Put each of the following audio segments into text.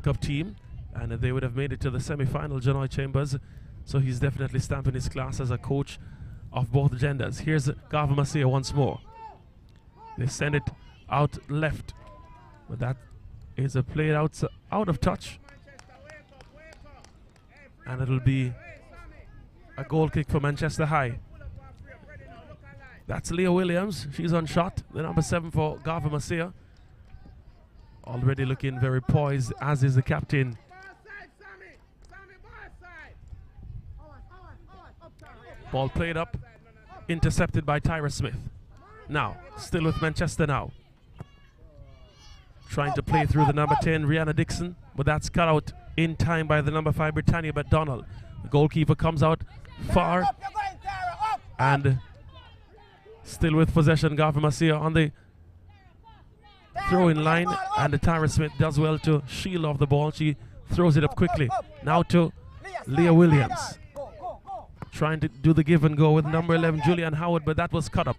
Cup team, and they would have made it to the semi-final, Janoy Chambers. So he's definitely stamping his class as a coach of both genders. Here's Garva Masia once more. They send it out left, but that is a play out of touch, and it'll be a goal kick for Manchester High. That's Leah Williams. She's on shot. The number 7 for Garva Masia. Already looking very poised, as is the captain. Ball played up, intercepted by Tyra Smith. Now, still with Manchester now. Trying to play through the number 10, Rihanna Dixon, but that's cut out in time by the number 5, Britannia McDonald. The goalkeeper comes out far, and still with possession, Garva Masia on the throw-in line, and the Tyra Smith does well to shield off the ball. She throws it up quickly. Now to Leah Williams. Trying to do the give and go with number 11, Julian Howard, but that was cut up.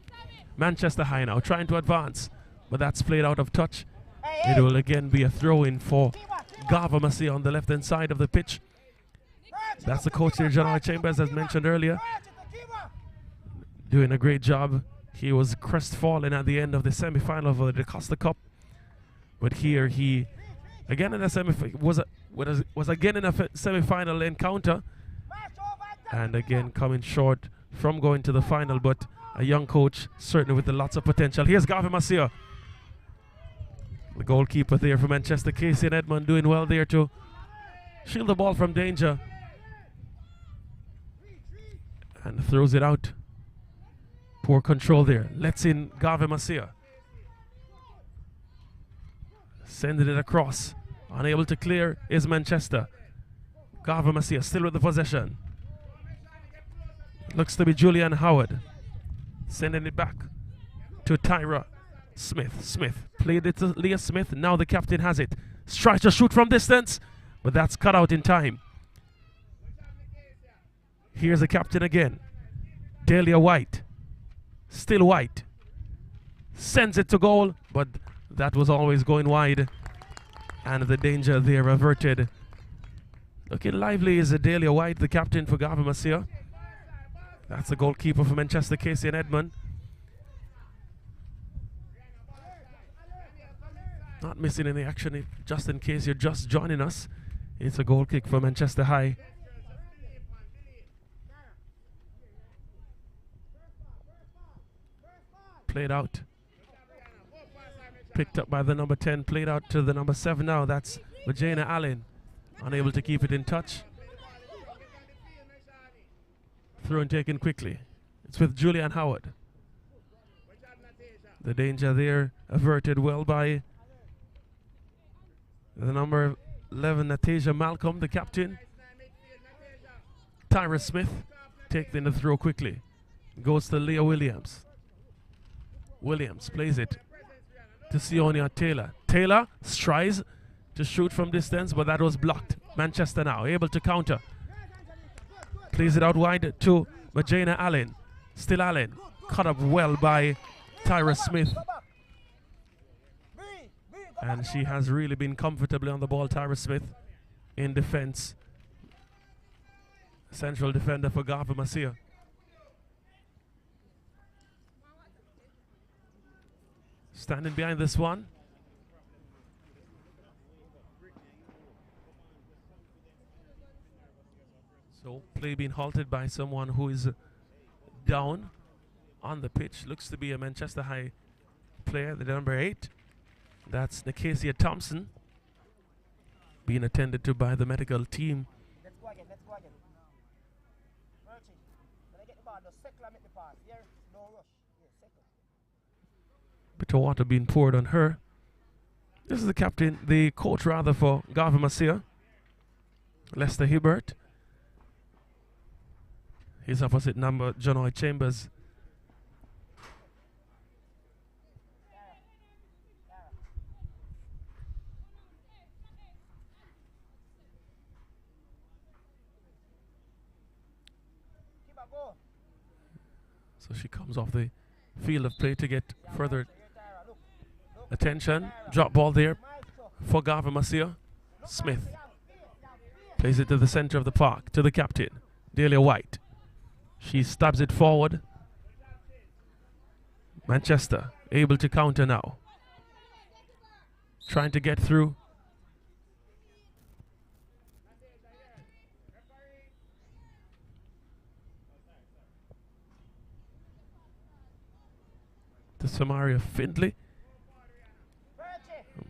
Manchester High now trying to advance, but that's played out of touch. It will again be a throw-in for Garva Masia on the left-hand side of the pitch. That's the coach here, Janoy Chambers, as mentioned earlier. Doing a great job. He was crestfallen at the end of the semi-final of the Costa Cup. But here he, again in a was again in a semi-final encounter. And again coming short from going to the final, but a young coach, certainly with lots of potential. Here's Garva Masia. The goalkeeper there for Manchester, Casey and Edmond, doing well there to shield the ball from danger. And throws it out. Poor control there. Lets in Garva Masia. Sending it across. Unable to clear is Manchester. Garva Masia still with the possession. Looks to be Julian Howard. Sending it back to Tyra Smith. Smith played it to Leah Smith. Now the captain has it. Tries to shoot from distance, but that's cut out in time. Here's the captain again. Delia White. Still White. Sends it to goal, but that was always going wide. And the danger there averted. Looking lively is Delia White, the captain for Garva Masia. That's the goalkeeper for Manchester, Casey and Edmond. Not missing any action, just in case you're just joining us. It's a goal kick for Manchester High. Played out. Picked up by the number 10, played out to the number 7 now. That's Vagina Allen. Unable to keep it in touch. Throw and taken quickly. It's with Julian Howard. The danger there averted well by the number 11, Natasha Malcolm, the captain. Tyra Smith taking the throw quickly. Goes to Leah Williams. Williams plays it to Sionia Taylor. Taylor strives to shoot from distance, but that was blocked. Manchester now able to counter. Plays it out wide to Majana Allen. Still Allen. Cut up well by Tyra Smith. And she has really been comfortably on the ball, Tyra Smith, in defense. Central defender for Garva Masia. Standing behind this one. So play being halted by someone who is down on the pitch. Looks to be a Manchester High player, the number 8. That's Nicasia Thompson, being attended to by the medical team. Let's go again, let's go again. Merchant, when I get the ball, just circle and make the pass. Here, no rush. Here, circle. Bit of water being poured on her. This is the captain, the coach rather, for Garva Masia, Lester Hibbert. His opposite number, Janoy Chambers. So she comes off the field of play to get further attention. Drop ball there for Garva Masia. Smith plays it to the center of the park, to the captain, Delia White. She stabs it forward. Manchester able to counter now. Trying to get through. To Samaria Findlay.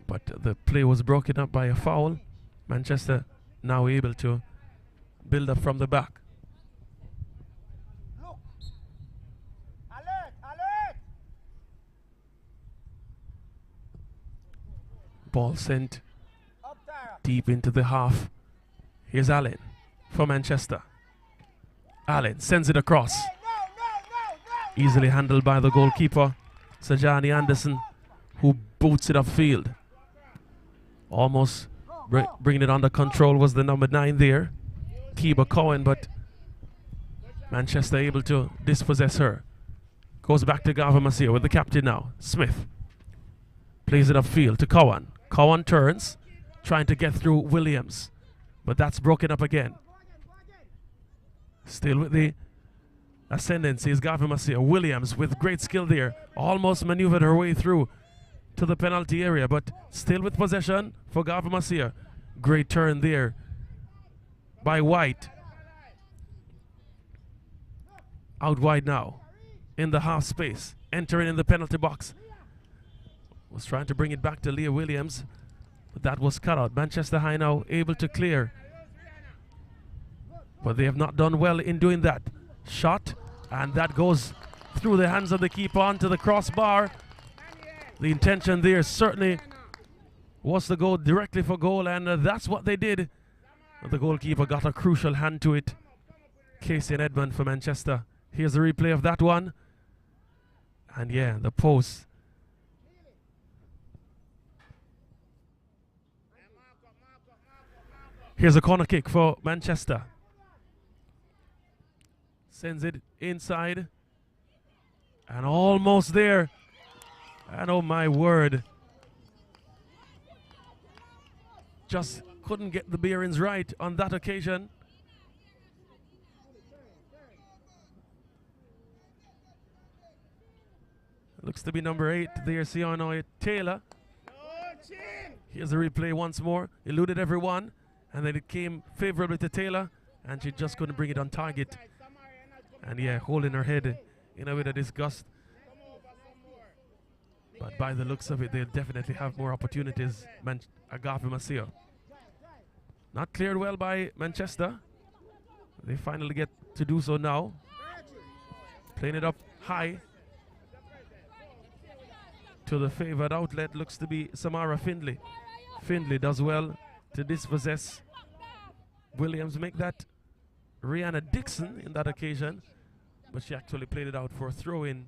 But the play was broken up by a foul. Manchester now able to build up from the back. Look. Alert, alert. Ball sent Up there. deep into the half. Here's Allen for Manchester. Allen sends it across. Hey, no. Easily handled by the goalkeeper, Sajani Anderson, who boots it upfield. Almost bringing it under control was the number 9 there, Kiba Cohen, but Manchester able to dispossess her. Goes back to Gava Masia with the captain now, Smith. Plays it upfield to Cohen. Cohen turns, trying to get through Williams, but that's broken up again. Still with the ascendancy is Gava Masia. Williams with great skill there, almost maneuvered her way through to the penalty area, but still with possession for Gava Masia. Great turn there by White. Out wide now in the half space, entering in the penalty box. Was trying to bring it back to Leah Williams, but that was cut out. Manchester High now able to clear, but they have not done well in doing that. Shot, and that goes through the hands of the keeper onto the crossbar. The intention there certainly was to go directly for goal, and that's what they did. The goalkeeper got a crucial hand to it. Casey and Edmund for Manchester. Here's the replay of that one. And yeah, the post. Here's a corner kick for Manchester. Sends it inside. And almost there. And oh my word. Just couldn't get the bearings right on that occasion. Looks to be number 8 there, Siano Taylor. Here's the replay once more. Eluded everyone, and then it came favorably to Taylor, and she just couldn't bring it on target. And yeah, holding her head in a way of disgust. But by the looks of it, they'll definitely have more opportunities. Agafe Masia. Not cleared well by Manchester. They finally get to do so now. Playing it up high. To the favored outlet looks to be Samara Findlay. Findlay does well to dispossess. Williams make that Rihanna Dixon in that occasion, but she actually played it out for a throw-in.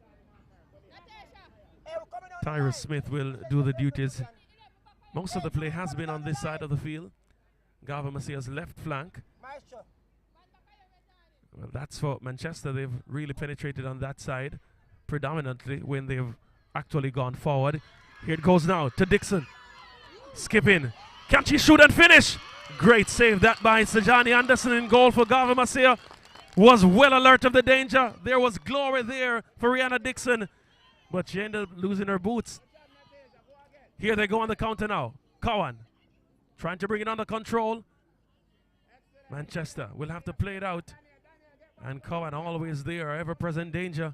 Tyra Smith will do the duties. Most of the play has been on this side of the field. Gava Masia's left flank. Well, that's for Manchester. They've really penetrated on that side predominantly when they've actually gone forward. Here it goes now to Dixon. Skipping. Can she shoot and finish? Great save that by Sajani Anderson in goal for Gava Masia. Was well alert of the danger. There was glory there for Rihanna Dixon, but she ended up losing her boots. Here they go on the counter now. Cowan trying to bring it under control. Manchester will have to play it out. And Cowan always there, ever-present danger.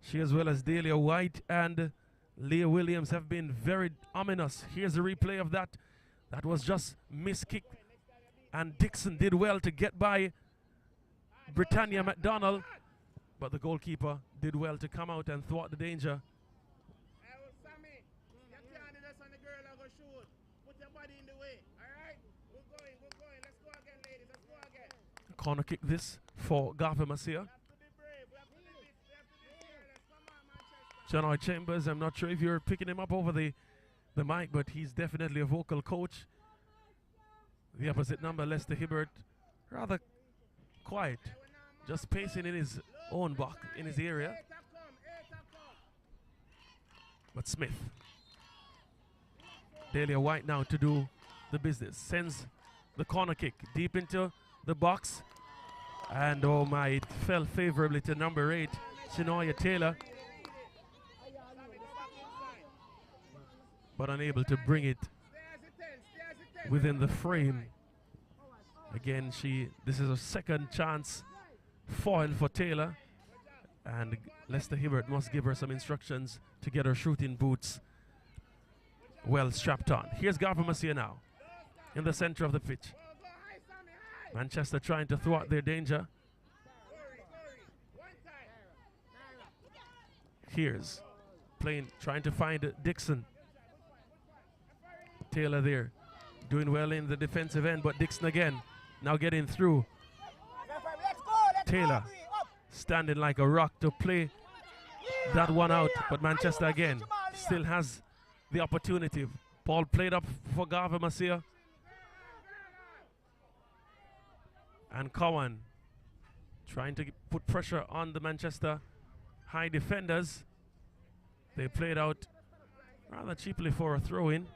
She as well as Delia White and Leah Williams have been very ominous. Here's a replay of that. That was just miskick. And Dixon did well to get by Britannia McDonald. But the goalkeeper did well to come out and thwart the danger. Corner kick this for Gava Masia. John Chambers, I'm not sure if you're picking him up over the mic, but he's definitely a vocal coach. The opposite number, Lester Hibbert, rather quiet, just pacing in his own box, in his area. But Smith. Delia White now to do the business. Sends the corner kick deep into the box. And oh my, it fell favorably to number 8, Shinoya Taylor. But unable to bring it within the frame. Again, this is a second chance foil for Taylor. And Lester Hibbert must give her some instructions to get her shooting boots well strapped on. Here's Garvin Masia now in the center of the pitch. Manchester trying to thwart their danger. Here's trying to find Dixon. Taylor there doing well in the defensive end, but Dixon again now getting through. Taylor standing like a rock to play that one out, but Manchester again still has the opportunity. Paul played up for Garvin Masia. And Cowan trying to put pressure on the Manchester High defenders. They played out rather cheaply for a throw-in.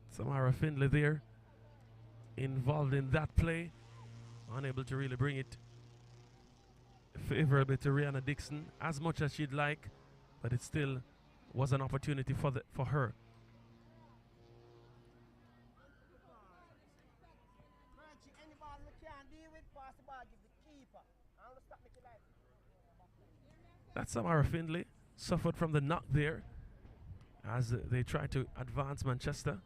Samara Findlay there involved in that play, unable to really bring it favorably to Rihanna Dixon as much as she'd like, but it still was an opportunity for her. That's Samara Findlay, suffered from the knock there as they try to advance Manchester.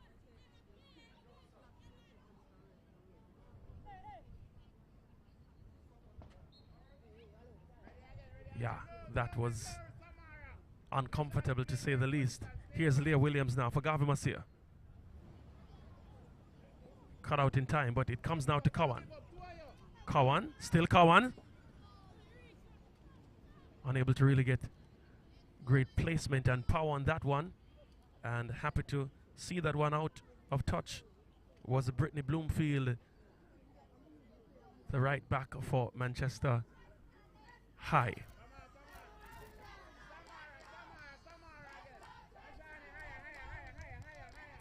Yeah, that was uncomfortable to say the least. Here's Leah Williams now for Garvin Masia. Cut out in time, but it comes now to Cowan. Cowan, still Cowan. Unable to really get great placement and power on that one. And happy to see that one out of touch was Brittany Bloomfield, the right back for Manchester High.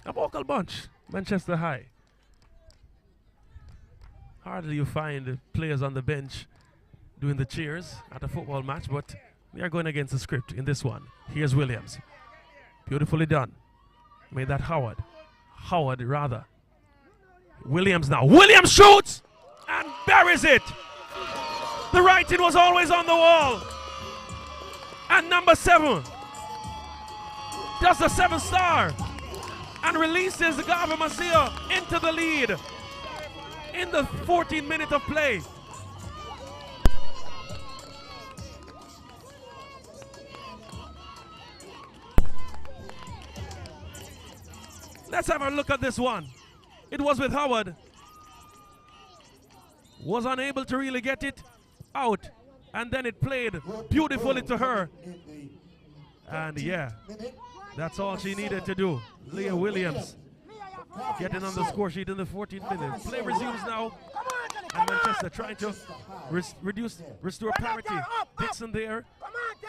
A vocal bunch, Manchester High. Hardly you find players on the bench doing the cheers at a football match, but we are going against the script in this one. Here's Williams. Beautifully done. Made that Howard. Howard, rather. Williams now. Williams shoots and buries it. The writing was always on the wall. And number 7 does the 7-star and releases Garvin Masia into the lead in the 14th minute of play. Let's have a look at this one. It was with Howard. Was unable to really get it out. And then it played beautifully to her. And yeah, that's all she needed to do. Leah Williams getting on the score sheet in the 14th minute. Play resumes now. And Manchester trying to restore parity. Dixon there.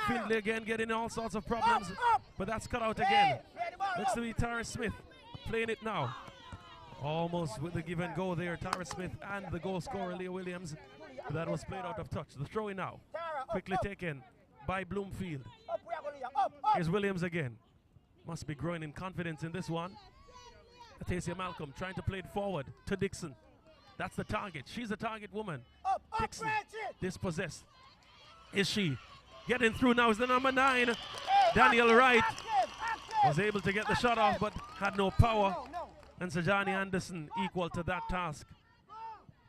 Findlay again getting all sorts of problems. But that's cut out again. Looks to be Tara Smith playing it now. Almost with the give and go there. Tara Smith and the goal scorer Leah Williams. But that was played out of touch. The throw in now. Quickly taken by Bloomfield. Here's Williams again. Must be growing in confidence in this one. Atasia Malcolm trying to play it forward to Dixon. That's the target. She's a target woman. Dixon dispossessed. Is she? Getting through now is the number 9. Daniel Wright was able to get the shot off but had no power. And Sajani Anderson equal to that task.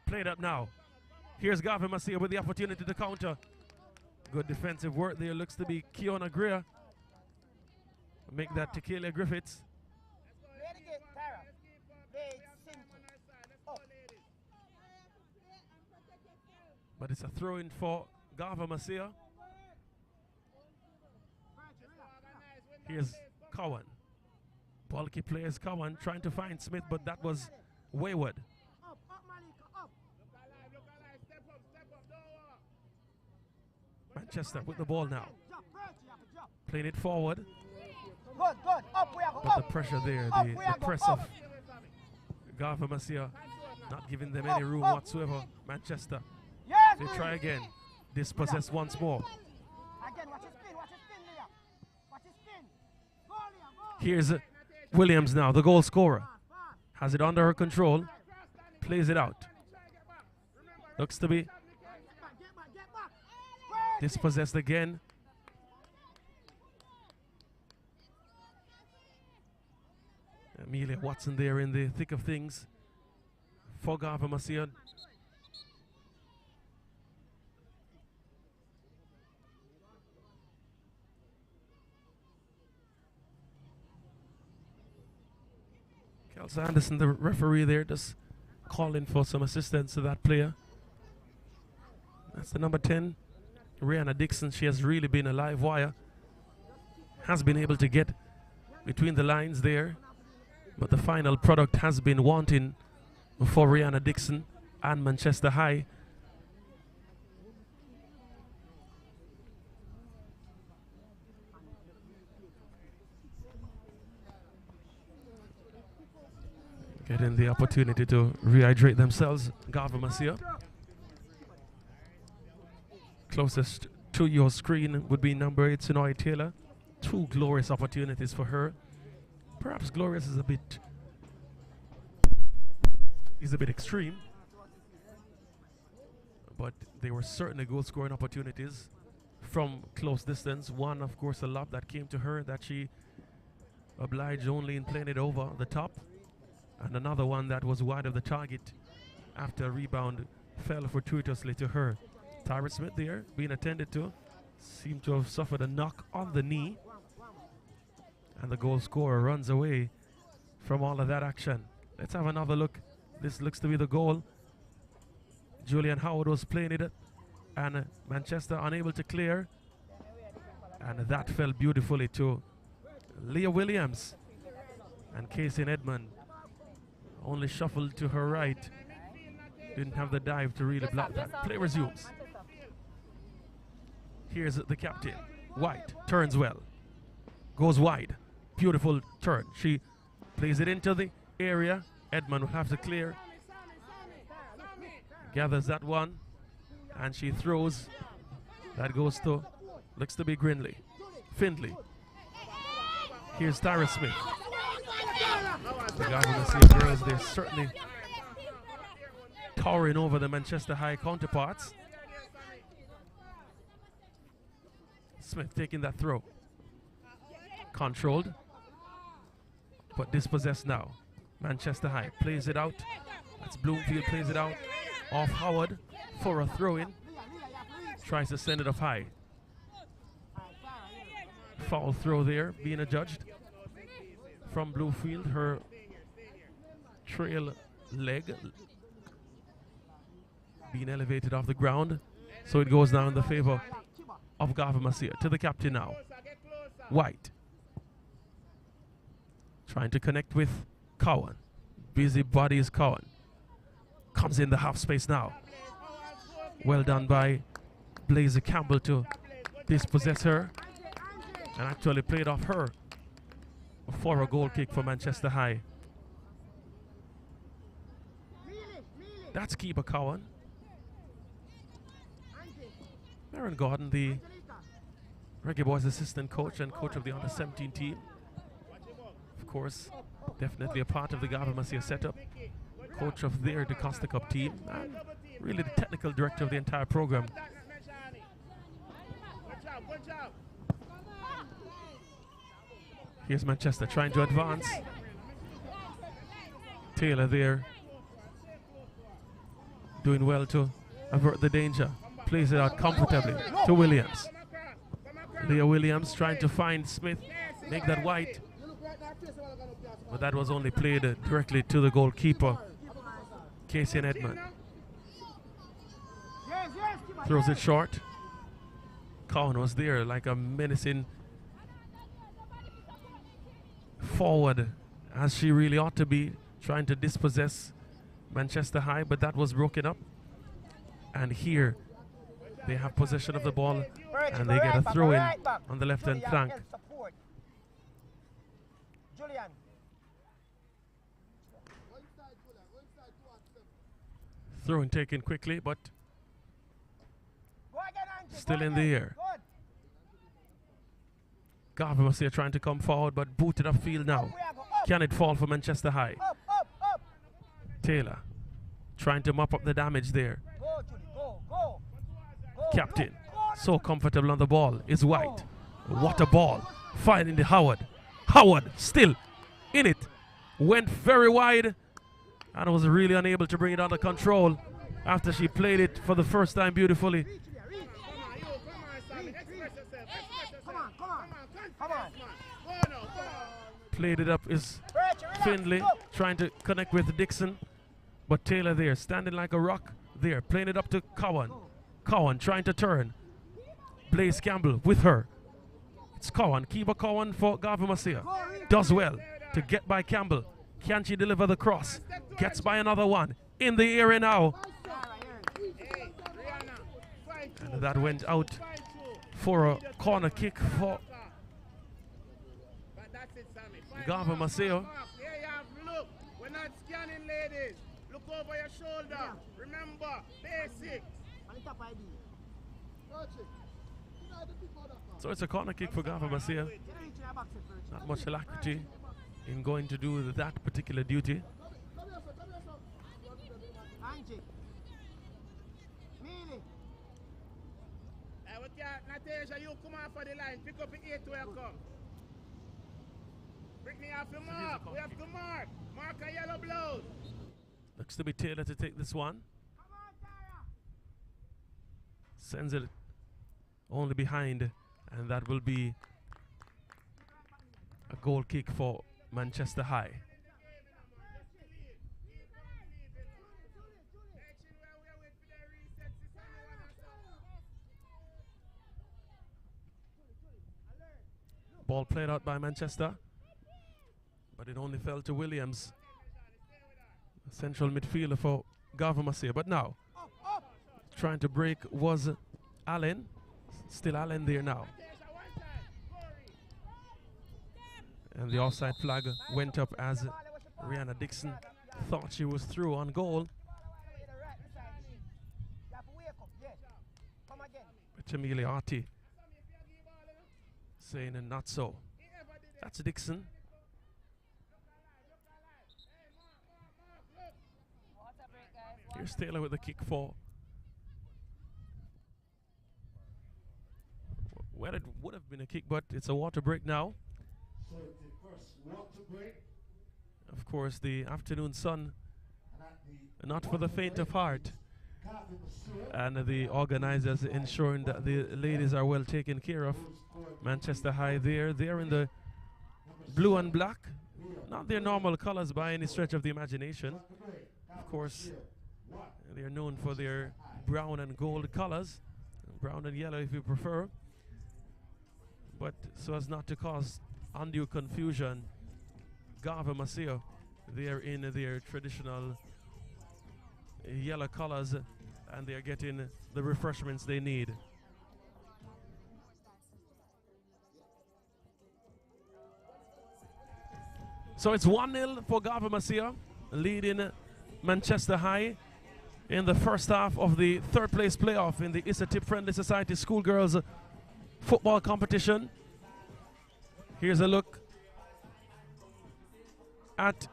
Played up now. Here's Garvin Masia with the opportunity to counter. Good defensive work there. Looks to be Kiona Greer. Make that Tequila Griffiths. But it's a throw-in for Garvin Masia. Here's Cowan. Bulky players Cowan trying to find Smith, but that was wayward. Manchester with the ball now. Playing it forward. Good, good. Up, we are But the up. pressure there, Up, the we are press up. of Garva Masia, not giving them any room whatsoever. Manchester, Yes, they try again. Dispossess once more. Again, watch his spin, Leah. Watch his spin. Go, Leah, go. Here's Williams now, the goal scorer. Has it under her control. Plays it out. Looks to be Get back. Great. dispossessed again. Amelia Watson there in the thick of things for Garva Masia. Kelsey Anderson, the referee there, just calling for some assistance to that player. That's the number 10, Rihanna Dixon. She has really been a live wire. Has been able to get between the lines there, but the final product has been wanting for Rihanna Dixon and Manchester High. Getting the opportunity to rehydrate themselves, Garva Masia. Closest to your screen would be number 8, Sonoy Taylor. 2 glorious opportunities for her. Perhaps glorious is a bit extreme, but they were certainly goal-scoring opportunities from close distance. One, of course, a lob that came to her that she obliged only in playing it over the top, and another one that was wide of the target after a rebound fell fortuitously to her. Tyra Smith there being attended to, seemed to have suffered a knock on the knee, and the goal scorer runs away from all of that action. Let's have another look. This looks to be the goal. Julian Howard was playing it, and Manchester unable to clear, and that fell beautifully to Leah Williams, and Casey Edmond only shuffled to her right, didn't have the dive to really block that. Play resumes. Here's the captain, White, turns well, goes wide, beautiful turn. She plays it into the area. Edmond will have to clear, gathers that one, and she throws. That goes to, looks to be Findlay. Here's Tyra Smith. The Garva Masia girls, they're certainly towering over the Manchester High counterparts. Smith taking that throw. Controlled, but dispossessed now. Manchester High plays it out. That's Bloomfield, plays it out. Off Howard for a throw-in. Tries to send it up high. Foul throw there, being adjudged from Bloomfield. Her trail leg being elevated off the ground. So it goes down in the favor of Garva Masia. To the captain now. White. Trying to connect with Cowan. Busy body is Cowan. Comes in the half space now. Well done by Blazer Campbell to dispossess her, and actually played off her for a goal kick for Manchester High. That's keeper Cowan. Aaron Gordon, the Reggae Boys assistant coach and coach of the under-17 team. Of course, definitely a part of the Garva Masia setup. Coach of their DeCosta Cup team, and really the technical director of the entire program. Here's Manchester trying to advance. Taylor there, doing well to avert the danger. Plays it out comfortably to Williams. Leah Williams trying to find Smith, make that White. But that was only played directly to the goalkeeper, Casey Edmond. Throws it short. Cowan was there like a menacing forward, as she really ought to be, trying to dispossess Manchester High, but that was broken up. And here they have possession of the ball And they get a throw in on the left hand flank. Julian. Throw in taken quickly, but Go again, Angie. still Go in the again. air. Good. Garvey Marcia trying to come forward, but booted upfield now. Up, we are go. Up, Can it fall for Manchester High? up, up, up. Taylor trying to mop up the damage there. Go, Julie. Go, go. Go. Captain, Look, go. so comfortable on the ball, is White. What a ball. Finding the Howard. Howard still in it. Went very wide and was really unable to bring it under control after she played it for the first time beautifully. Come on, come on. Come on. Played it up is Virtue, relax. Findlay Go. trying to connect with Dixon, but Taylor there standing like a rock there, playing it up to Cowan. Cowan trying to turn. Blaze Campbell with her. It's Cowan. Kiva Cowan for Garvey Marcia. Does well to get by Campbell. Can she deliver the cross? Gets by another one. In the area now. And that went out for a corner kick for Garvey Marcia. Here you have, look, we're not scanning, ladies. Look over your shoulder. Remember, basics. So it's a corner kick for Garvey Marcia. Not much alacrity in going to do that particular duty. Angie. Mealy. Natasha, you come off for the line. Pick up the 8 where you come. Brittany have to mark. We have to mark. Mark a yellow blouse. Looks to be Taylor to take this one. Come on, Tara. Sends it only behind, and that will be a goal kick for Manchester High. Ball played out by Manchester, but it only fell to Williams, central midfielder for Garvey Marcia. But now, trying to break was Allen. Still Allen there now. And the offside flag went up as Rihanna Dixon thought she was through on goal. But Amelia Artie saying not so. That's Dixon. Here's Taylor with the kick for. Well, it would have been a kick, but it's a water break now. So the first water break. Of course, the afternoon sun, not for the faint of heart. And the organizers ensuring that the ladies are well taken care of. Manchester High there. They're in the blue and black. Not their normal colors by any stretch of the imagination. Of course, they're known for their brown and gold colors. Brown and yellow if you prefer. But so as not to cause undue confusion, Garvey Marcia, they're in their traditional yellow colors and they're getting the refreshments they need. So it's 1-0 for Garvey Marcia, leading Manchester High in the first half of the third place playoff in the ISSA Tip Friendly Society Schoolgirls football competition. Here's a look at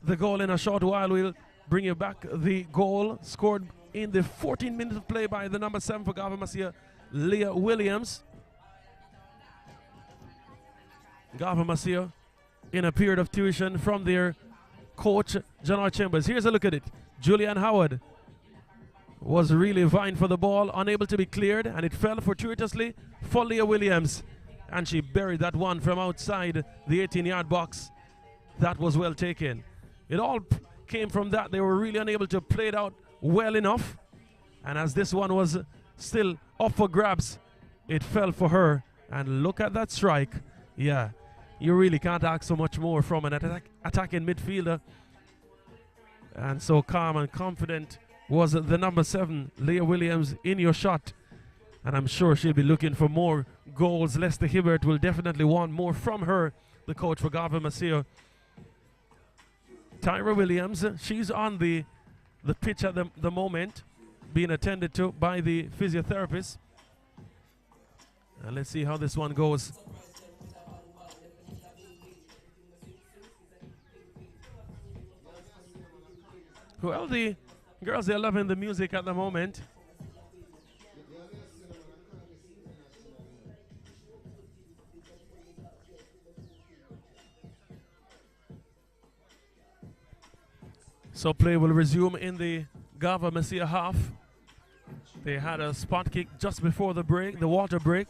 the goal in a short while. We'll bring you back the goal scored in the 14 minutes of play by the number 7 for Garvey Marcia, Leah Williams. Garvey Marcia in a period of tuition from their coach, John Chambers. Here's a look at it. Julian Howard was really vying for the ball, unable to be cleared, and it fell fortuitously for Leah Williams. And she buried that one from outside the 18-yard box. That was well taken. It all came from that. They were really unable to play it out well enough. And as this one was still up for grabs, it fell for her. And look at that strike. Yeah, you really can't ask so much more from an attacking midfielder. And so calm and confident was the number 7, Leah Williams, in your shot. And I'm sure she'll be looking for more goals. Lester Hibbert will definitely want more from her, the coach for Garvin Maseo. Tyra Williams, she's on the pitch at the moment, being attended to by the physiotherapist. And let's see how this one goes. Well, the girls, they're loving the music at the moment. So play will resume in the Gava Messia half. They had a spot kick just before the break, the water break.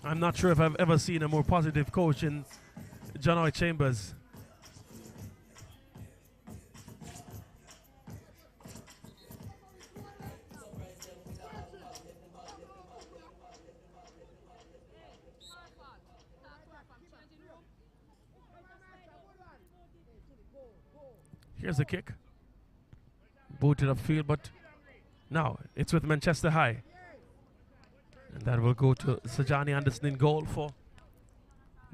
I'm not sure if I've ever seen a more positive coach in John Chambers. Here's the kick. Booted upfield, but now it's with Manchester High. And that will go to Sajani Anderson in goal for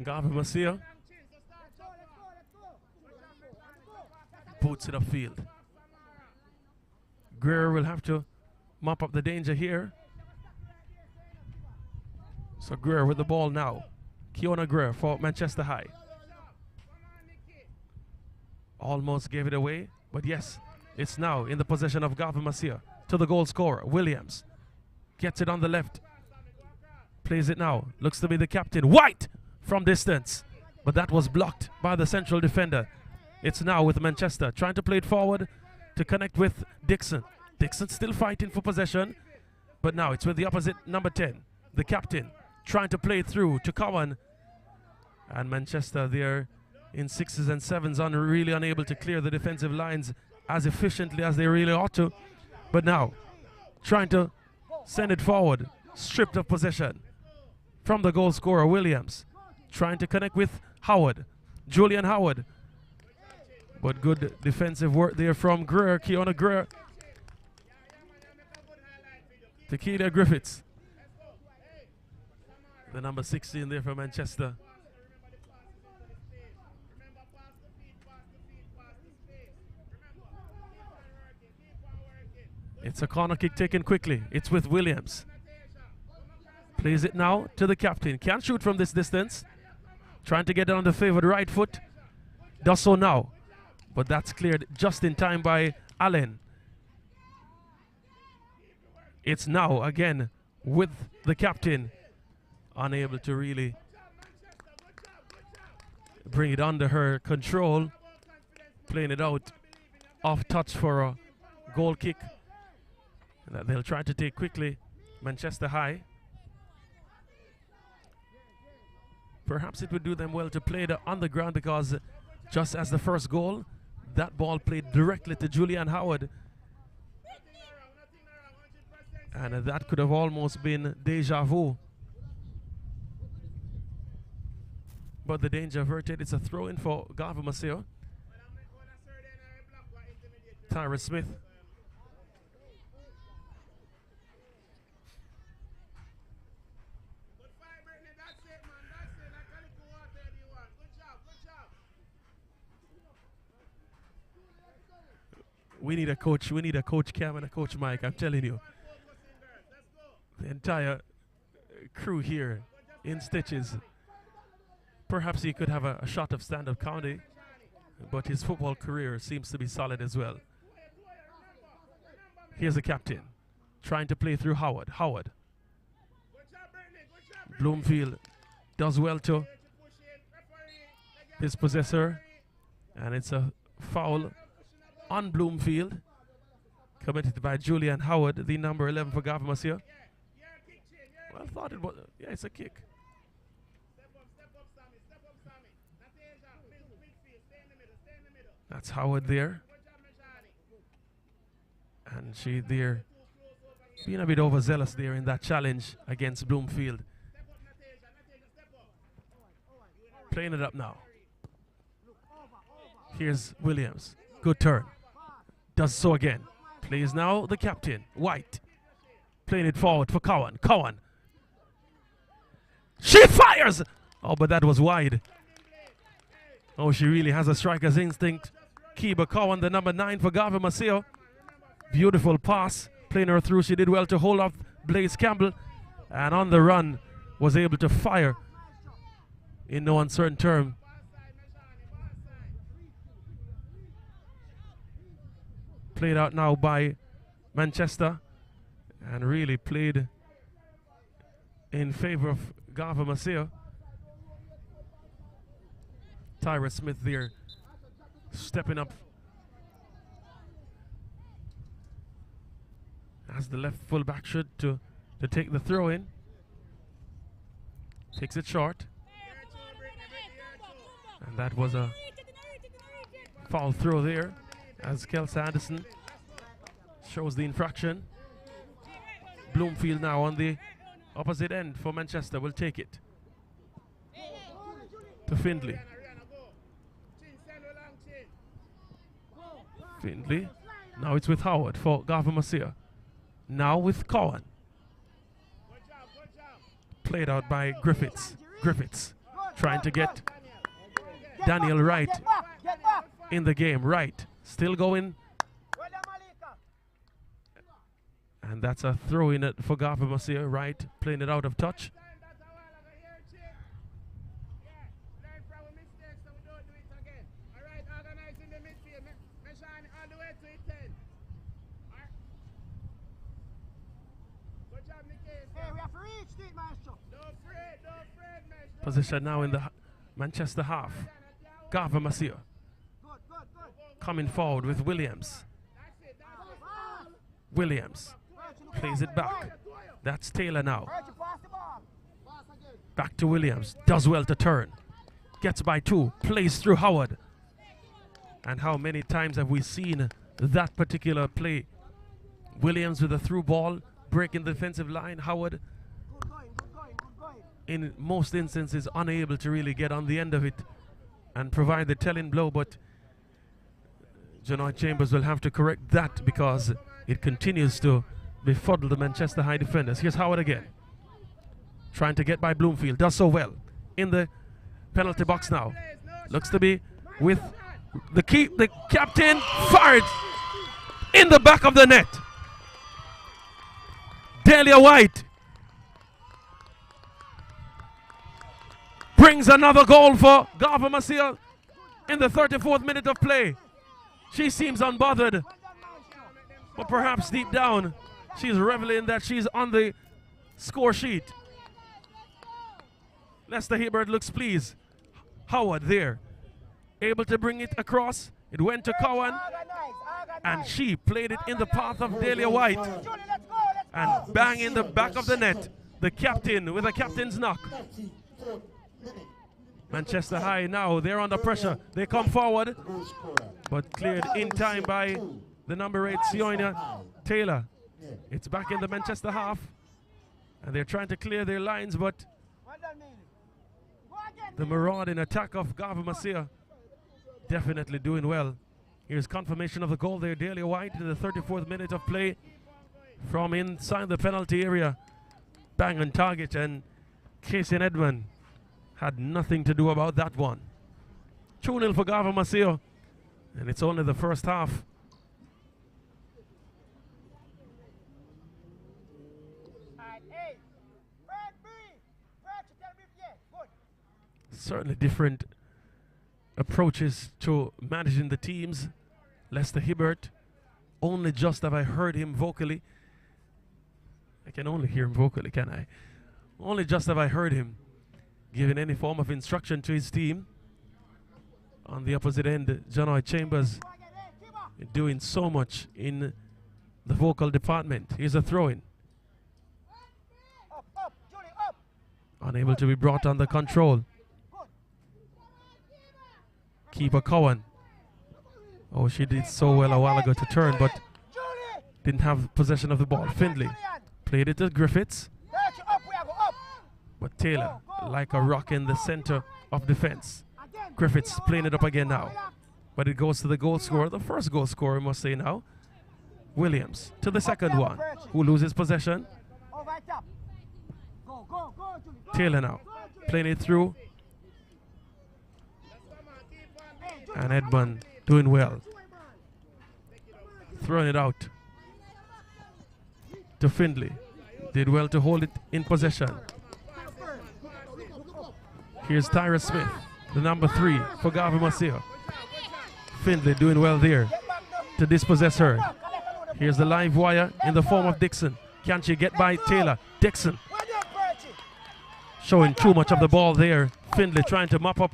Garvin Maseo. Boots it upfield. Greer will have to mop up the danger here. So Greer with the ball now. Kiona Greer for Manchester High. Almost gave it away, but yes, it's now in the possession of Garvin Maseo. To the goal scorer, Williams. Gets it on the left. Plays it now. Looks to be the captain. White from distance. But that was blocked by the central defender. It's now with Manchester. Trying to play it forward to connect with Dixon. Dixon still fighting for possession. But now it's with the opposite number 10. The captain trying to play it through to Cowan. And Manchester there in 6s and 7s really unable to clear the defensive lines as efficiently as they really ought to. But now trying to send it forward. Stripped of possession from the goal scorer, Williams. Trying to connect with Howard. Julian Howard. But good defensive work there from Greer, Kiona Greer. Tequila Griffiths. The number 16 there for Manchester. It's a corner kick taken quickly. It's with Williams. Plays it now to the captain. Can't shoot from this distance. Trying to get it on the favored right foot. Does so now. But that's cleared just in time by Allen. It's now again with the captain. Unable to really bring it under her control. Playing it out off touch for a goal kick. That they'll try to take quickly. Manchester High. Perhaps it would do them well to play it on the ground, because just as the first goal, that ball played directly to Julian Howard. And that could have almost been deja vu. But the danger averted. It's a throw-in for Garvin Maseo. Tyra Smith. We need a coach Cam and a coach Mike, I'm telling you. The entire crew here in stitches. Perhaps he could have a shot of stand-up comedy, but his football career seems to be solid as well. Here's the captain, trying to play through Howard. Howard. Bloomfield does well to his possessor, and it's a foul on Bloomfield, committed by Julian Howard, the number 11 for Garvin Maseo. Well, I thought it was, yeah, it's a kick. That's Howard there. And she there being a bit overzealous there in that challenge against Bloomfield. Playing it up now. Here's Williams. Good turn. Does so again. Plays now the captain, White. Playing it forward for Cowan. Cowan. She fires! Oh, but that was wide. Oh, she really has a striker's instinct. Kiba Cowan, the number 9 for Garvin Maceo. Beautiful pass. Playing her through. She did well to hold off Blaze Campbell. And on the run, was able to fire in no uncertain term. Played out now by Manchester. And really played in favor of Garvin Maceo. Tyra Smith there stepping up as the left fullback should to take the throw in. Takes it short. And that was a foul throw there as Kelsey Anderson shows the infraction. Bloomfield now on the opposite end for Manchester will take it to Findlay. Findlay. Now it's with Howard for Garvin Maceo. Now with Cowan. Played out by Griffiths. Griffiths trying to get Daniel Wright in the game. Wright still going. And that's a throw in it for Garvin Maceo. Wright playing it out of touch. Position now in the Manchester half. Garvin Maceo coming forward with Williams. Williams plays it back. That's Taylor now. Back to Williams. Does well to turn. Gets by 2. Plays through Howard. And how many times have we seen that particular play? Williams with a through ball, breaking the defensive line. Howard, in most instances, unable to really get on the end of it and provide the telling blow. But Janoy Chambers will have to correct that because it continues to befuddle the Manchester High defenders. Here's Howard again. Trying to get by Bloomfield. Does so well. In the penalty box now. Looks to be with the captain. Fired in the back of the net. Delia White brings another goal for Garvin Maceo in the 34th minute of play. She seems unbothered, but perhaps deep down she's reveling that she's on the score sheet. Lester Hibbert looks pleased. Howard there, able to bring it across. It went to Cowan, and she played it in the path of Delia White. And bang in the back of the net. The captain with a captain's knock. Manchester High now, they're under pressure. They come forward, but cleared in time by the number 8, Sionia Taylor. It's back in the Manchester half, and they're trying to clear their lines, but the marauding attack of Garvin Maceo definitely doing well. Here's confirmation of the goal there. Delia White in the 34th minute of play from inside the penalty area. Bang on target, and Casey and Edmund had nothing to do about that one. 2-0 for Garvin Maceo, and it's only the first half. Certainly different approaches to managing the teams. Lester Hibbert, only just have I heard him vocally. I can only hear him vocally, can I? Only just have I heard him giving any form of instruction to his team. On the opposite end, Janoy Chambers doing so much in the vocal department. Here's a throw-in. Unable to be brought under control. Keeper Cowan. Oh, she did so well a while ago to turn, but didn't have possession of the ball. Findlay played it to Griffiths. But Taylor, like a rock in the center of defense. Griffiths playing it up again now. But it goes to the goal scorer, the first goal scorer, I must say now. Williams to the second one, who loses possession. Taylor now, playing it through. And Edmund doing well. Throwing it out to Findlay. Did well to hold it in possession. Here's Tyra Smith, the number 3 for Garvey Maseo. Findlay doing well there to dispossess her. Here's the live wire in the form of Dixon. Can she get by Taylor? Dixon showing too much of the ball there. Findlay trying to mop up.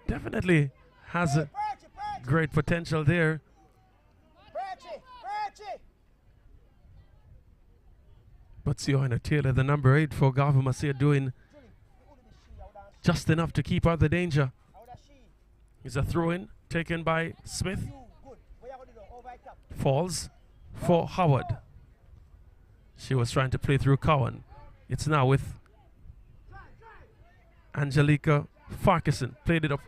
Definitely has a great potential there. But Sioina Taylor, the number 8 for Garvey Maseo, doing just enough to keep out the danger. Is a throw-in taken by Smith. Falls for Howard. She was trying to play through Cowan. It's now with Angelica Farquharson. Played it up.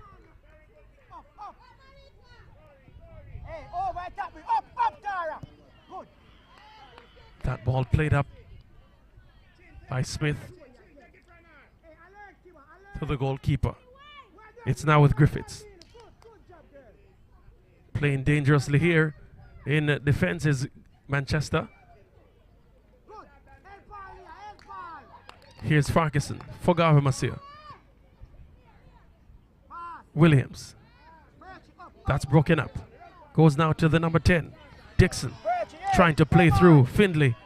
That ball played up by Smith to the goalkeeper. It's now with Griffiths. Playing dangerously here in defense is Manchester. Here's Farquharson for Garvey Maseo. Williams. That's broken up. Goes now to the number 10. Dixon trying to play through Findlay.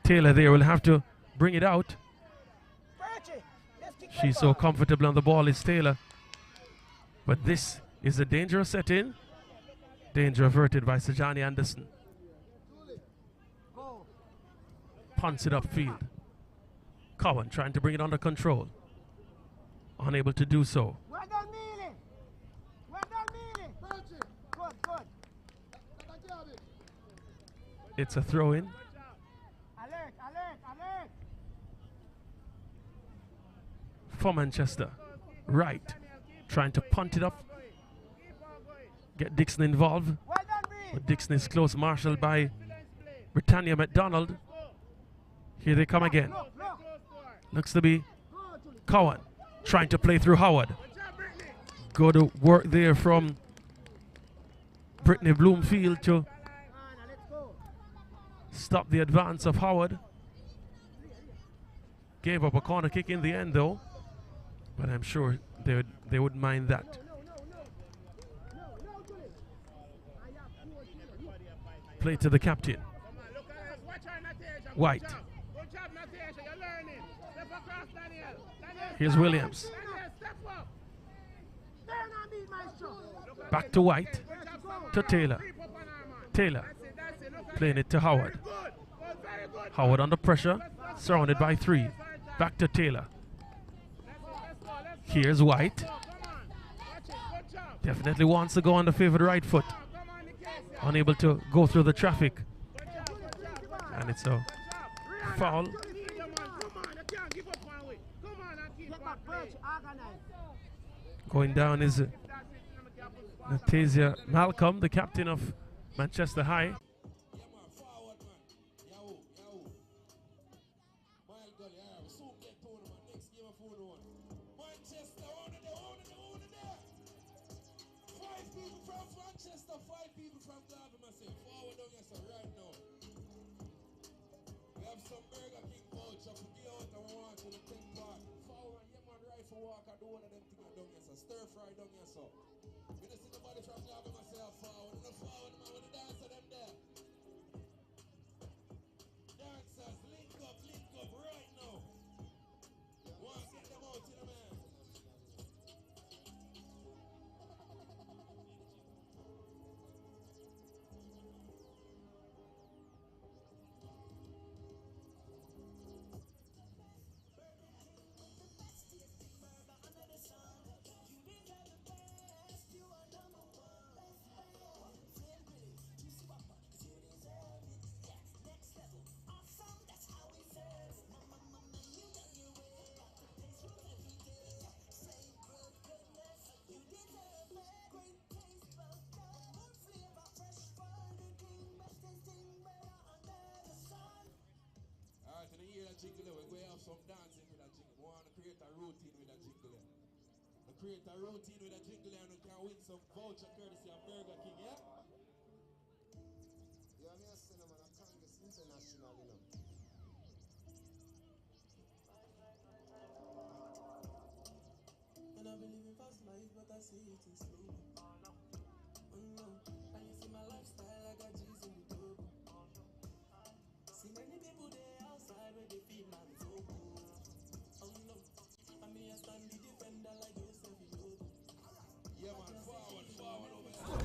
Taylor there will have to bring it out. She's so comfortable on the ball, is Taylor. But this is a dangerous set-in. Danger averted by Sajani Anderson. Punts it upfield. Cowan trying to bring it under control. Unable to do so. It's a throw-in. For Manchester. Right. Trying to punt it up. Get Dixon involved. But Dixon is close, marshaled by Britannia McDonald. Here they come again. Looks to be Cowan trying to play through Howard. Good work there from Brittany Bloomfield to stop the advance of Howard. Gave up a corner kick in the end though, but I'm sure they wouldn't mind that. Play to the captain. White. Here's Williams. Back to White. To Taylor. Taylor playing it to Howard. Howard under pressure. Surrounded by 3. Back to Taylor. Here's White. Definitely wants to go on the favored right foot. Unable to go through the traffic. And it's a foul. Going down is Nastasia Malcolm, the captain of Manchester High. some dancing with a jingle. We want to create a routine with a jingle. We create a routine with a jingle and we can win some voucher courtesy of Burger King, yeah? Yeah, me a cinema, I can't get international, you know. And I believe in fast life, but I see it in slow. Oh no, and you see my lifestyle, I got G's in the double. See many people there outside where they feel man so cool. Oh no, I mean I stand the defender like Joseph Yobo. Yeah man, forward over there.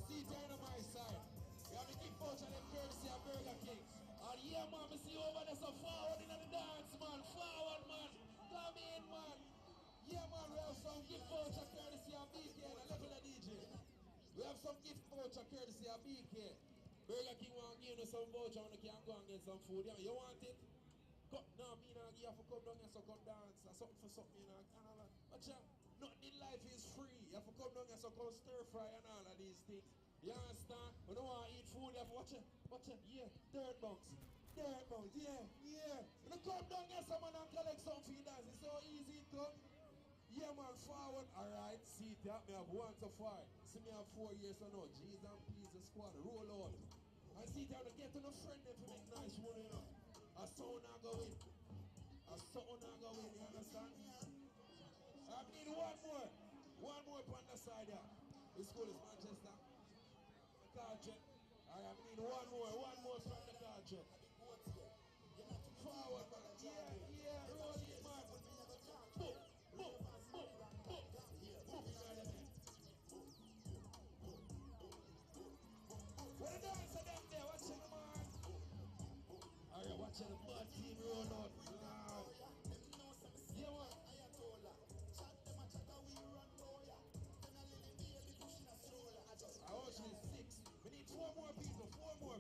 See down on my side. We have to keep voucher them courtesy of Burger King. And yeah, man, we see over there so forward in the dance, man. Forward, man. Come in, man. Yeah, man, we have some gift voucher courtesy of BK and a level of DJ. We have some gift voucher courtesy of BK. Burger King want to give you some voucher when you can go and get some food. Yeah, you want it? Come, no, me now, you have to come down here so come dance. Or something for something, you know. And all that. But yeah, nothing in life is free. You have to come down here so come stir fry and all of these things. You understand? When you want to eat food, you have to watch it, yeah, dirt bugs, yeah. When you come down here, someone and collect some for you dance. It's so easy to come. Yeah, man, forward. Alright, see that. Me have 1 to 5. See me have 4 years or no. G's and P's the squad. Roll out. And see that to get to the friend if you make nice one, you know. A sound not go in. A sound not go in, you understand? I need one more. One more on the side here. This school is Manchester. The car check. I need one more from the car check. Forward, man. Yeah, roll it, man. Boom. What a dance of them there, watching the man. Alright, watching the mud team roll out. Yeah, man. I watch me 6. We need 4 more people, 4 more.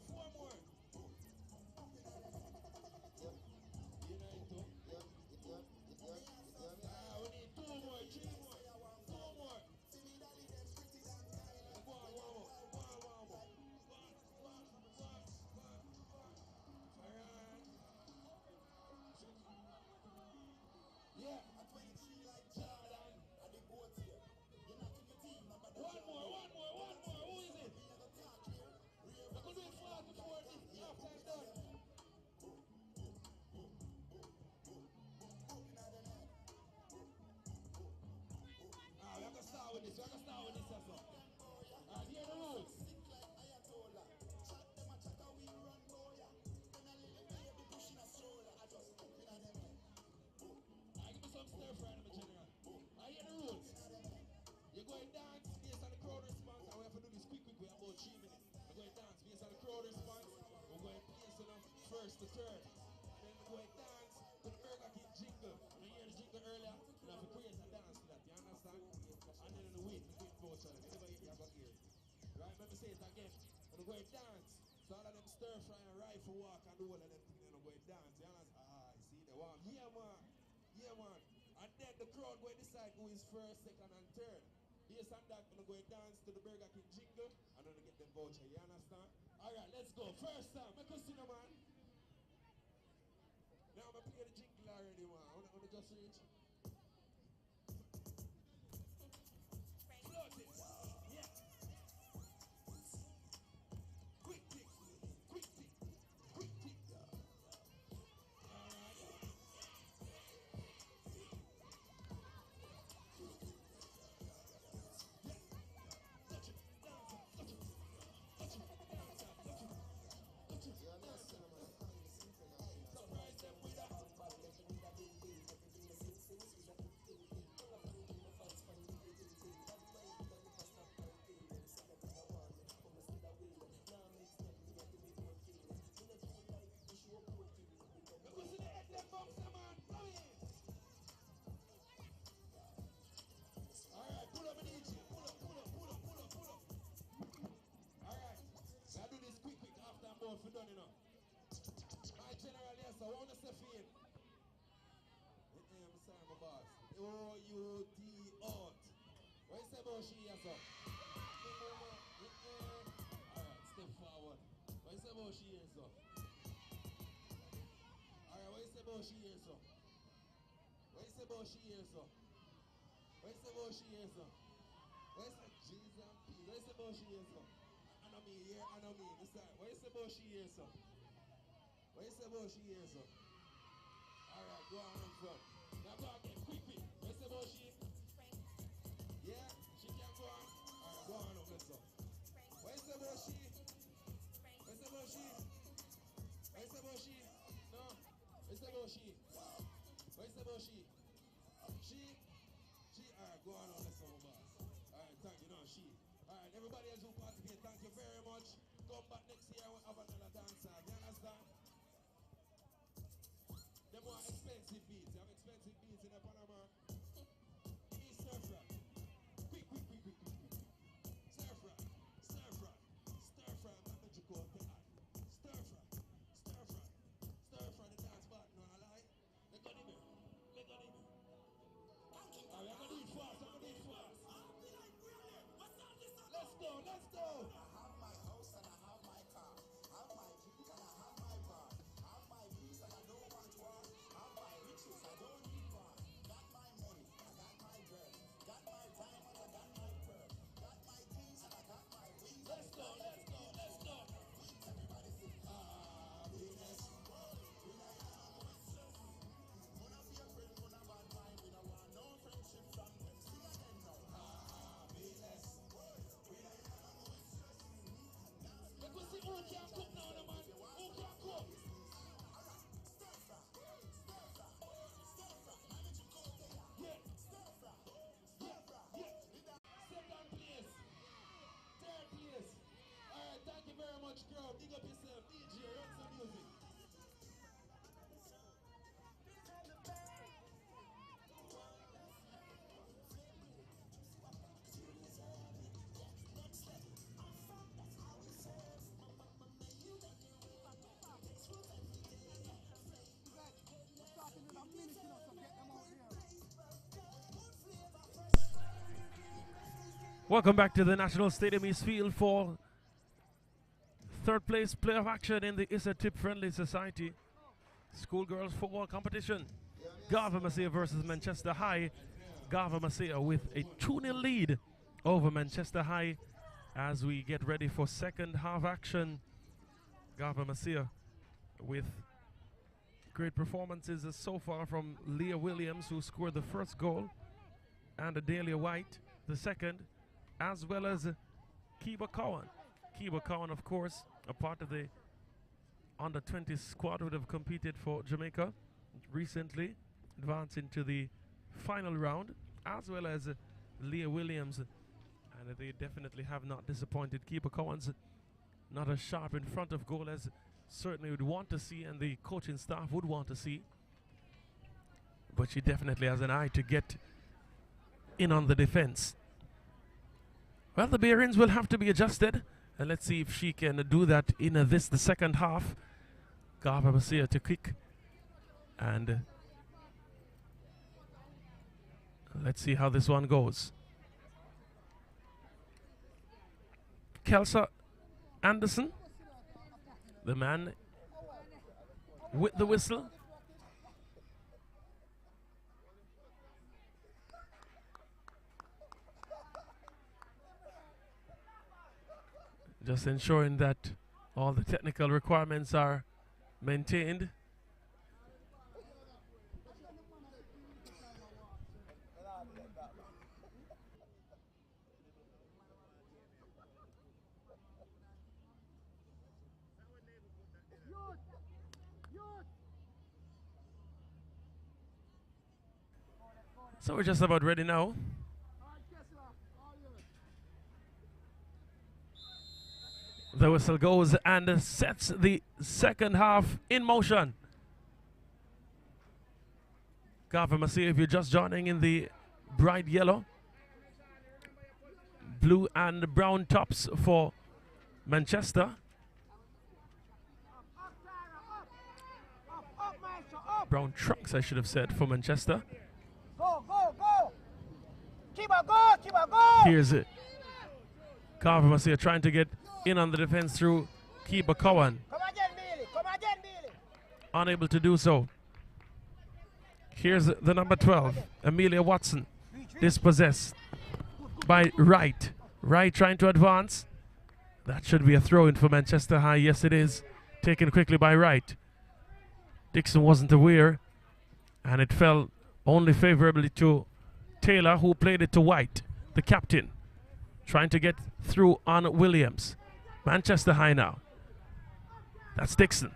first to third. Then we go and dance to the Burger King jingle. You hear the jingle earlier? You have to create a dance for that, you understand? And then in the win, the win voucher. Anybody here got here? Right, let me say it again. When we go and dance, so all of them stir fry and rifle walk and all of them things, then we go and dance. You understand? Ah, you see the one. Yeah, man. Yeah, man. And then the crowd go and decide who is first, second, and third. Based on that, we're going to dance to the Burger King jingle and then get them voucher, you understand? Alright, let's go. First time, make us see the man. Now I'm going to play the jingle already, man. I want to just reach. Float it. Yeah. Quick tick. Quick tick. Quick tick. Alright. Alright, pull up in the gym. Pull up. Alright, I do this quick after I'm both for done, you know. My general, yes, I want to say for you. I'm sorry, my boss. O-U-T-out. What you say about she, yes, sir? Alright, step forward. What you say about she, yes, sir? Alright, what you say about she, yes, sir? What you say about she, yes, sir? What you say about she, yes, sir? What you say, Jesus and peace? What you say about she, yes, sir? I know me here, I know me. This time, what you say about she, yes, sir? What you say about she, yes, sir? Alright, go on in front. Now go again, quick. What you say about she? Yeah, she can go on. Alright, go on up, let's go. What you say about she? What you say about she? What you say about she? No. What you say about she? What you say about she? She? Alright, go on up, let's go, boss. Alright, thank you, no, she. Alright, everybody else who participate, thank you very much. Come back next year and we'll have another dancer. You understand? Them more expensive beats. You have expensive beats in the Panama. Give me stir fry. Quick. Stir fry. Not the Jacob, the eye. Stir fry. The dance part, no, I lie. Let go in there. Alright, I'm gonna do it fast. Let's go. I have my house and I have my car. I have my drink and I have my bar. I have my peace and I don't want war. I have my riches, I don't need war. Got my money, I got my girl. Got my diamond, I got my pearl. Got my keys and I got my wings. Let's go. Everybody sing happiness. Wanna be a friend, wanna bad mind. We don't want no friendship from them. Sing again now. Happiness. Because see who can cook now, the man. Who can cook? Yeah. Second place. Third place. Alright, thank you very much, girl. Big up yourself. DJ, run some music. Welcome back to the National Stadium East Field for third place playoff action in the ISSA Tip Friendly Society Schoolgirls Football Competition. Garva Masia versus Manchester High. Garva Masia with a 2-0 lead over Manchester High as we get ready for second half action. Garva Masia with great performances so far from Leah Williams, who scored the first goal, and Adelia White the second, as well as Kiba Cowan. Kiba Cowan, of course, a part of the under-20 squad, would have competed for Jamaica recently, advancing to the final round, as well as Leah Williams, and they definitely have not disappointed. Kiba Cowan's not as sharp in front of goal as certainly would want to see and the coaching staff would want to see. But she definitely has an eye to get in on the defense. Well, the bearings will have to be adjusted, and let's see if she can do that in the second half. Garva Masia to kick, and let's see how this one goes. Kelsa Anderson, the man with the whistle. Just ensuring that all the technical requirements are maintained. So we're just about ready now. The whistle goes and sets the second half in motion. Garva Masia, if you're just joining in the bright yellow, blue and brown tops for Manchester. Brown trunks, I should have said, for Manchester. Go, go, go! Keep her go, keep her go! Here's it. Garva Masia trying to get in on the defense through Kiba Cowan. Come again, Billy! Come again, Billy! Unable to do so. Here's the number 12, Amelia Watson, dispossessed by Wright. Wright trying to advance. That should be a throw-in for Manchester High. Yes, it is. Taken quickly by Wright. Dixon wasn't aware, and it fell only favorably to Taylor, who played it to White, the captain, trying to get through on Williams. Manchester High now. That's Dixon.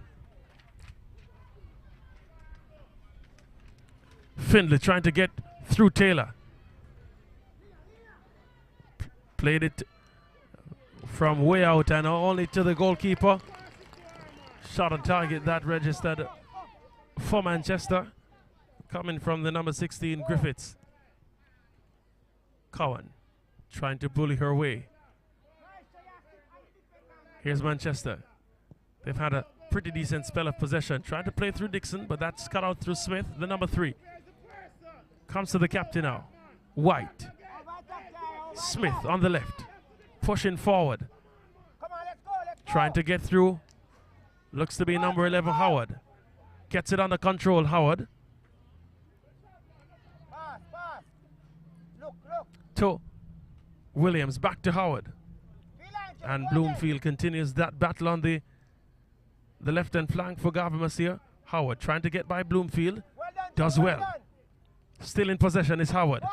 Findlay trying to get through Taylor. Played it from way out and only to the goalkeeper. Shot on target that registered for Manchester. Coming from the number 16, Griffiths. Cowan trying to bully her way. Here's Manchester. They've had a pretty decent spell of possession. Trying to play through Dixon, but that's cut out through Smith, the number 3. Comes to the captain now. White. Smith on the left. Pushing forward. Trying to get through. Looks to be number 11, Howard. Gets it under control, Howard. To Williams, back to Howard. And Bloomfield continues that battle on the left-hand flank for Garva Masia. Howard trying to get by Bloomfield. Does well. Still in possession is Howard.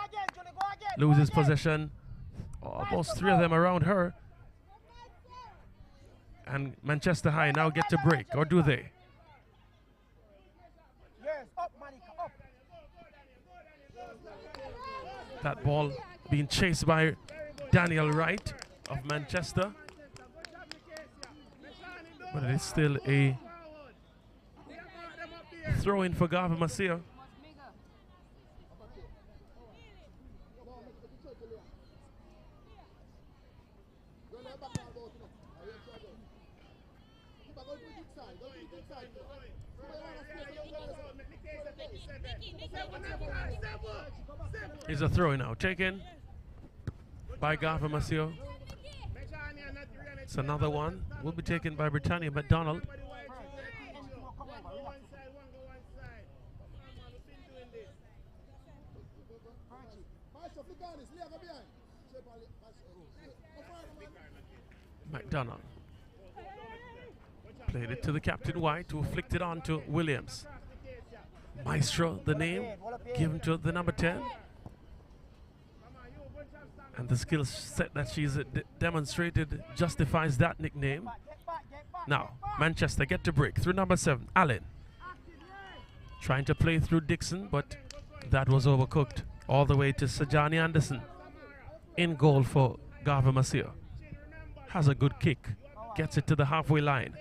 Loses possession. Almost 3 of them around her. And Manchester High now get to break, or do they? That ball being chased by Daniel Wright of Manchester. But it is still a throw-in for Garva Masia. Here's a throw-in now, taken by Garva Masia. It's another one. Will be taken by Britannia McDonald. McDonald played it to the captain White, who flicked it on to Williams. Maestro, the name given to the number 10. And the skill set that she's demonstrated justifies that nickname. Now, Manchester get to break through number 7, Allen. Trying to play through Dixon, but that was overcooked. All the way to Sajani Anderson. In goal for Garva Masia. Has a good kick. Gets it to the halfway line.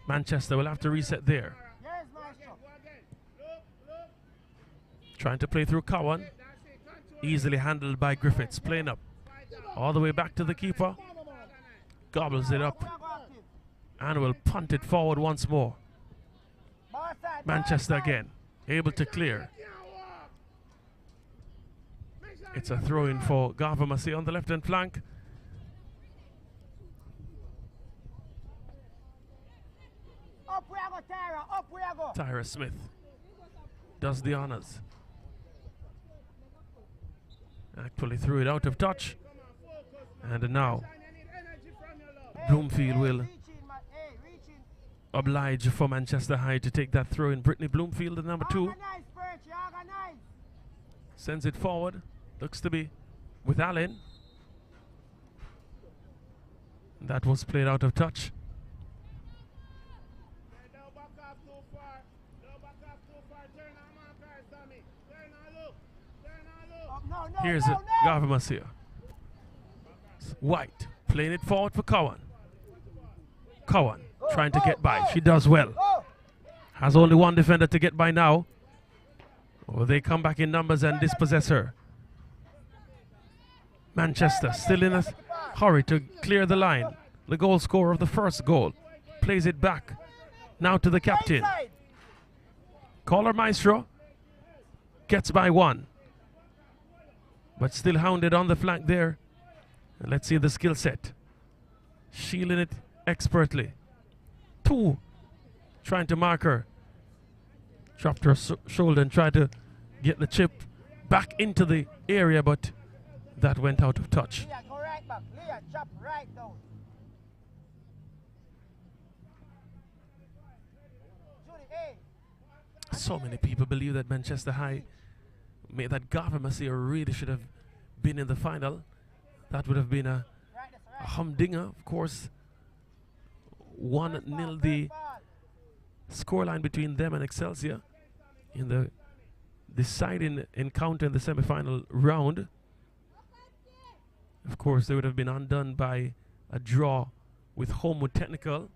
Manchester will have to reset there. Yes, Maestro. Trying to play through Cowan. Easily handled by Griffiths. Playing up. All the way back to the keeper. Gobbles it up. And will punt it forward once more. Manchester again. Able to clear. It's a throw-in for Garvamasi on the left-hand flank. Up we go, Tyra. Up we go. Tyra Smith does the honors. Actually threw it out of touch. And now Bloomfield will oblige for Manchester High to take that throw in. Brittany Bloomfield, the number 2. Sends it forward. Looks to be with Allen. That was played out of touch. Here's Garvamasi. White playing it forward for Cowan. Cowan trying to get by. She does well. Has only one defender to get by now. Or they come back in numbers and dispossess her. Manchester still in a hurry to clear the line. The goal scorer of the first goal plays it back. Now to the captain. Caller Maestro gets by one. But still hounded on the flank there. And let's see the skill set. Shielding it expertly. 2 trying to mark her. Dropped her shoulder and tried to get the chip back into the area, but that went out of touch. Leah, go right back. Leah, chop right down. Judy, hey. So many people believe that Manchester High, that Garvamasi really should have been in the final. That would have been a humdinger, of course. 1-0 the scoreline between them and Excelsior in the deciding encounter in the semi-final round. Of course, they would have been undone by a draw with Homewood Technical,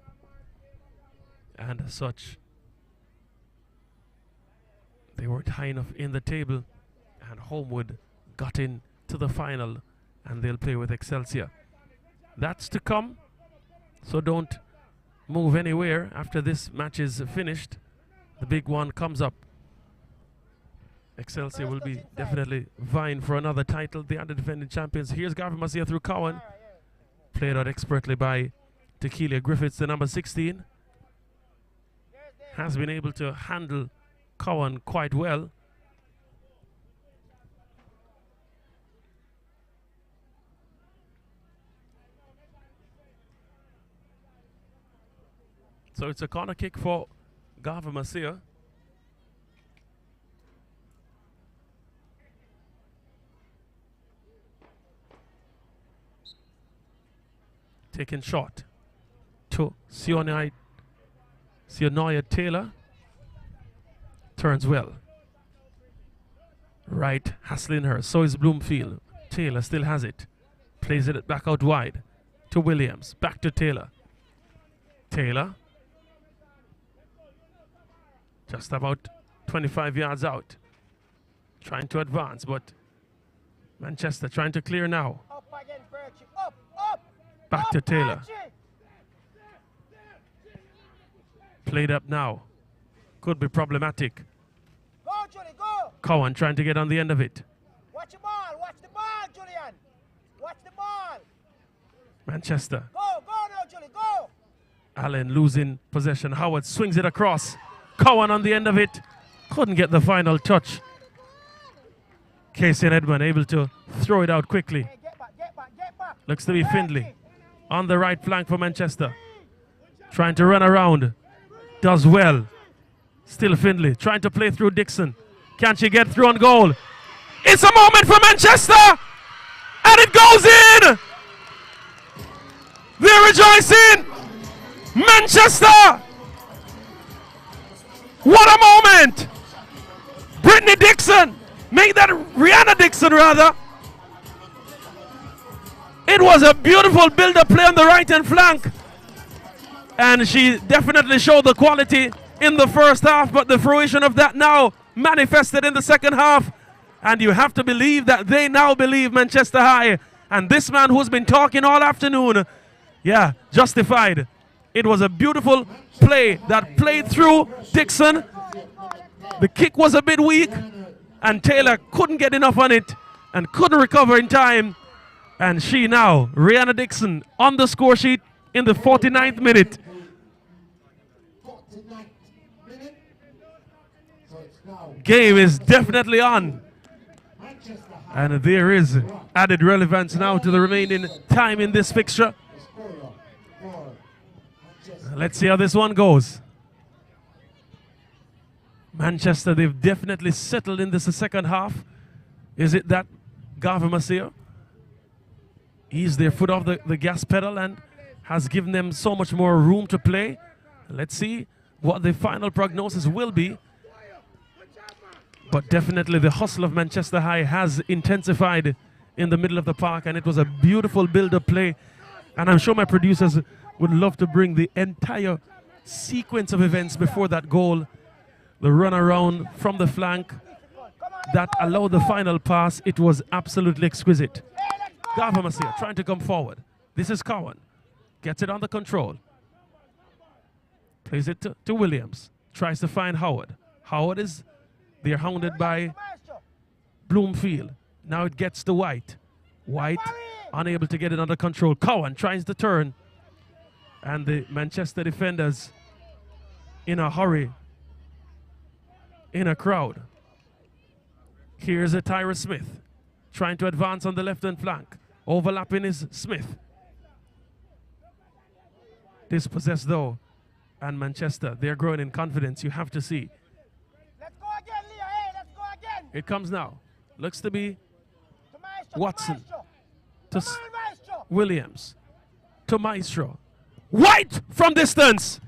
and as such, they weren't high enough in the table, and Homewood got in to the final, and they'll play with Excelsior. That's to come, so don't move anywhere after this match is finished. The big one comes up. Excelsior will be definitely vying for another title. They are the defending champions. Here's Garvamasi through Cowan. Played out expertly by Tequila Griffiths, the number 16. Has been able to handle Cowan quite well. So it's a corner kick for Garvamasi. Taken shot to Sionoya Taylor. Turns well. Right, hassling her. So is Bloomfield. Taylor still has it. Plays it back out wide to Williams. Back to Taylor. Taylor. Just about 25 yards out. Trying to advance, but Manchester trying to clear now. Up again, Birchie. Up, up. Back up, to Taylor. Birchie. Played up now. Could be problematic. Go, Julie, go. Cowan trying to get on the end of it. Watch the ball. Watch the ball, Julian. Watch the ball. Manchester. Go now, Julie, go. Allen losing possession. Howard swings it across. Cowan on the end of it. Couldn't get the final touch. Casey and Edmund able to throw it out quickly. Hey, get back, get back, get back. Looks to be Findlay on the right flank for Manchester. Trying to run around. Does well. Still Findlay trying to play through Dixon. Can she get through on goal? It's a moment for Manchester! And it goes in! They're rejoicing! Manchester! What a moment! Brittany Dixon! Make that Rihanna Dixon rather! It was a beautiful build-up play on the right-hand flank. And she definitely showed the quality in the first half, but the fruition of that now manifested in the second half. And you have to believe that they now believe Manchester High. And this man who's been talking all afternoon, yeah, justified. It was a beautiful play that played through Dixon. The kick was a bit weak, and Taylor couldn't get enough on it and couldn't recover in time. And she now, Rihanna Dixon, on the score sheet in the 49th minute. 49th minute. So it's now Game is definitely on. Manchester High. And there is added relevance now to the remaining time in this fixture. The scorer for Manchester. Let's see how this one goes. Manchester, they've definitely settled in this second half. Is it that Garvey Masia eased their foot off the gas pedal and has given them so much more room to play? Let's see what the final prognosis will be. But definitely the hustle of Manchester High has intensified in the middle of the park, and it was a beautiful build-up play. And I'm sure my producers would love to bring the entire sequence of events before that goal. The run around from the flank that allowed the final pass. It was absolutely exquisite. Garvey Masia trying to come forward. This is Cowan. Gets it under control. Plays it to Williams. Tries to find Howard. Howard is... They're hounded by Bloomfield. Now it gets to White. White unable to get it under control. Cowan tries to turn. And the Manchester defenders in a hurry. In a crowd. Here's a Tyra Smith. Trying to advance on the left-hand flank. Overlapping is Smith. Dispossessed though. And Manchester, they're growing in confidence. You have to see. Let's go again, Leah. Hey, let's go again. It comes now. Looks to be To Maestro, Watson. To Maestro. to Come on, Maestro. Williams. To Maestro. White from distance.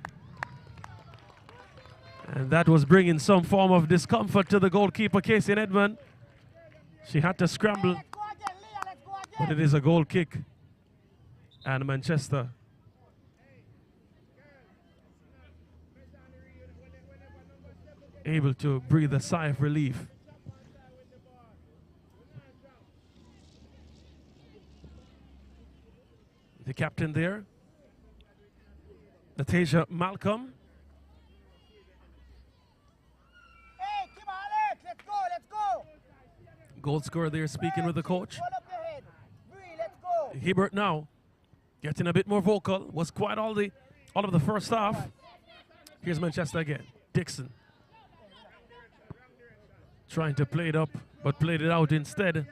And that was bringing some form of discomfort to the goalkeeper, Casey Edmond. She had to scramble, Let's go again, Leah. Let's go again. but it is a goal kick. And Manchester able to breathe a sigh of relief. The captain there, Natasha Malcolm. Hey, keep on alert. Let's go. Let's go. Goal scorer there speaking with the coach. Hold up your head. Breathe. Let's go. Hibbert now getting a bit more vocal. Was quite all of the first half. Here's Manchester again. Dixon trying to play it up, but played it out instead.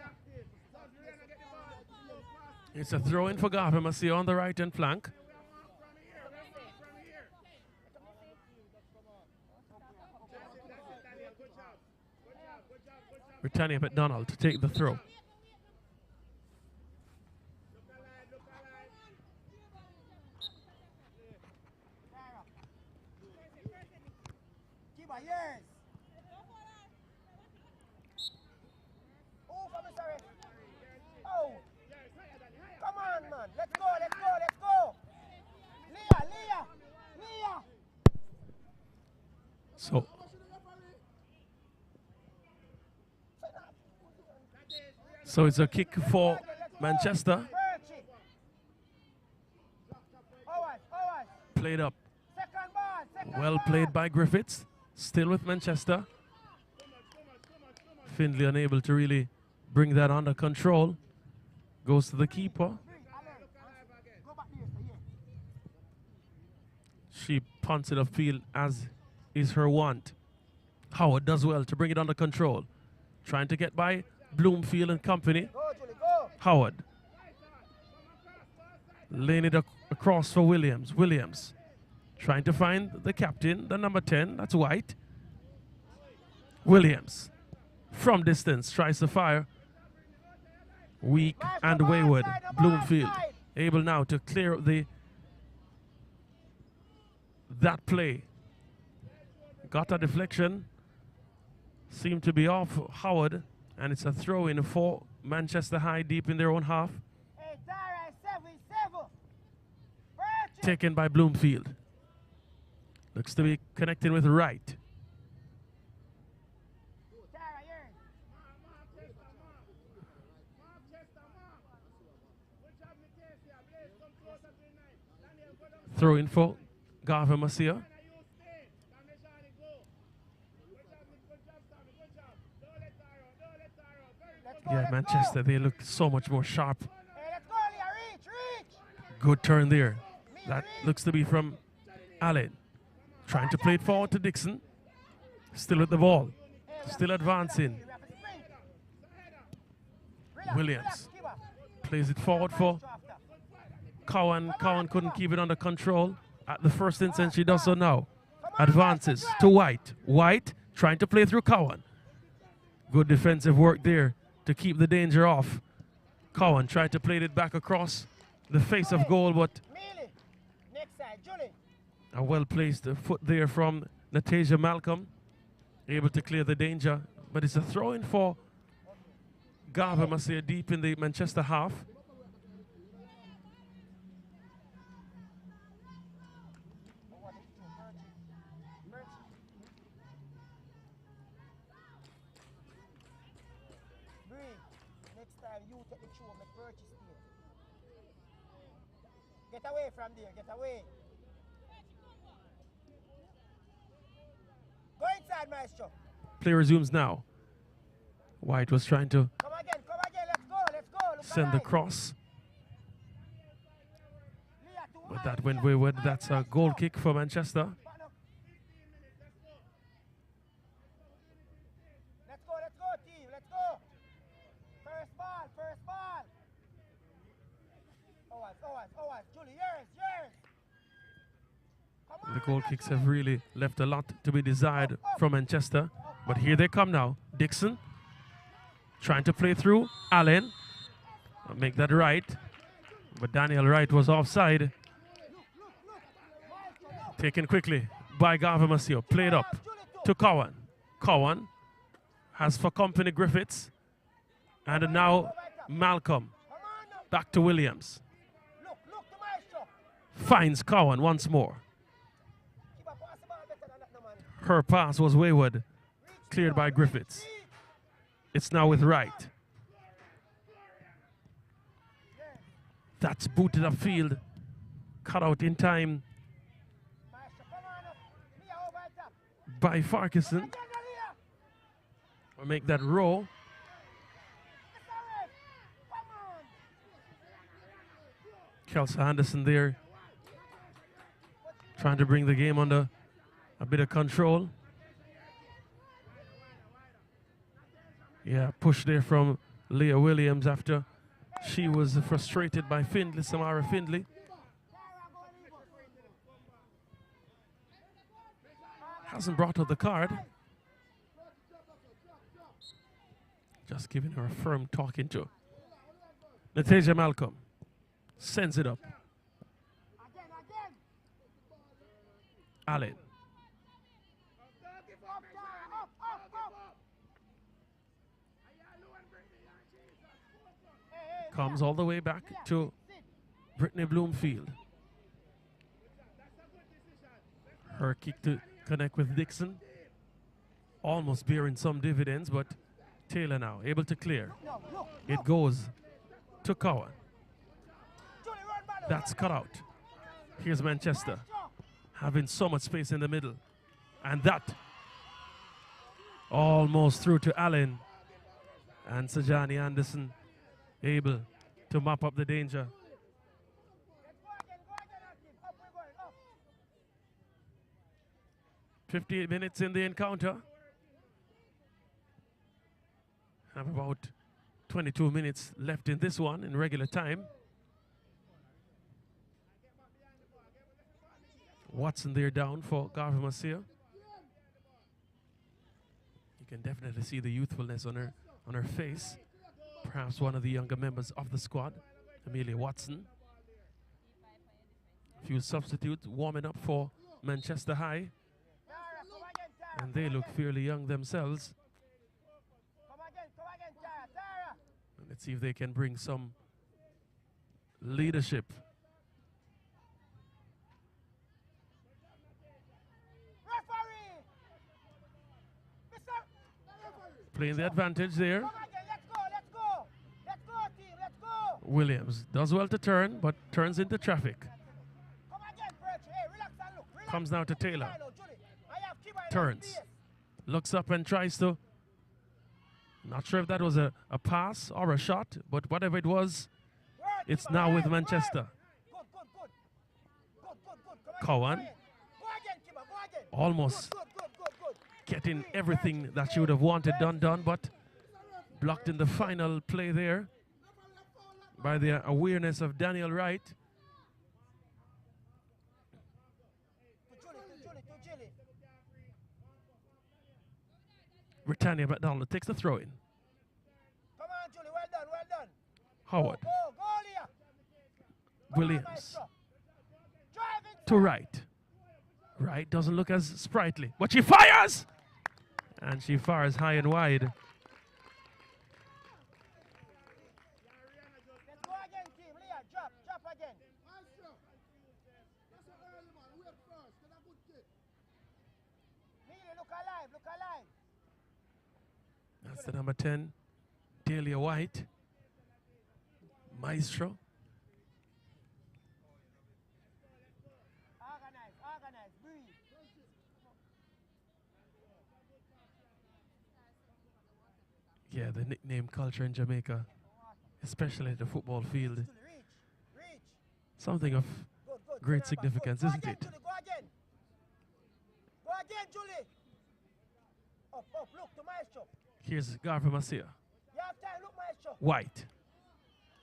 It's a throw in for Garvey Masia on the right-hand flank. Britannia McDonald to take the throw. Keep on yours. Oh, from sorry. Oh. Come on, man. Let's go. Let's go. Let's go. Leah. Leah. Leah. So it's a kick for Manchester. Perch it. Forward. Forward. Played up. Second ball. Second Well ball. played by Griffiths. Still with Manchester. Findlay unable to really bring that under control. Goes to the keeper. Go back there. Yeah. She punts it upfield as is her wont. Howard does well to bring it under control. Trying to get by Bloomfield and company. Go, Julie. Go. Howard. Laying it across for Williams. Williams trying to find the captain, the number 10. That's White. Williams from distance tries to fire. Weak and wayward. Bloomfield able now to clear that play. Got a deflection. Seemed to be off Howard. And it's a throw in for Manchester High deep in their own half. Hey, Tara, 7-7. Perch it. Taken by Bloomfield. Looks to be connecting with right. Tara, yours. Throw in for Garvey Masia. Yeah, Manchester, they look so much more sharp. Hey, let's go, Leah. Reach, reach. Good turn there. That looks to be from Allen. Trying to play it forward to Dixon. Still with the ball. Still advancing. Williams plays it forward for Cowan. Cowan couldn't keep it under control. At the first instance, she does so now. Advances to White. White trying to play through Cowan. Good defensive work there to keep the danger off. Cowan tried to play it back across the face of goal, but Mealy. Next side, Julie. a well-placed foot there from Natasha Malcolm. Able to clear the danger, but it's a throw-in for Garvey Masia deep in the Manchester half. Breathe. Next time you take the show, make purchase here. Get away from there, get away. Go inside, Maestro. Play resumes now. White was trying to Come again, let's go, let's go. Look send the alive. cross, Leah, too but high, that went Leah, wayward. too high. That's a goal kick for Manchester. Button up. Let's go, team, let's go. First ball, first ball. Owas, Julie, yours. Come on, The goal kicks have really left a lot to be desired from Manchester, but here they come now. Dixon trying to play through Allen. Make that right, but Daniel Wright was offside. Taken quickly by Garvey Masio. Played up to Cowan. Cowan has for company Griffiths, and now Malcolm. Back to Williams. Look to Maestro. Finds Cowan once more. Keep a pass the ball better than that, no man. Her pass was wayward. Cleared by Griffiths. It's now with Wright. That's booted upfield. Cut out in time Maestro, come on up. Leah over the top. by Farquharson. Agenda, Leah. Or make that roll. It's all right. Come on. Kelsey Anderson there. Trying to bring the game under a bit of control. Yeah, push there from Leah Williams after she was frustrated by Findlay, Samara Findlay. Hasn't brought her the card. Just giving her a firm talking to. Natasha Malcolm sends it up. Again. Allen. Up. Hey, Comes all the way back to Brittany Bloomfield. Her kick to connect with Dixon. Almost bearing some dividends, but Taylor now able to clear. look. It goes to Cowan. Julie, run back. That's cut out. Here's Manchester having so much space in the middle. And that almost through to Allen. And Sajani Anderson able to mop up the danger. Go again, active. Up, we're going, up. 58 minutes in the encounter. Have about 22 minutes left in this one in regular time. Watson there down for Garvey Masia. You can definitely see the youthfulness on her face. Perhaps one of the younger members of the squad, Amelia Watson. Few substitutes warming up for Manchester High, Tara, come again, Tara. and they look fairly young themselves. Come again, Tara. Let's see if they can bring some leadership. playing the advantage there. Come again, let's go, let's go. Let's go, team, let's go. Williams does well to turn, but turns into traffic. Come again, Perch. Hey, relax and look. Relax. Comes now to Taylor. Milo, Julie. I have Kiba in Turns. the base. Looks up and tries to. Not sure if that was a pass or a shot, but whatever it was, Work, it's Kiba, now with work, Manchester. work. Good, good, good. Good, good, good. Come Cowan. again, go again, Kiba, go again. Almost Good, good, good, good, good. getting everything that she would have wanted done, but blocked in the final play there by the awareness of Daniel Wright. To Julie. Britannia McDonald takes the throw in. Come on, Julie, well done, well done. Howard. Go, Leah. Williams Drive it. to Wright. Wright doesn't look as sprightly, but she fires! And she fires high and wide. Let's go again, team. Leah, drop again. Neely, look alive, look alive. That's the number 10, Delia White. Maestro. Organize, breathe. Yeah, the nickname culture in Jamaica, especially at the football field, Reach. something of Good. great Turn back. significance, Go isn't again, it? Julie, go again. Go again, Julie. Up, look to Maestro. Here's Garvey Masia. You have time, look, Maestro.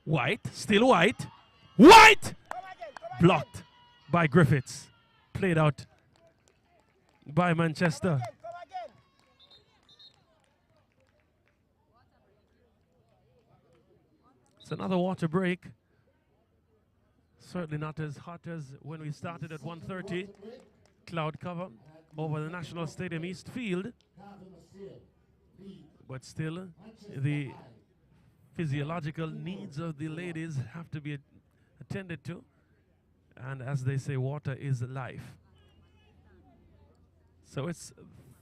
White, still White. White! Come again. Blocked by Griffiths. Played out by Manchester. Come again. It's another water break. Certainly not as hot as when we started at 1:30. Cloud cover over the National Stadium East Field. But still, the physiological needs of the ladies have to be attended to. And as they say, water is life. So it's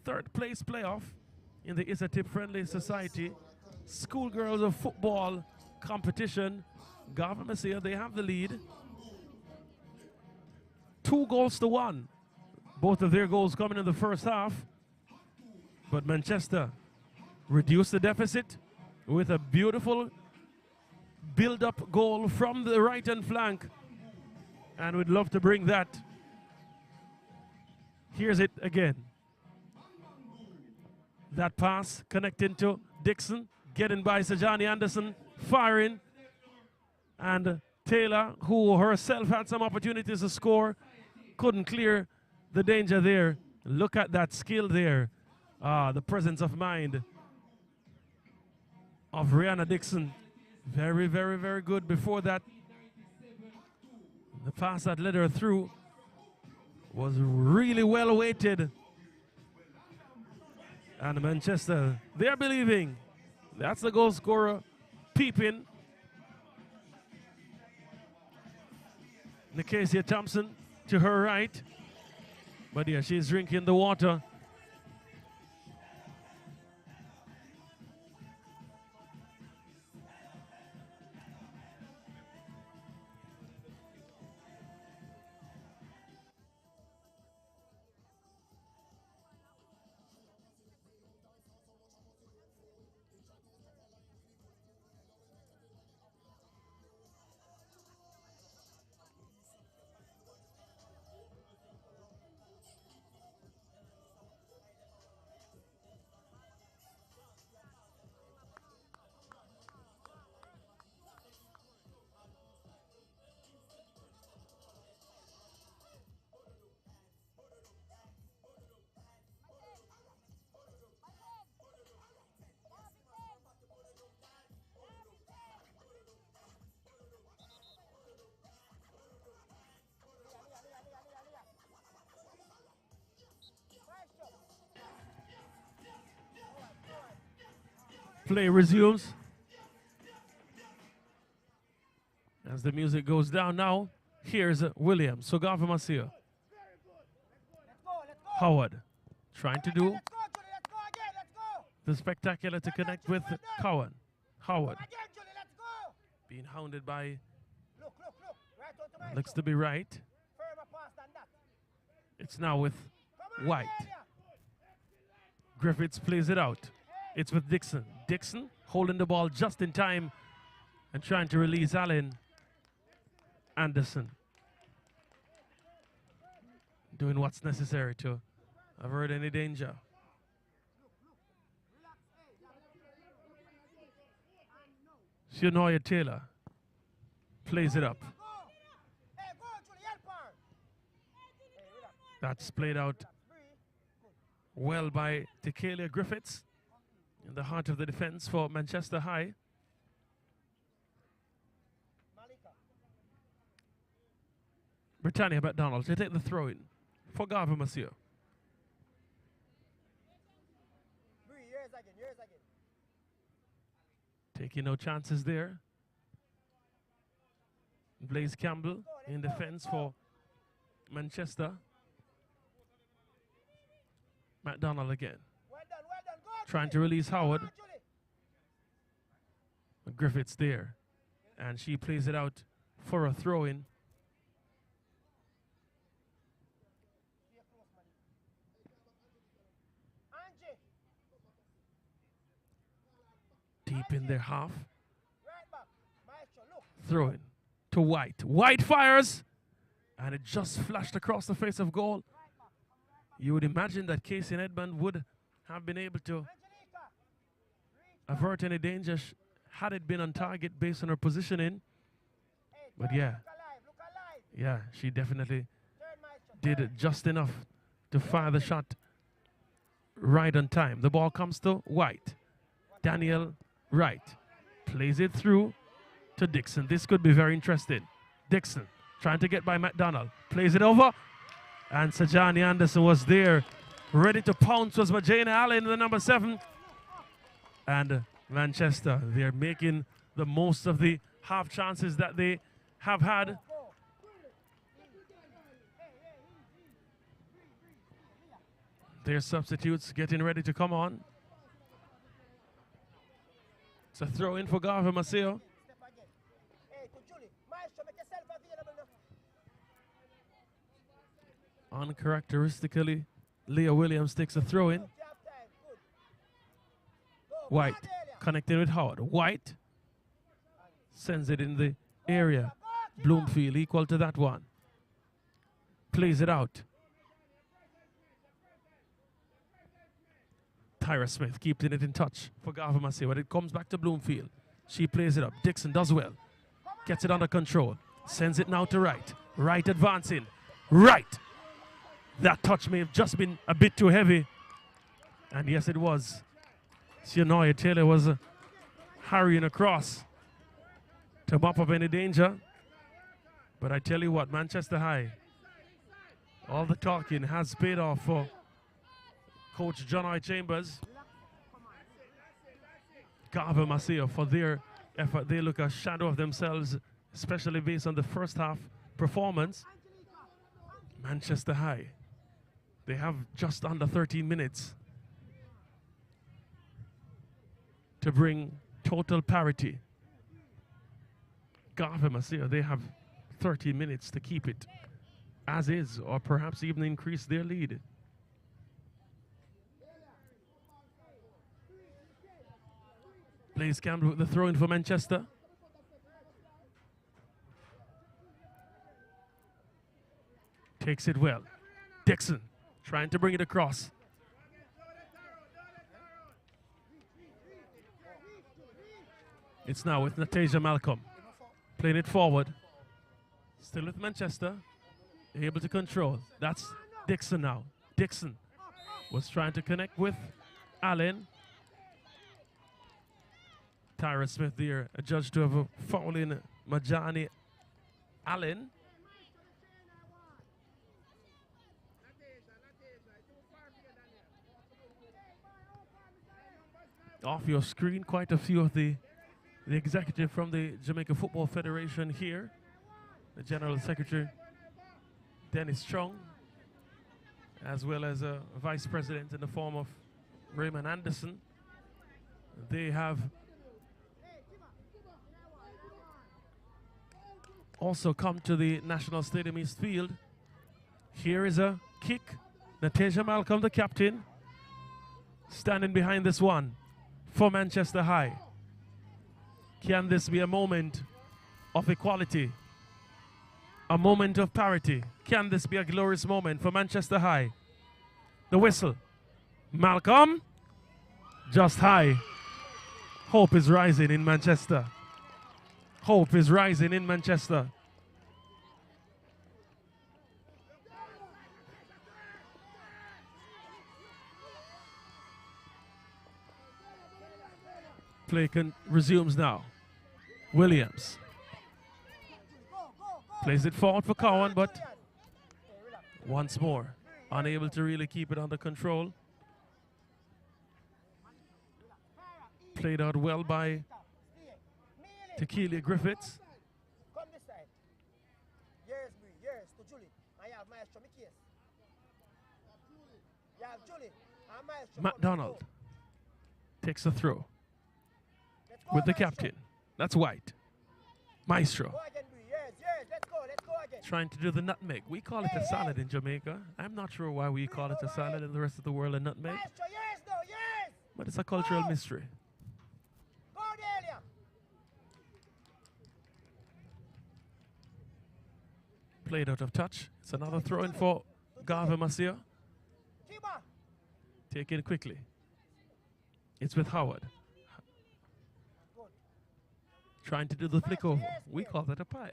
third place playoff in the ISSA Tip Friendly Society Schoolgirls of Football competition. Garvey Masia, they have the lead. 2-1. Both of their goals coming in the first half. But Manchester reduced the deficit with a beautiful build-up goal from the right-hand flank. And we'd love to bring that. Here's it again. That pass connecting to Dixon, getting by Sajani Anderson, firing. And Taylor, who herself had some opportunities to score, couldn't clear the danger there. Look at that skill there. The presence of mind of Rihanna Dixon. Very, very, very good. Before that, the pass that led her through was really well weighted. And Manchester, they're believing. That's the goal scorer peeping. Nicasia Thompson to her right. But yeah, she's drinking the water. Play resumes. As the music goes down now, here's Williams. So Garvey Masia. Let's go. Howard trying to do Let's go, Julie. Let's go again. Let's go. the spectacular to connect with Cowan. Howard Again, Julie, let's go. being hounded by, Look. Right on to my looks show. to be right. Firmer pass than that. It's now with Come on, White. Delia. Griffiths plays it out. It's with Dixon. Dixon holding the ball just in time and trying to release Allen. Anderson doing what's necessary to avert any danger. Shinoya Taylor plays it up. Go. Hey, go, Julie, help her. Hey, relax. That's played out Breathe. well by Tekelia Griffiths in the heart of the defense for Manchester High. Malika. Britannia McDonald to take the throw in for Garvin Monsieur. Breathe, yours again. Taking no chances there. Blaze Campbell in defense for Manchester. McDonald again. Well done. Go, Trying to Julie. release Howard. Come on, Julie. Griffiths there. And she plays it out for a throw in. Stay close, Malika. Angie. Deep in their half. Right back. Maestro, look. Throw in to White. White fires. And it just flashed across the face of goal. You would imagine that Casey and Edmund would have been able to Angelica. avert any danger had it been on target based on her positioning. Hey, But turn, yeah. Look alive. Yeah, she definitely Turn, Maestro. did turn. it just enough to fire the shot right on time. The ball comes to White. Daniel Wright plays it through to Dixon. This could be very interesting. Dixon trying to get by McDonald. Plays it over. And Sajani Anderson was there. Ready to pounce was Majana Allen, the number 7. And Manchester, they're making the most of the half chances that they have had. Their substitutes getting ready to come on. It's a throw in for Garvin Maceo. Step again. Hey, to Julie. Maestro, make yourself available now. Uncharacteristically, Leah Williams takes a throw in. Look, you have time. Good. Go. White Come on, Delia. connecting with Howard. White sends it in the area. Bloomfield equal to that one. Plays it out. Tyra Smith keeping it in touch for Garvin Massey, but it comes back to Bloomfield. She plays it up. Dixon does well. Gets it under control. Sends it now to Wright. Wright advancing. Right. That touch may have just been a bit too heavy. And yes, it was. Shinoya Taylor was hurrying across to mop up any danger. But I tell you what, Manchester High, all the talking has paid off for Coach John I. Chambers, Garvin Maceo for their effort. They look a shadow of themselves, especially based on the first half performance. Manchester High, they have just under 13 minutes to bring total parity. Garvin Maceo, they have 30 minutes to keep it as is, or perhaps even increase their lead. Blaze Campbell with the throw in for Manchester. Takes it well. Dixon trying to bring it across. It's now with Natasia Malcolm. Playing it forward. Still with Manchester. Able to control. That's Dixon now. Dixon was trying to connect with Allen. Tyra Smith there, adjudged to have a foul in Majani Allen. Off your screen, quite a few of the executive from the Jamaica Football Federation here. The General Secretary, Dennis Strong, as well as a Vice President in the form of Raymond Anderson. They have also come to the National Stadium East Field. Here is a kick. Natasha Malcolm, the captain, standing behind this one for Manchester High. Can this be a moment of equality? A moment of parity? Can this be a glorious moment for Manchester High? The whistle. Malcolm, just high. Hope is rising in Manchester. Hope is rising in Manchester. Play resumes now. Williams plays it forward for Cowan, but once more unable to really keep it under control. Played out well by Tequila Griffiths. Come this side. Yes, yes, to Julie. I have Maestro Mickey. You have Julie. And Maestro. McDonald takes a throw with the captain. That's White. Maestro. Go again, Bree. Yes, yes, let's go again. Trying to do the nutmeg. We call it a salad in Jamaica. I'm not sure why we call it a salad in the rest of the world a nutmeg. Maestro, yes, no, yes. But it's a cultural mystery. Go, Delia. Played out of touch. It's another throw in for Garvey Masia. Kiba. Taken quickly. It's with Howard. Trying to do the flick over. We call that a pile.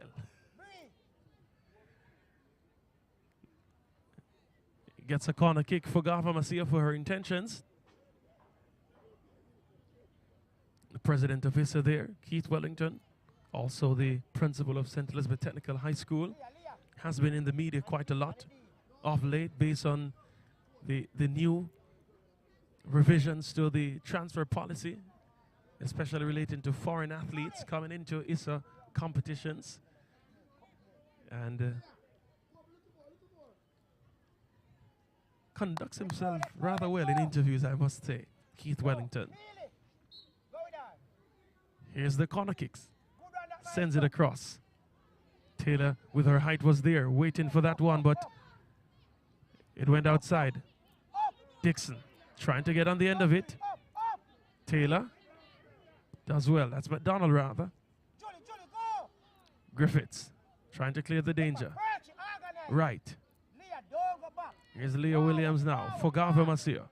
Gets a corner kick for Garvey Masia for her intentions. The president of ISSA there, Keith Wellington, also the principal of St. Elizabeth Technical High School, has been in the media quite a lot of late based on the new revisions to the transfer policy, especially relating to foreign athletes coming into ISSA competitions. And conducts himself rather well in interviews, I must say, Keith Wellington. Here's the corner kicks. Sends it across. Taylor, with her height, was there, waiting for that one, but it went outside. Dixon trying to get on the end of it. Taylor does well. That's McDonald, rather. Griffiths trying to clear the danger. Right. Here's Leah Williams now for Garvey Masia.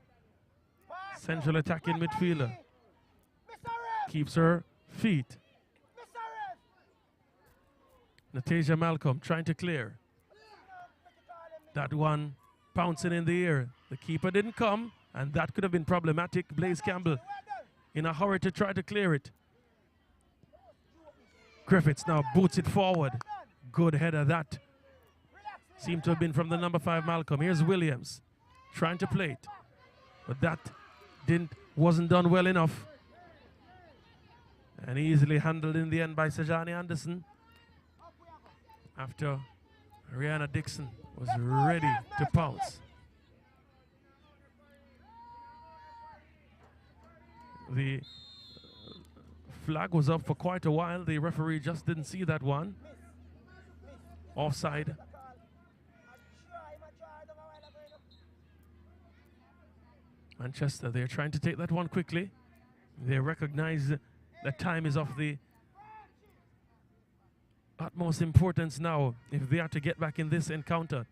Central attacking midfielder. Keeps her feet. Natasha Malcolm trying to clear. That one pouncing in the air. The keeper didn't come, and that could have been problematic. Blaze Campbell in a hurry to try to clear it. Griffiths now boots it forward. Good header that. Seemed to have been from the number 5 Malcolm. Here's Williams trying to play it, but that wasn't done well enough. And easily handled in the end by Sajani Anderson after Rihanna Dixon was ready to pounce. The flag was up for quite a while. The referee just didn't see that one. Offside. Manchester, they're trying to take that one quickly. They recognize that time is of the utmost importance now if they are to get back in this encounter.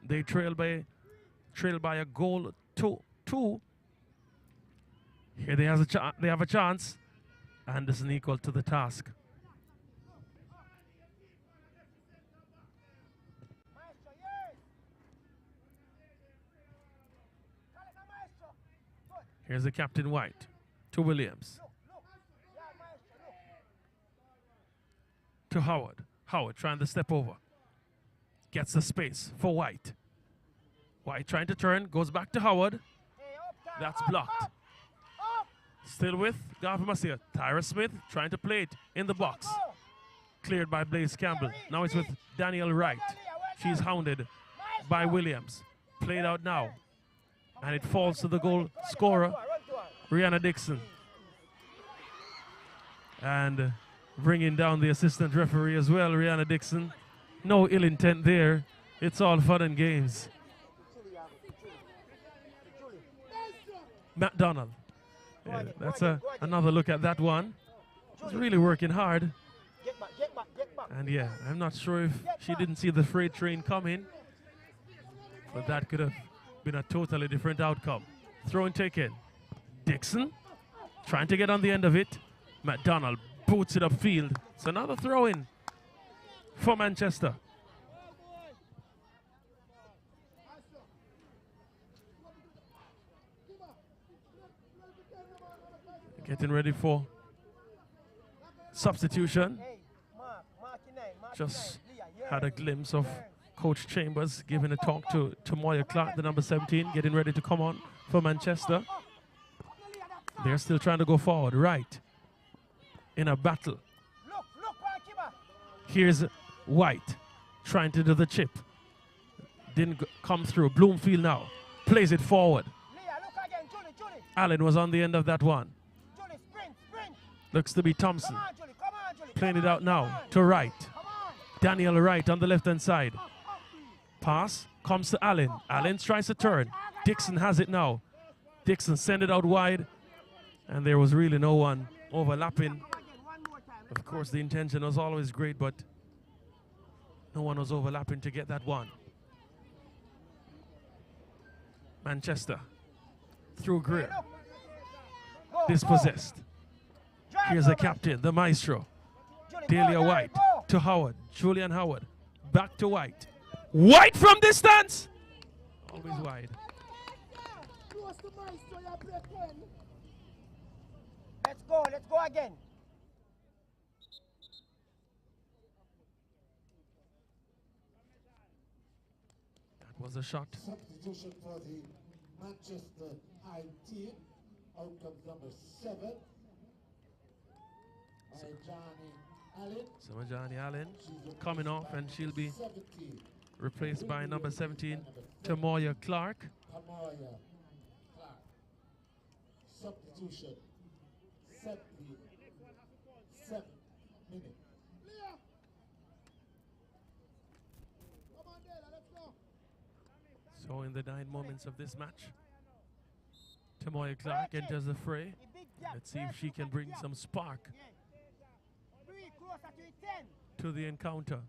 They trail by a goal two. Here they have a chance. Anderson equal to the task. Here's the Captain White to Williams. To Howard. Howard trying to step over. Gets the space for White. White trying to turn, goes back to Howard. That's blocked. Still with Garvey Masia. Tyra Smith trying to play it in the box. Cleared by Blaze Campbell. Now it's with Danielle Wright. She's hounded by Williams. Played out now. And it falls to the goal scorer, Rihanna Dixon. And bringing down the assistant referee as well, Rihanna Dixon. No ill intent there. It's all fun and games. McDonald. Yeah, that's another look at that one. She's really working hard. Get back, get back, get back. And yeah, I'm not sure if she didn't see the freight train coming, but that could have been a totally different outcome. Throw and take in. Dixon trying to get on the end of it. McDonald boots it upfield. It's another throw in for Manchester. Getting ready for substitution. Just had a glimpse of Coach Chambers giving a talk to Moya Clark, the number 17, getting ready to come on for Manchester. They're still trying to go forward, right, in a battle. Here's White trying to do the chip. Didn't come through. Bloomfield now plays it forward. Allen was on the end of that one. Looks to be Thompson. Playing it out now to Wright. Daniel Wright on the left-hand side. Pass comes to Allen. Allen tries to turn. Dixon has it now. Dixon send it out wide. And there was really no one overlapping. Of course, the intention was always great, but no one was overlapping to get that one. Manchester through Greer. Dispossessed. Here's the captain, the maestro. Delia White to Howard. Julian Howard. Back to White. White from distance! Always wide. Let's go again. That was a shot. Substitution for the Manchester High team. Out comes number 7. Samajani Allen coming off, and she'll be replaced by number 17, Tamoya Clark. Tamoya Clark. Substitution. 77 minutes. So in the 9 moments of this match, Tamoya Clark enters the fray. Let's see if she can bring some spark to the encounter.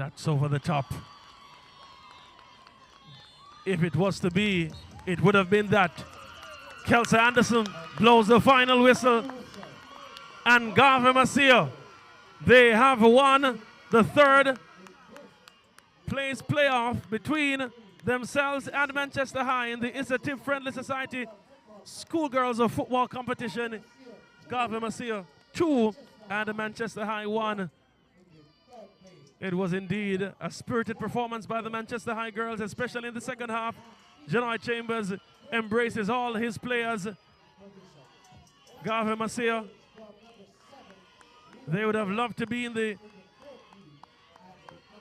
That's over the top. If it was to be, it would have been that. Kelsey Anderson blows the final whistle. And Garvey Masia, they have won the third place playoff between themselves and Manchester High in the ISSA Tip Friendly Society Schoolgirls of Football Competition. Garvey Masia 2 and Manchester High 1. It was indeed a spirited performance by the Manchester High girls, especially in the second half. Genoy Chambers embraces all his players. Garvey Masia, they would have loved to be in the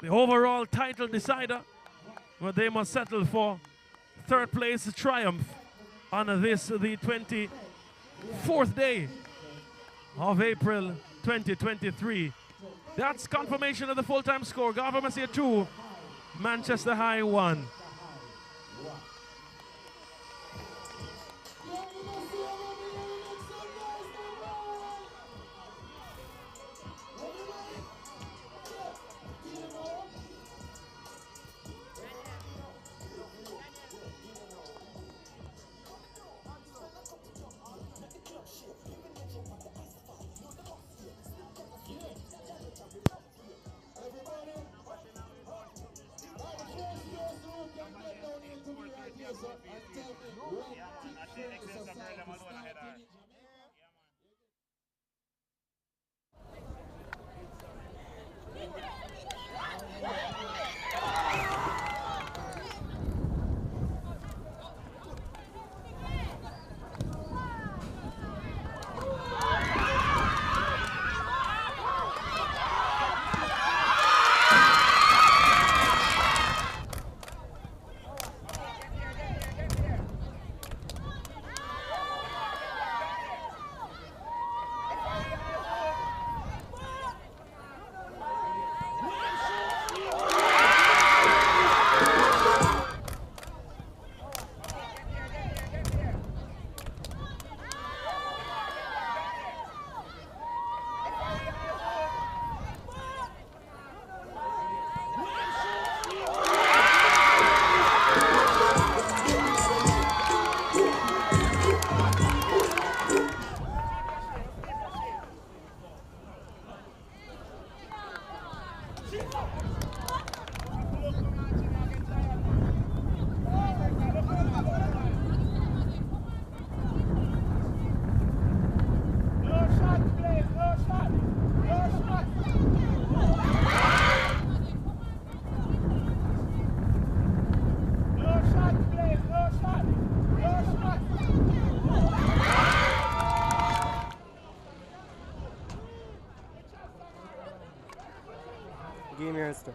overall title decider, but they must settle for third place triumph on this, the 24th day of April 2023. That's confirmation of the full-time score. Garvey Masia 2, Manchester High 1. Game your stuff.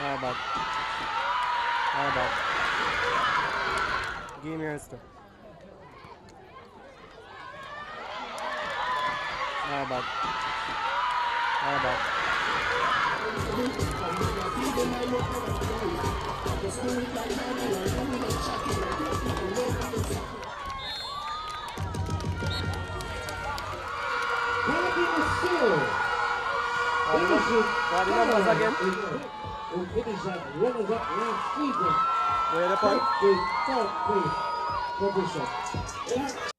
My bad. My bad. Game your stuff. My bad. My bad. What the numbers again? Who finished at runners-up last season. Where the point? The third place position.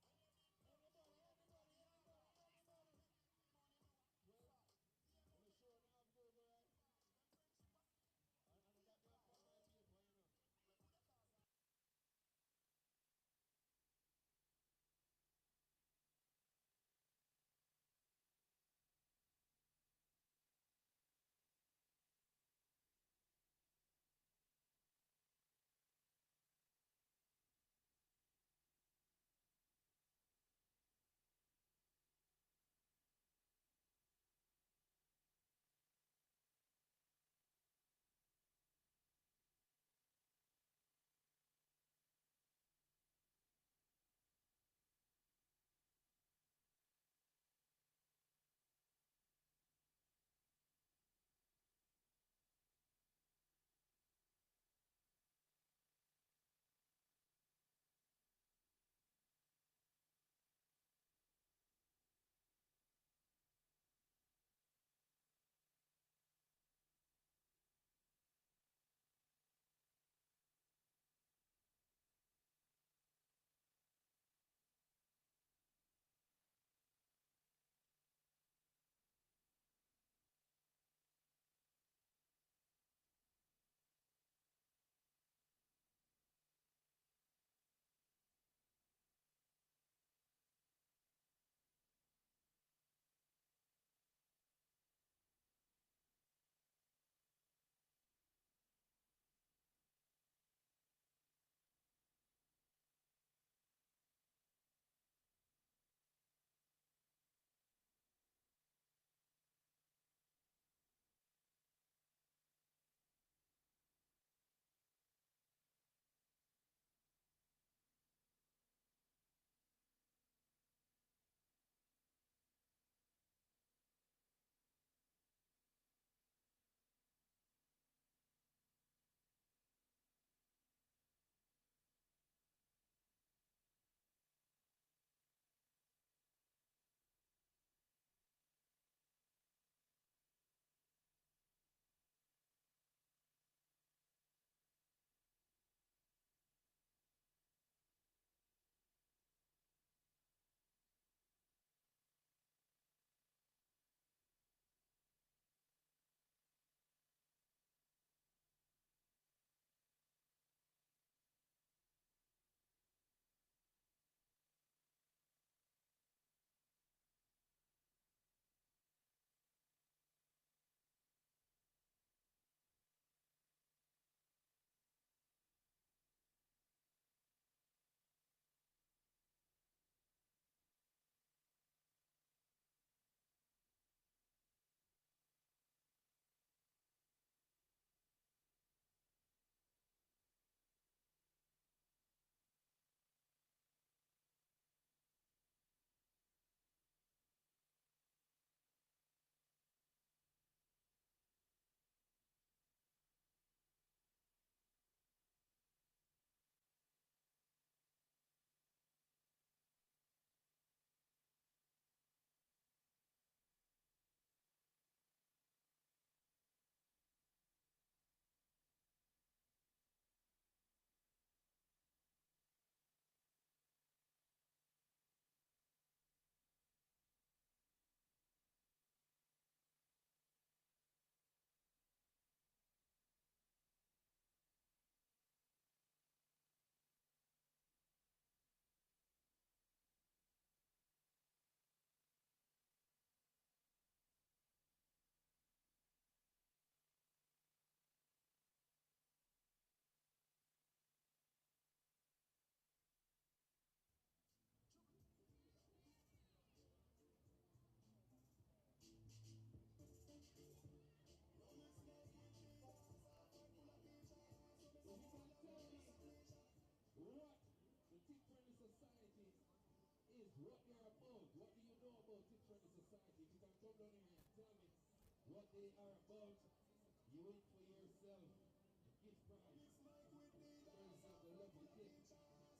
running here. Tell me what they are about. You wait for yourself. The gift prize. First of the lovely gift.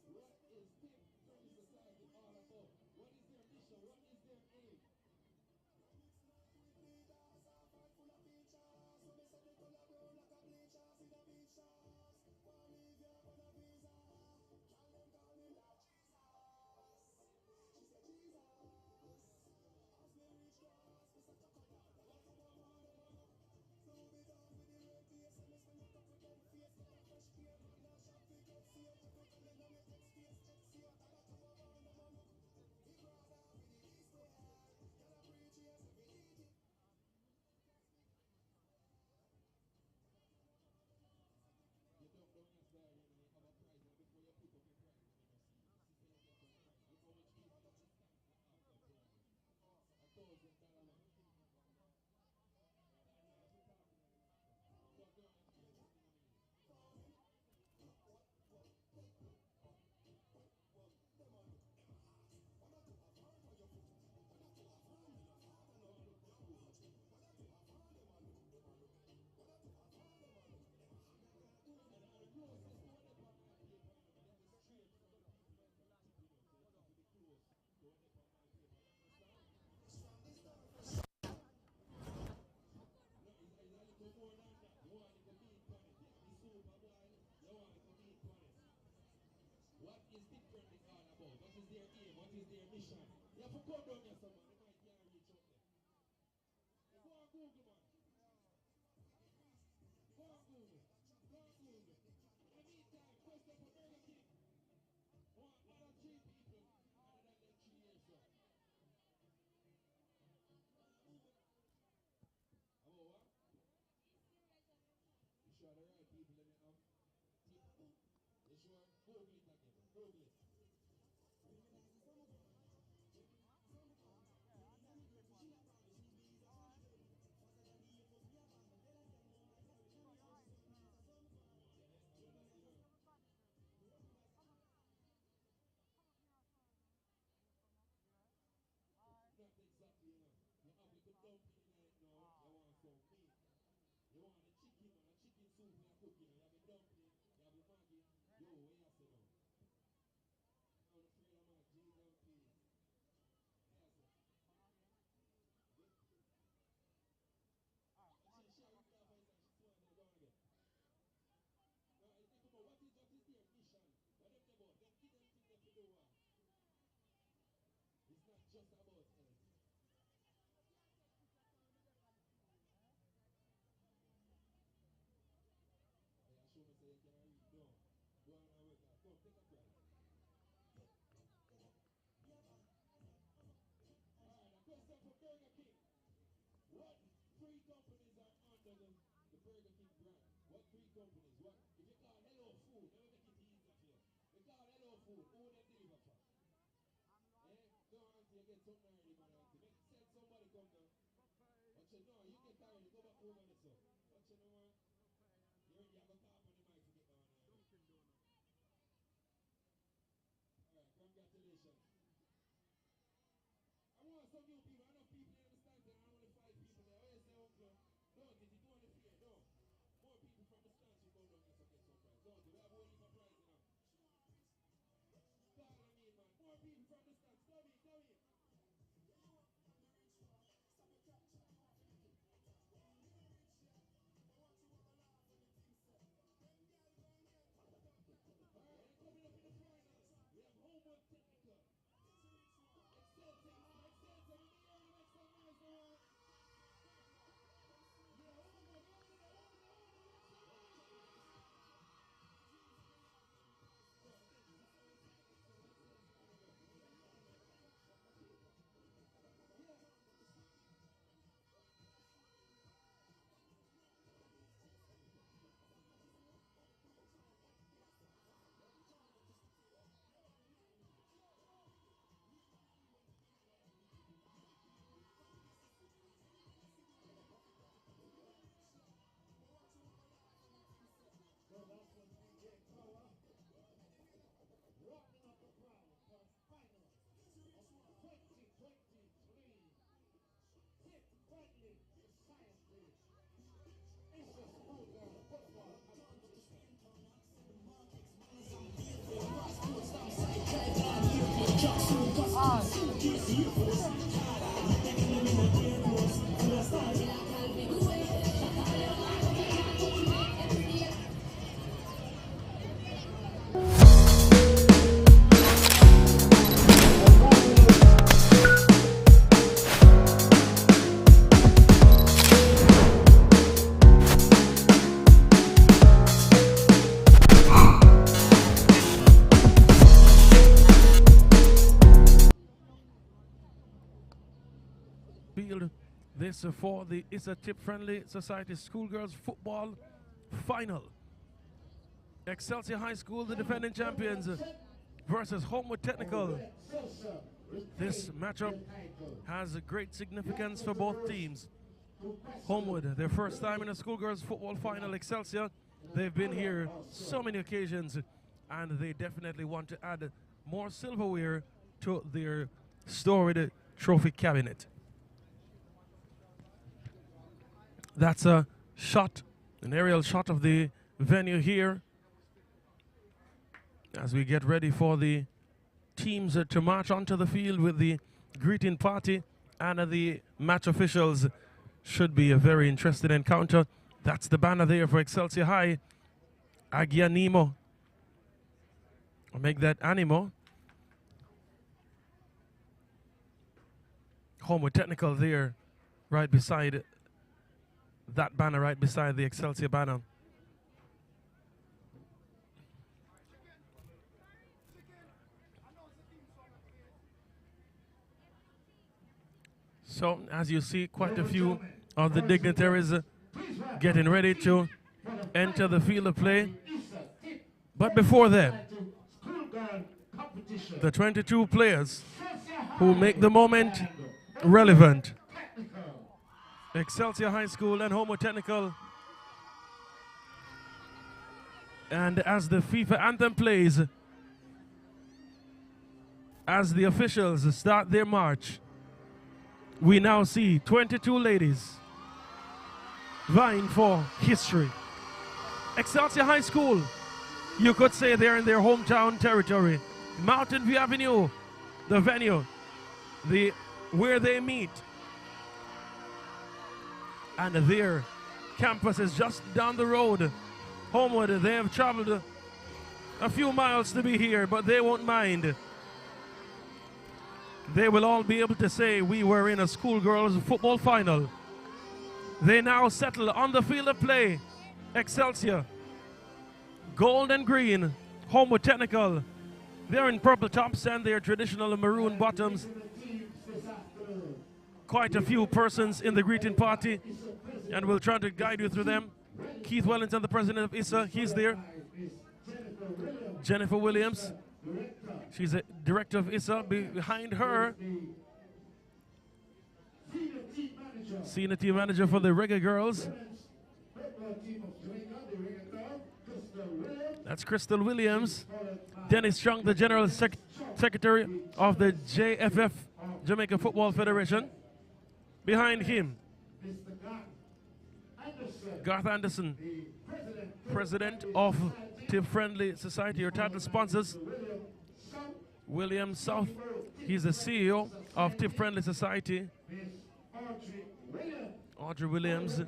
What is Tip Friendly Society all about? What is their mission? What is their aim? You don't know your story and you have a prize and before you pick up your prize and you don't see. This is how you get some prize. Look how much people have to stand for after prize. $1,000 man. Go down and play this thing on me. What is differently all about? What is their aim? What is their mission? You have to go down here, someone. They might can't reach up there. You go on Google, man. Go on Google. Go on Google. In the meantime, question for Burger King. One other 3 people other than them 3 years old. About what? You sure the right people let me have? You sure? Google it again. Google it. Not exactly, you know. You have like a dumpling right now, you want some meat. You want the chicken, man, a chicken soup you're cooking. You have a dumpling, you have the Maggi. Yo, what you say now? I'm afraid of my G's and P's. Yes, sir. She's sharing that voice and she's one go again. Now, I think about what is their mission? What is it about? Them give them things they do what? It's not just about health. Yeah, show me say you can read. No. Go on and work out. Come, take a prize. Alright, a question for Burger King. What 3 companies are under the Burger King brand? What 3 companies? What? If you call Hello Food, let me make it easy for you. You call Hello Food, who they deliver for? Eh? Go on until you get something already, man. Make send somebody come down. But you know, you get tired, go back home and so. But you know what? You have a top on the mic to get down there. Alright, congratulations. I want some new people. I know people in the stands there. I only 5 people there. What you say, Uncle? Don't it? You don't want to fear. No. More people from the stands you go down there to get some prize. Don't it? We have only for prize now. God, I mean, man. More people from the stands. Come in, come in. This for the ISSA Tip Friendly Society Schoolgirls Football Final. Excelsior High School, the defending champions, versus Homewood Technical. This matchup has a great significance for both teams. Homewood, their first time in a schoolgirls football final. Excelsior, they've been here so many occasions, and they definitely want to add more silverware to their storied trophy cabinet. That's a shot, an aerial shot of the venue here as we get ready for the teams to march onto the field with the greeting party, and the match officials. Should be a very interesting encounter. That's the banner there for Excelsior High. Agia Nemo. I'll make that Animo. Homewood Technical there, right beside that banner, right beside the Excelsior banner. So, as you see, quite a few of the dignitaries getting ready to enter the field of play. But before that, the 22 players who make the moment relevant. Excelsior High School and Homewood Technical. And as the FIFA anthem plays, as the officials start their march, we now see 22 ladies vying for history. Excelsior High School, you could say they're in their hometown territory. Mountain View Avenue, the venue, where they meet. And their campus is just down the road. Homewood, they have traveled a few miles to be here, but they won't mind. They will all be able to say we were in a schoolgirls football final. They now settle on the field of play. Excelsior, gold and green. Homewood Technical, they're in purple tops and their traditional maroon bottoms. Quite a few persons in the greeting party, and we'll try to guide you through them. Keith Wellington, the president of ISSA, he's there. Jennifer Williams, she's a director of ISSA. Behind her, senior team manager for the Reggae Girls. That's Crystal Williams. Dennis Strong, the general secretary of the JFF, Jamaica Football Federation. Behind him, Garth Anderson, president of Tip Friendly Society, your title sponsors. William South, he's the CEO of Tip Friendly Society. Audrey Williams,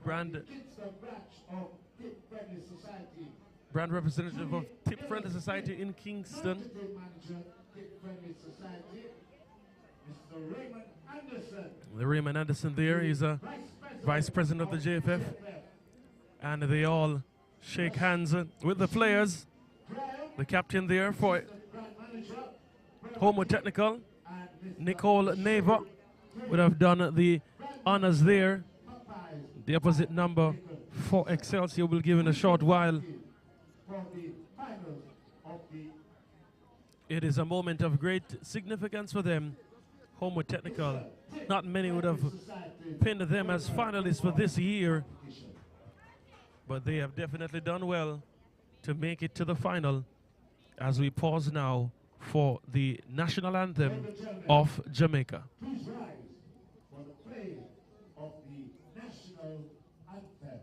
brand representative of Tip Friendly Society in Kingston. The Raymond Anderson there, he's a vice president of the JFF. And they all shake hands with the players. The captain there for Homewood Technical, Nicole Neva, would have done the honors there. The opposite number for Excelsior will give in a short while. It is a moment of great significance for them. Homewood Technical, not many would have pinned them as finalists for this year, but they have definitely done well to make it to the final as we pause now for the national anthem of Jamaica. Please rise for the play of the national anthem.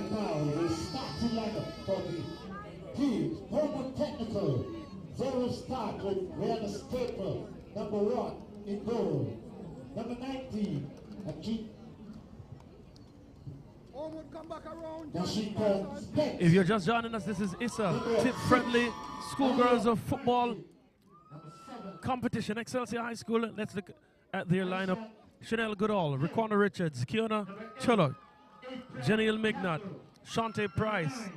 And now the starting lineup for the team. Homewood Technical. Zero start with Rihanna Staple, number 1 in goal. Number 19, Ajit. If you're just joining us, this is ISSA, tip-friendly schoolgirls of football competition. Excelsior High School. Let's look at their lineup. Chanel Goodall, Raquana Richards, Kiona Chullock, Jeniel Mignot, Shante Price,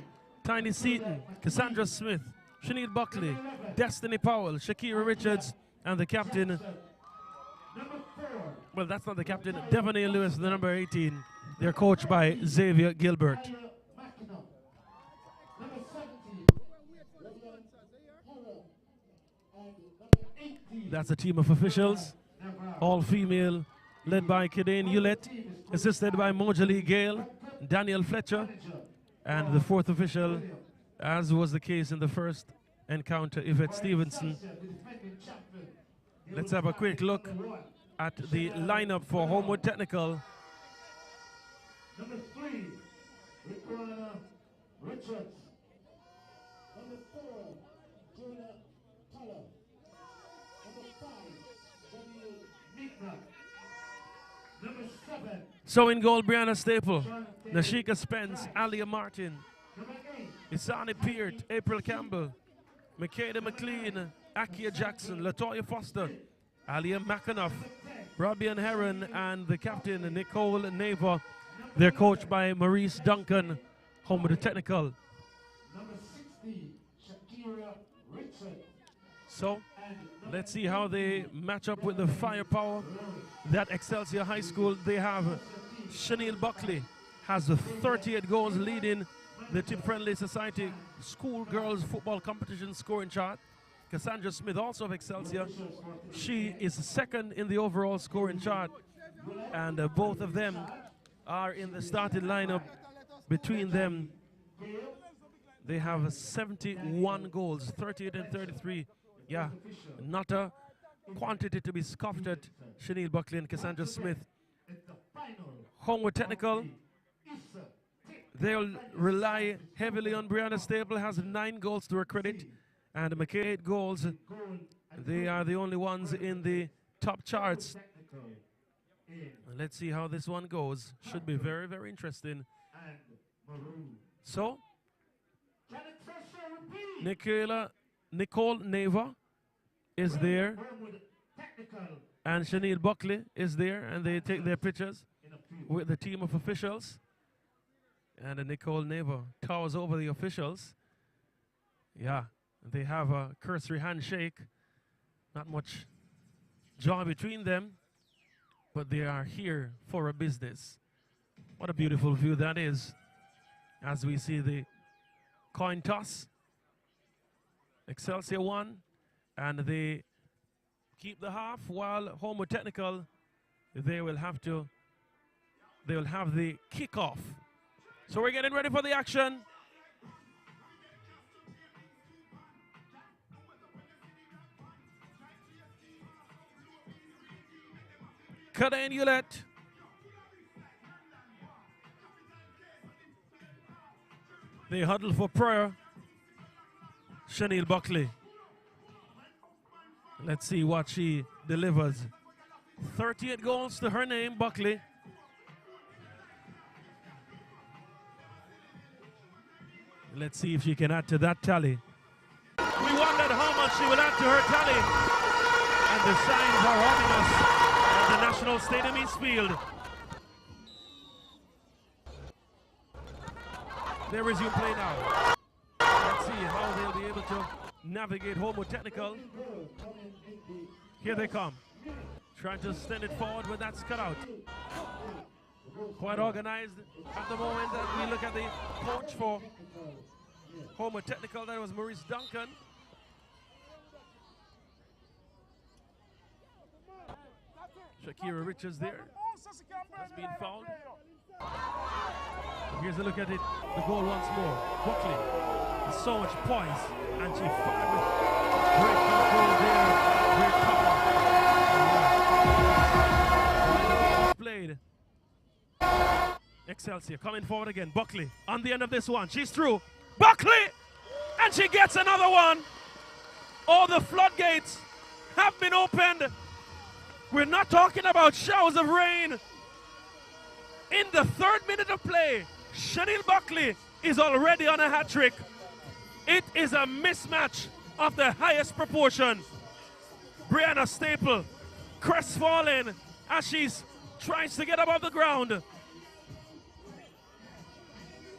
Tiny Seaton, Cassandra Smith, Sinead Buckley, Destiny Powell, Shakira Richards, and the captain. Well, that's not the captain. Devaney Lewis, the number 18. They're coached by Xavier Gilbert. That's a team of officials, all female, led by Kadane Hewlett, assisted by Mojali Gale, Daniel Fletcher, and the fourth official, as was the case in the first encounter, Yvette Stevenson. Let's have a quick look at the lineup for Homewood Technical. Number 3, Raquana Richards. Number 4, Jonah Tuller. Number 5, Daniel Mignot. Number 7. So in goal, Brianna Staple, Nashika Spence, Alia Martin, Number 8, Isani Peart, April Campbell, Makeda McLean, Akia Jackson, Latoya Foster, Alia McAnuff, Robbie and Heron, and the captain, Nicole Neva. They're coached by Maurice Duncan, Homewood Technical. Number 60, Shakira Richard. So let's see how they match up with the firepower that Excelsior High School they have. Chanel Buckley has 38 goals, leading the Tip Friendly Society Schoolgirls Football Competition scoring chart. Cassandra Smith, also of Excelsior, she is second in the overall scoring chart, and both of them are in the starting lineup. Between them, they have 71 goals, 38 and 33. Yeah, not a quantity to be scoffed at. Chanel Buckley and Cassandra Smith. Homewood Technical, they'll rely heavily on Brianna Staple, has 9 goals to her credit, and McKay 8 goals. They are the only ones in the top charts. Let's see how this one goes. Should be very, very interesting. So, Nicole Neva is there, and Chanel Buckley is there, and they take their pictures with the team of officials. And Nicole Neva towers over the officials. Yeah, they have a cursory handshake. Not much joy between them, but they are here for a business. What a beautiful view that is, as we see the coin toss. Excelsior won, and they keep the half, while Homewood Technical, they will have the kickoff. So we're getting ready for the action. Kadane Hewlett. They huddle for prayer. Chanel Buckley. Let's see what she delivers. 38 goals to her name, Buckley. Let's see if she can add to that tally. We wondered how much she will add to her tally. And the signs are ominous at the National Stadium East Field. They resume play now. Let's see how they'll be able to navigate Homewood Technical. Here they come. Trying to send it forward, but that's cut out. Quite organized at the moment as we look at the coach for Homewood Technical. That was Maurice Duncan. Shakira Richards there has been fouled. Here's a look at it, the goal once more. Buckley has so much poise, and she fired with great control there, great power. Played. Excelsior coming forward again. Buckley on the end of this one. She's through. Buckley! And she gets another one. All the floodgates have been opened. We're not talking about showers of rain. In the 3rd minute of play, Chanel Buckley is already on a hat trick. It is a mismatch of the highest proportion. Brianna Staple crestfallen as she's trying to get above the ground.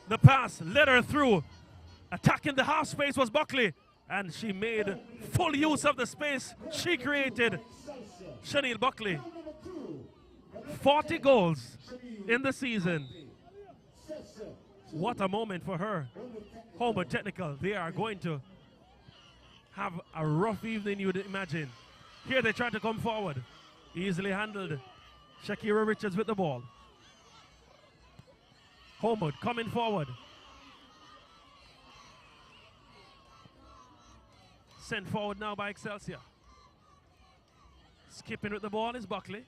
The pass led her through. Attacking the half space was Buckley, and she made full use of the space she created. Chanel Buckley, 40 goals in the season. What a moment for her. Homewood Technical, they are going to have a rough evening, you would imagine. Here they try to come forward. Easily handled. Shakira Richards with the ball. Homewood coming forward. Sent forward now by Excelsior. Skipping with the ball is Buckley.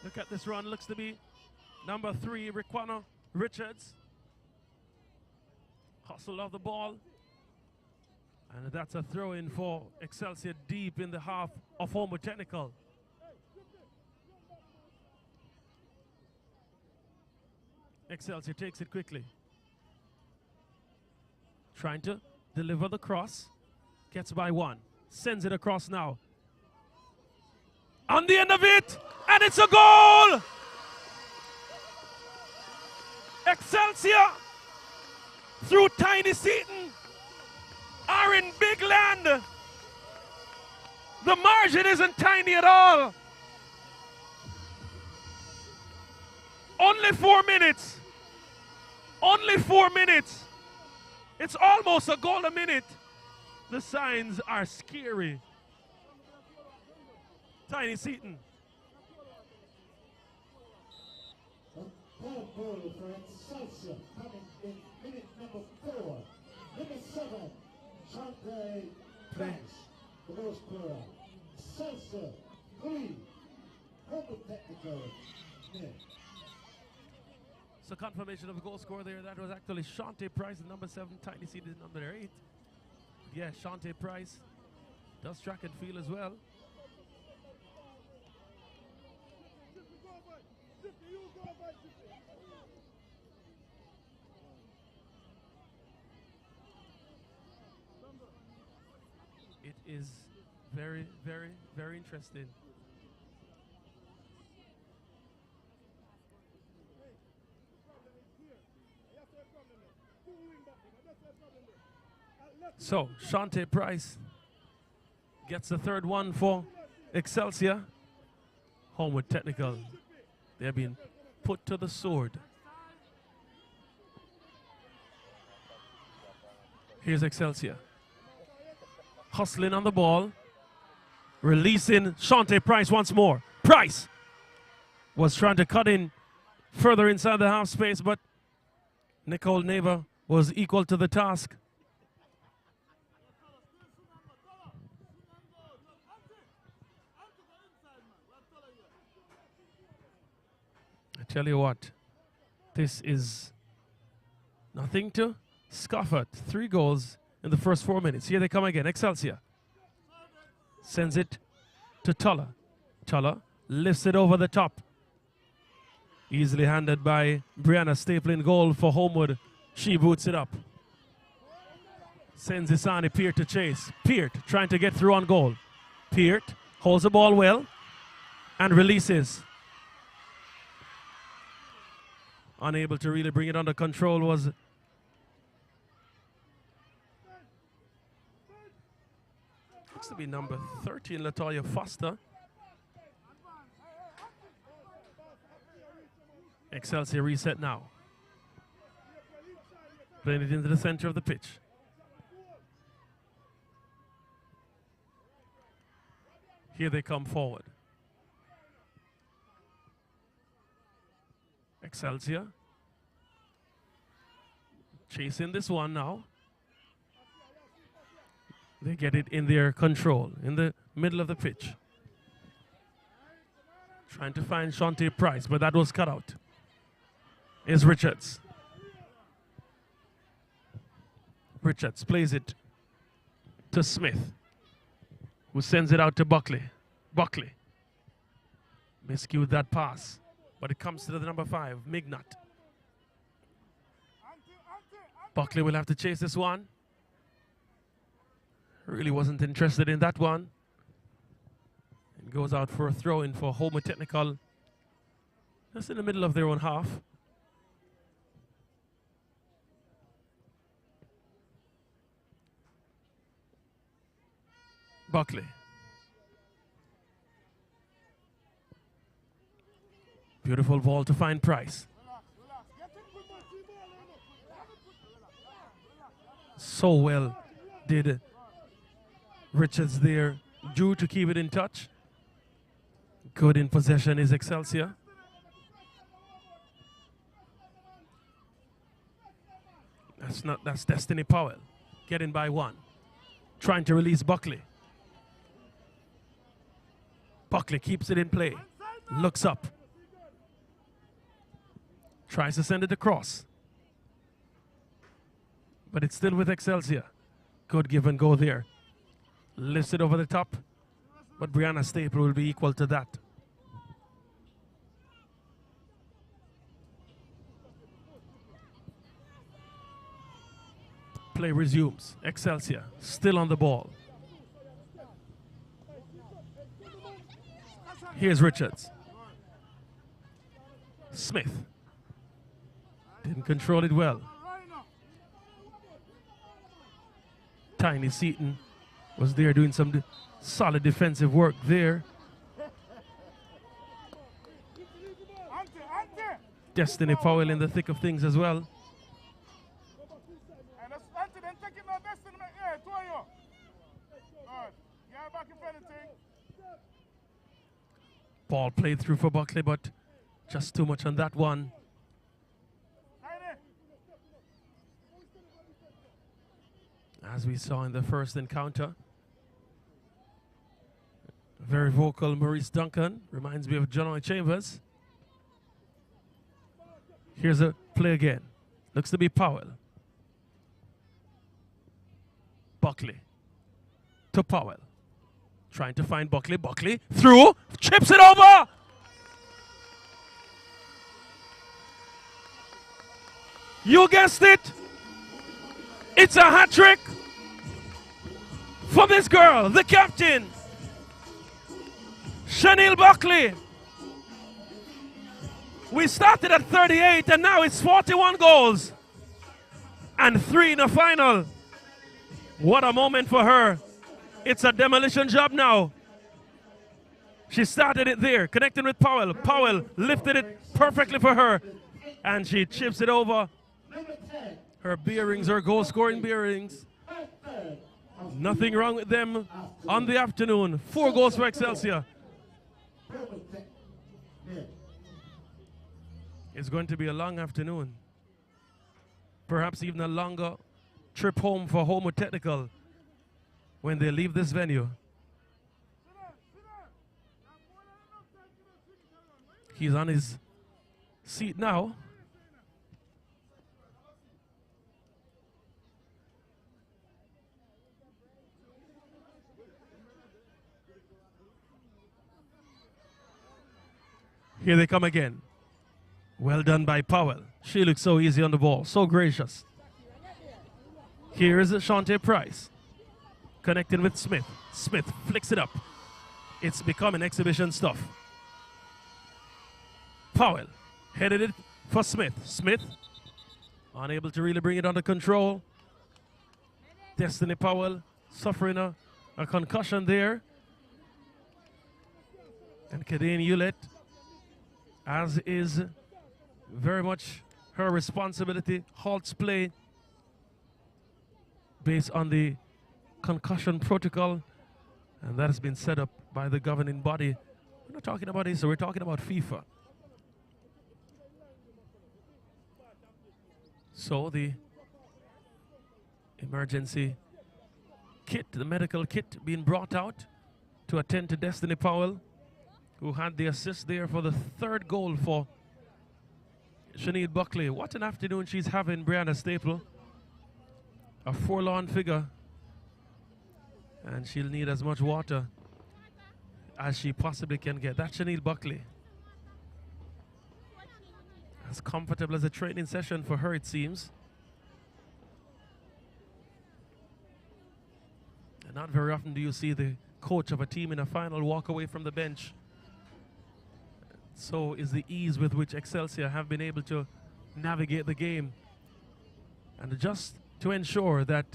Look at this run. Looks to be number 3, Riquana Richards. Hustle of the ball. And that's a throw-in for Excelsior deep in the half of Homewood Technical. Excelsior takes it quickly. Trying to deliver the cross. Gets by 1. Sends it across now. On the end of it, and it's a goal! Excelsior, through Tiny Seaton, are in big land. The margin isn't tiny at all. Only 4 minutes. Only 4 minutes. It's almost a goal a minute. The signs are scary. Tiny Seaton. Third goal for Excelsior coming in minute number 4. Number 7, Shantae Price, the goal scorer. Excelsior 3, Homewood Technical nil. So confirmation of a goal scorer there. That was actually Shantae Price, the number 7. Tiny Seaton is number 8. Yeah, Shantae Price does track and field as well. It is very, very, very interesting. So, Shantae Price gets the 3rd one for Excelsior. Homewood Technical, they're being put to the sword. Here's Excelsior. Hustling on the ball. Releasing Shantae Price once more. Price was trying to cut in further inside the half space, but Nicole Neva was equal to the task. I tell you what, this is nothing to scoff at. 3 goals in the first 4 minutes. Here they come again. Excelsior sends it to Tulla. Tulla lifts it over the top. Easily handed by Brianna Staple in goal for Homewood. She boots it up. Sends Isani Peart to chase. Peart trying to get through on goal. Peart holds the ball well and releases. Unable to really bring it under control was looks to be number 13, Latoya Foster. Excelsior reset now. Playing it into the center of the pitch. Here they come forward. Excelsior chasing this one now. They get it in their control, in the middle of the pitch. Trying to find Shantae Price, but that was cut out. Is Richards. Richards plays it to Smith, who sends it out to Buckley. Buckley miscued that pass, but it comes to the number 5, Mignot. Buckley will have to chase this one. Really wasn't interested in that one. And goes out for a throw-in for Homer Technical. Just in the middle of their own half. Buckley. Beautiful ball to find Price. So well did Richards there. Drew to keep it in touch. Good in possession is Excelsior. That's Destiny Powell. Getting by 1. Trying to release Buckley. Buckley keeps it in play. Looks up. Tries to send it across. But it's still with Excelsior. Good give and go there. Lifts it over the top. But Brianna Staple will be equal to that. Play resumes. Excelsior still on the ball. Here's Richards. Smith. Didn't control it well. Tiny Seaton was there doing some solid defensive work there. Destiny Powell in the thick of things as well. Ball played through for Buckley, but just too much on that one. As we saw in the first encounter. Very vocal Maurice Duncan. Reminds me of John Chambers. Here's a play again. Looks to be Powell. Buckley to Powell. Trying to find Buckley. Buckley through. Chips it over. You guessed it. It's a hat trick for this girl, the captain, Chanel Buckley. We started at 38 and now it's 41 goals and 3 in the final. What a moment for her. It's a demolition job now. She started it there, connecting with Powell. Powell lifted it perfectly for her and she chips it over. Her bearings, her goal-scoring bearings. Nothing wrong with them on the afternoon. 4 goals for Excelsior. It's going to be a long afternoon. Perhaps even a longer trip home for Homer Technical when they leave this venue. He's on his seat now. Here they come again. Well done by Powell. She looks so easy on the ball, so gracious. Here is Shantae Price. Connecting with Smith. Smith flicks it up. It's becoming exhibition stuff. Powell headed it for Smith. Smith unable to really bring it under control. Destiny Powell suffering a concussion there. And Kadeen Hewlett, as is very much her responsibility, halts play based on the concussion protocol, and that has been set up by the governing body. We're not talking about ISSA, we're talking about FIFA. So the emergency kit, the medical kit being brought out to attend to Destiny Powell. who had the assist there for the third goal for Sinead Buckley. What an afternoon she's having, Brianna Staple. A forlorn figure. And she'll need as much water as she possibly can get. That's Sinead Buckley. As comfortable as a training session for her, it seems. And not very often do you see the coach of a team in a final walk away from the bench. So is the ease with which Excelsior have been able to navigate the game. And just to ensure that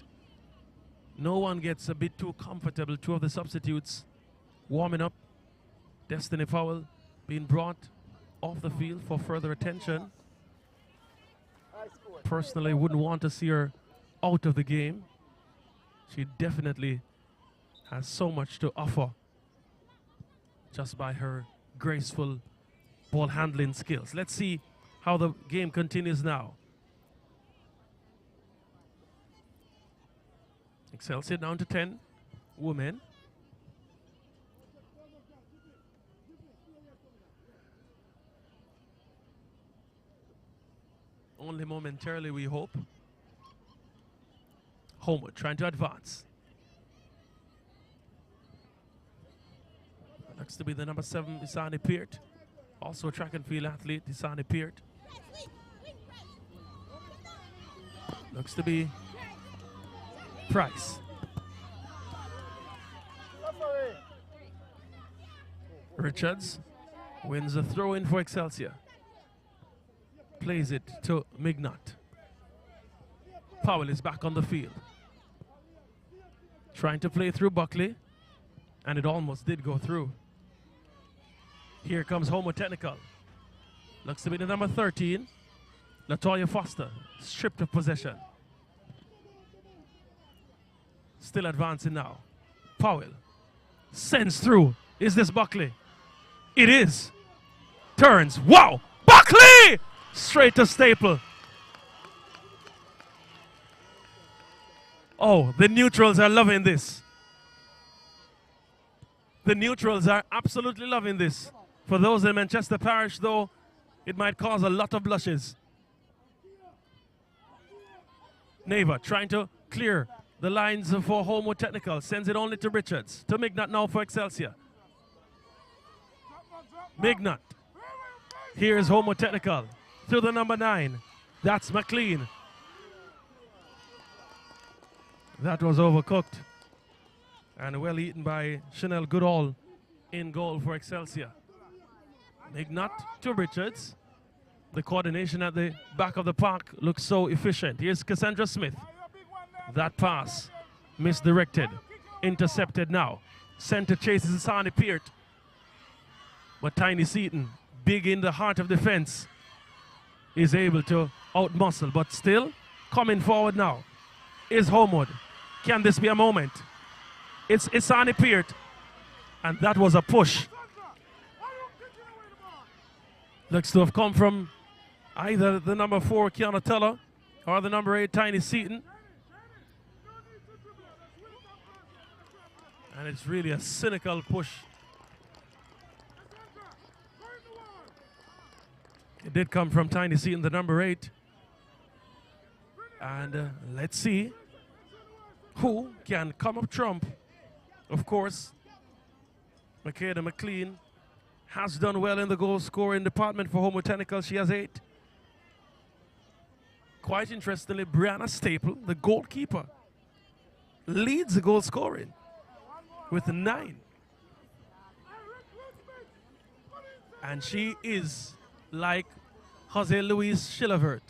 no one gets a bit too comfortable, two of the substitutes warming up. Destiny Powell being brought off the field for further attention. Personally, wouldn't want to see her out of the game. She definitely has so much to offer just by her graceful ball handling skills. Let's see how the game continues now. Excelsior down to 10 women. Only momentarily, we hope. Homewood trying to advance. Looks to be the number 7, Isani Peart. Also a track and field athlete, Isani Peart. Looks to be Price. Richards wins the throw in for Excelsior. Plays it to Mignot. Powell is back on the field. Trying to play through Buckley, and it almost did go through. Here comes Homo Technical. Looks to be the number 13, Latoya Foster, stripped of possession. Still advancing now. Powell sends through. Is this Buckley? It is. Turns. Wow! Buckley! Straight to Staple. Oh, the neutrals are loving this. The neutrals are absolutely loving this. For those in Manchester Parish, though, it might cause a lot of blushes. Neva trying to clear the lines for Homo Technical. Sends it only to Richards. To Mignot now for Excelsior. Mignot. Here's Homo Technical. To the number 9. That's McLean. That was overcooked. And well eaten by Chanel Goodall in goal for Excelsior. Mignot to Richards. The coordination at the back of the park looks so efficient. Here's Cassandra Smith. That pass misdirected. Intercepted now. Center chases Isani Peart. But Tiny Seaton, big in the heart of defense, is able to outmuscle. But still, coming forward now is Homewood. Can this be a moment? It's Isani Peart. And that was a push. Looks to have come from either the number 4, Kiana Teller, or the number 8, Tiny Seaton. And it's really a cynical push. It did come from Tiny Seaton, the number 8. And let's see who can come up trump. Of course, Makeda McLean has done well in the goal scoring department for Homo Technical. She has 8. Quite interestingly, Brianna Staple, the goalkeeper, leads the goal scoring with 9. And she is like Jose Luis Chilevert,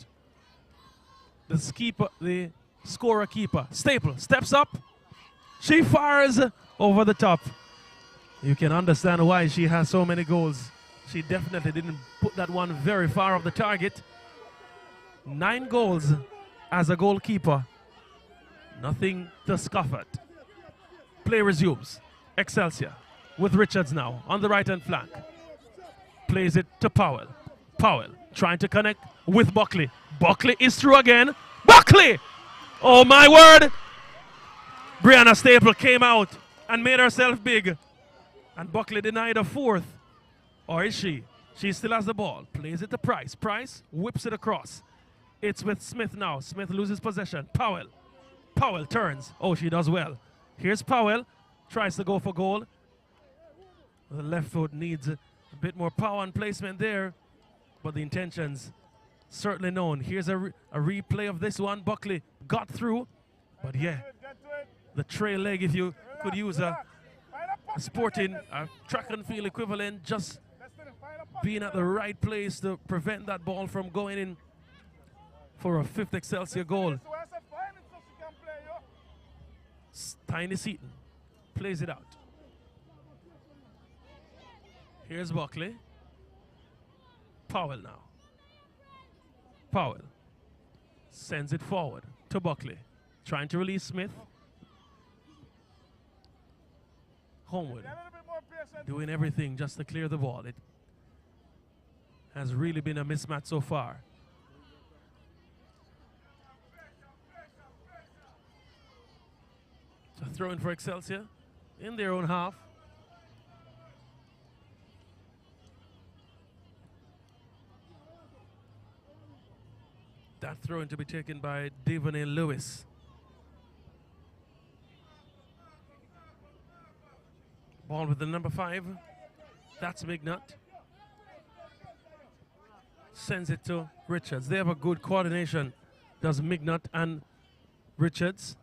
the scorer keeper. Staple steps up. She fires over the top. You can understand why she has so many goals. She definitely didn't put that one very far off the target. 9 goals as a goalkeeper. Nothing to scoff at. Play resumes. Excelsior with Richards now on the right-hand flank. Plays it to Powell. Powell trying to connect with Buckley. Buckley is through again. Buckley! Oh my word! Brianna Staple came out and made herself big. And Buckley denied a 4th. Or is she? She still has the ball. Plays it to Price. Price whips it across. It's with Smith now. Smith loses possession. Powell. Powell turns. Oh, she does well. Here's Powell. Tries to go for goal. The left foot needs a bit more power and placement there. But the intentions certainly known. Here's a replay of this one. Buckley got through. But yeah, the trail leg, if you could use a sporting track and field equivalent, just being at the right place to prevent that ball from going in for a fifth Excelsior goal. Tiny Seaton plays it out. Here's Buckley. Powell now. Powell sends it forward to Buckley. Trying to release Smith. Homewood doing everything just to clear the ball. It has really been a mismatch so far. So throw in for Excelsior in their own half. That throw in to be taken by Devonay Lewis. Ball with the number 5. That's Mignot. Sends it to Richards. They have a good coordination. Does Mignot and Richards.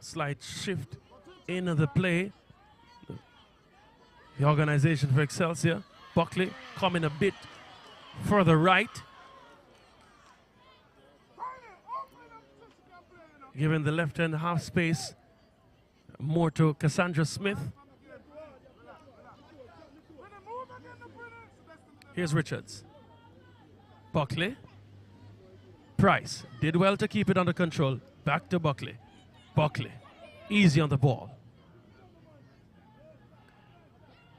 Slight shift in the play. The organization for Excelsior. Buckley coming a bit further right. Giving the left hand half space more to Cassandra Smith. Here's Richards. Buckley. Price did well to keep it under control. Back to Buckley. Buckley, easy on the ball.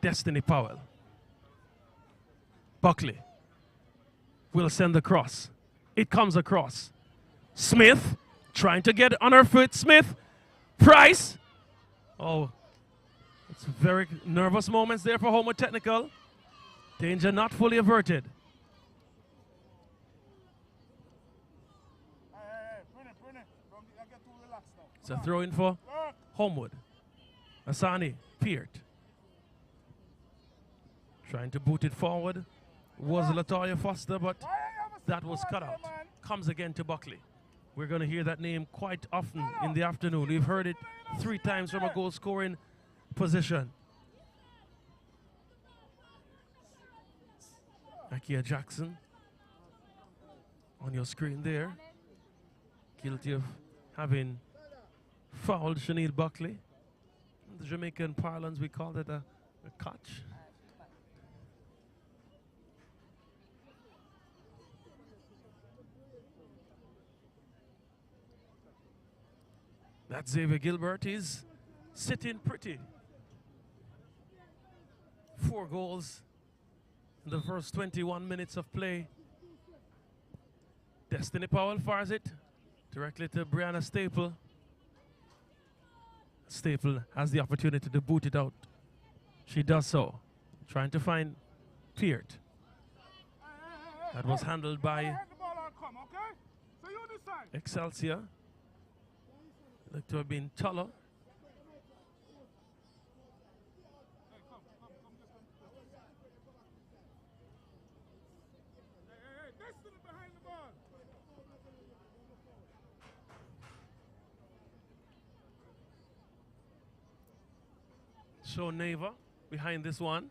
Destiny Powell. Buckley will send the cross. It comes across. Smith trying to get on her foot. Smith. Price. Oh, it's very nervous moments there for Homewood Technical. Danger not fully averted. It's a throw in for Homewood. Asani, Peart. Trying to boot it forward. Was Latoya Foster, but that was cut out. Comes again to Buckley. We're going to hear that name quite often in the afternoon. We've heard it 3 times from a goal scoring position. Akia Jackson on your screen there. Guilty of having fouled Shaniel Buckley. In the Jamaican parlance, we call it a catch. That Xavier Gilbert is sitting pretty. 4 goals in the first 21 minutes of play. Destiny Powell fires it directly to Brianna Staple. Staple has the opportunity to boot it out. She does so. Trying to find Peart. That was handled by Excelsior. Looked to have been taller. So Neva behind this one.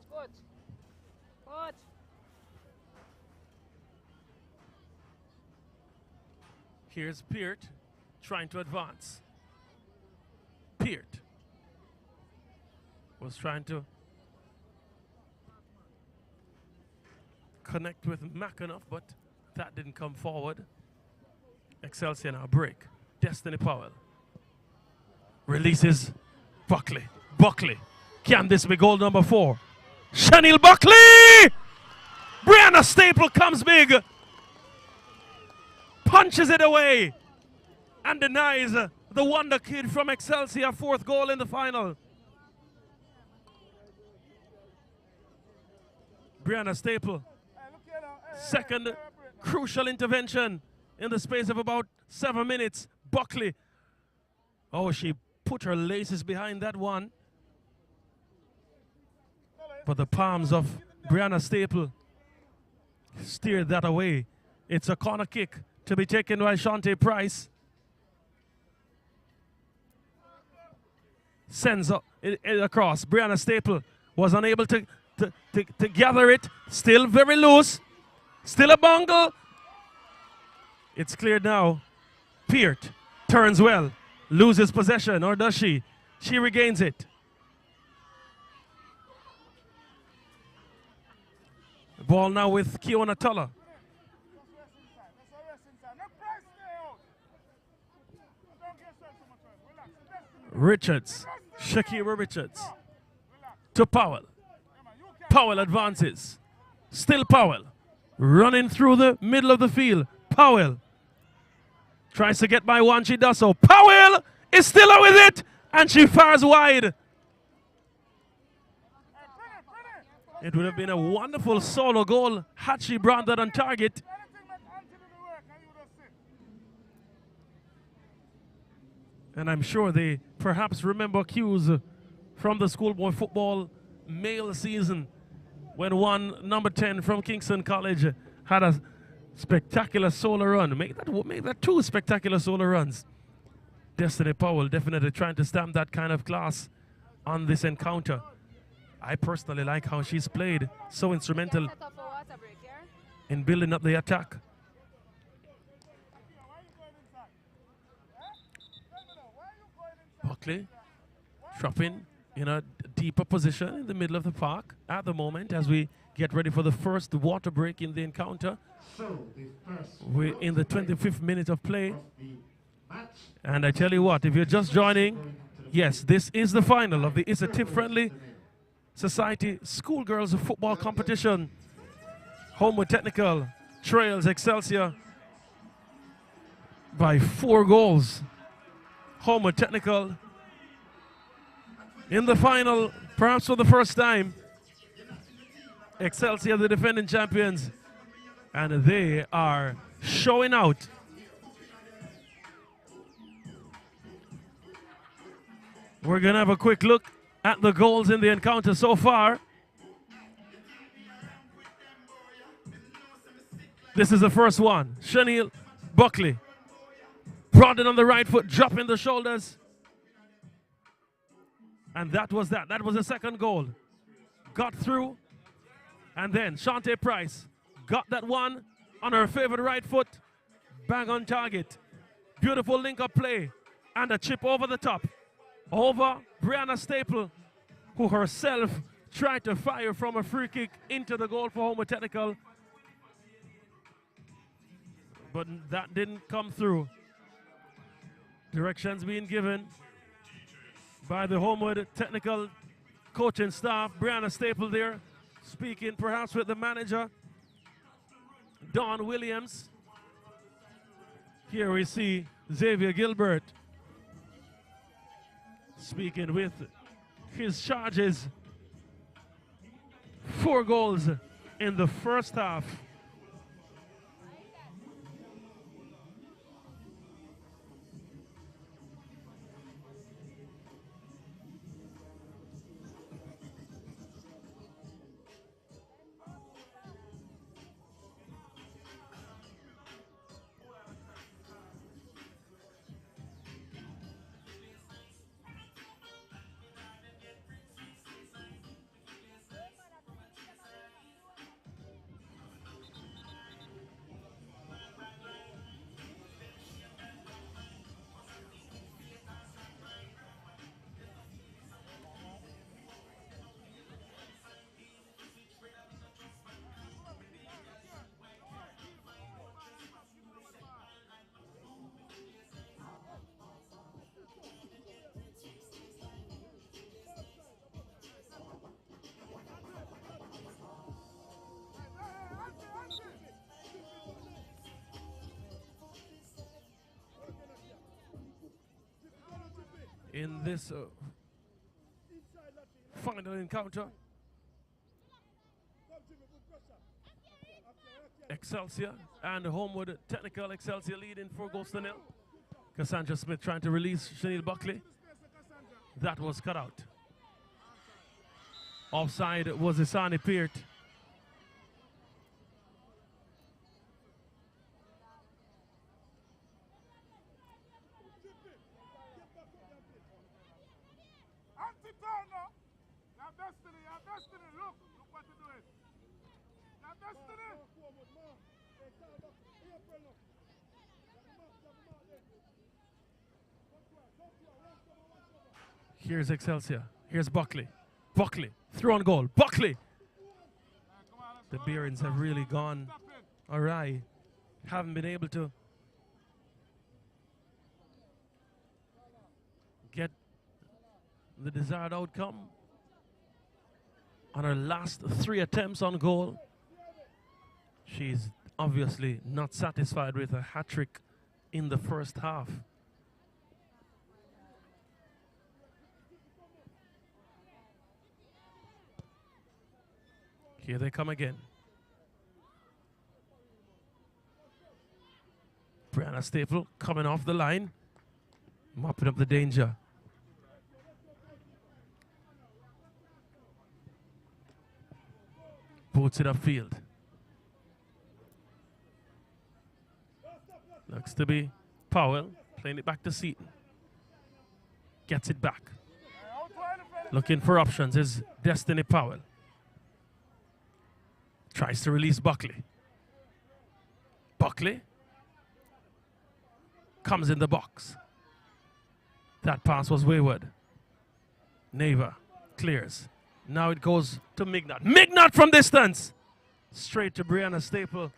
Coach. Here's Peart trying to advance. Peart was trying to connect with McAnuff, but that didn't come forward. Excelsior now break. Destiny Powell releases Buckley. Buckley. Can this be goal number 4? Shaniel Buckley! Brianna Staple comes big. Punches it away. and denies the Wonder Kid from Excelsior, fourth goal in the final. Brianna Staple, second crucial intervention in the space of about 7 minutes. Buckley, oh, she put her laces behind that one. But the palms of Brianna Staple steered that away. It's a corner kick to be taken by Shante Price. Sends it across. Brianna Staple was unable to gather it. Still very loose. Still a bungle. It's cleared now. Peart turns well. Loses possession, or does she? She regains it. The ball now with Kiona Tuller. Richards. Shakira Richards. To Powell. Powell advances. Still Powell. Running through the middle of the field. Powell. Tries to get by one. She does so. Powell is still out with it. And she fires wide. It would have been a wonderful solo goal had she brought that on target. And I'm sure they perhaps remember cues from the schoolboy football male season when one number 10 from Kingston College had a spectacular solo run. Make that two spectacular solo runs. Destiny Powell definitely trying to stamp that kind of class on this encounter. I personally like how she's played, so instrumental in building up the attack. Buckley dropping in a deeper position in the middle of the park at the moment as we get ready for the first water break in the encounter. We're in the 25th minute of play. And I tell you what, if you're just joining, yes, this is the final of the ISSA Tip Friendly Society Schoolgirls Football Competition. Homewood Technical trails Excelsior by 4 goals. Homewood Technical in the final, perhaps for the first time. Excelsior, the defending champions, and they are showing out. We're going to have a quick look at the goals in the encounter so far. This is the first one. Shaniel Buckley. Brought it on the right foot, dropping the shoulders. And that was that. That was the second goal. Got through. And then Shante Price got that one on her favorite right foot. Bang on target. Beautiful link-up play. And a chip over the top. Over Brianna Staple, who herself tried to fire from a free kick into the goal for Homewood Technical. But that didn't come through. Directions being given by the Homewood Technical coaching staff. Brianna Staple there, speaking perhaps with the manager, Don Williams. Here we see Xavier Gilbert speaking with his charges. 4 goals in the first half. in this final encounter. Excelsior and Homewood Technical. Excelsior leading 4-0. Cassandra Smith trying to release Chanel Buckley. That was cut out. Offside was Isani Peart. Here's Excelsior. Here's Buckley. Buckley through on goal. Buckley. The Bearings have really gone awry. Haven't been able to get the desired outcome on her last 3 attempts on goal. She's obviously not satisfied with a hat-trick in the first half. Here they come again. Brianna Staple coming off the line, mopping up the danger. Boots it upfield. Looks to be Powell, playing it back to Seaton. Gets it back. Looking for options is Destiny Powell. Tries to release Buckley. Buckley comes in the box. That pass was wayward. Neva clears. Now it goes to Mignot. Mignot from distance! Straight to Brianna Staple.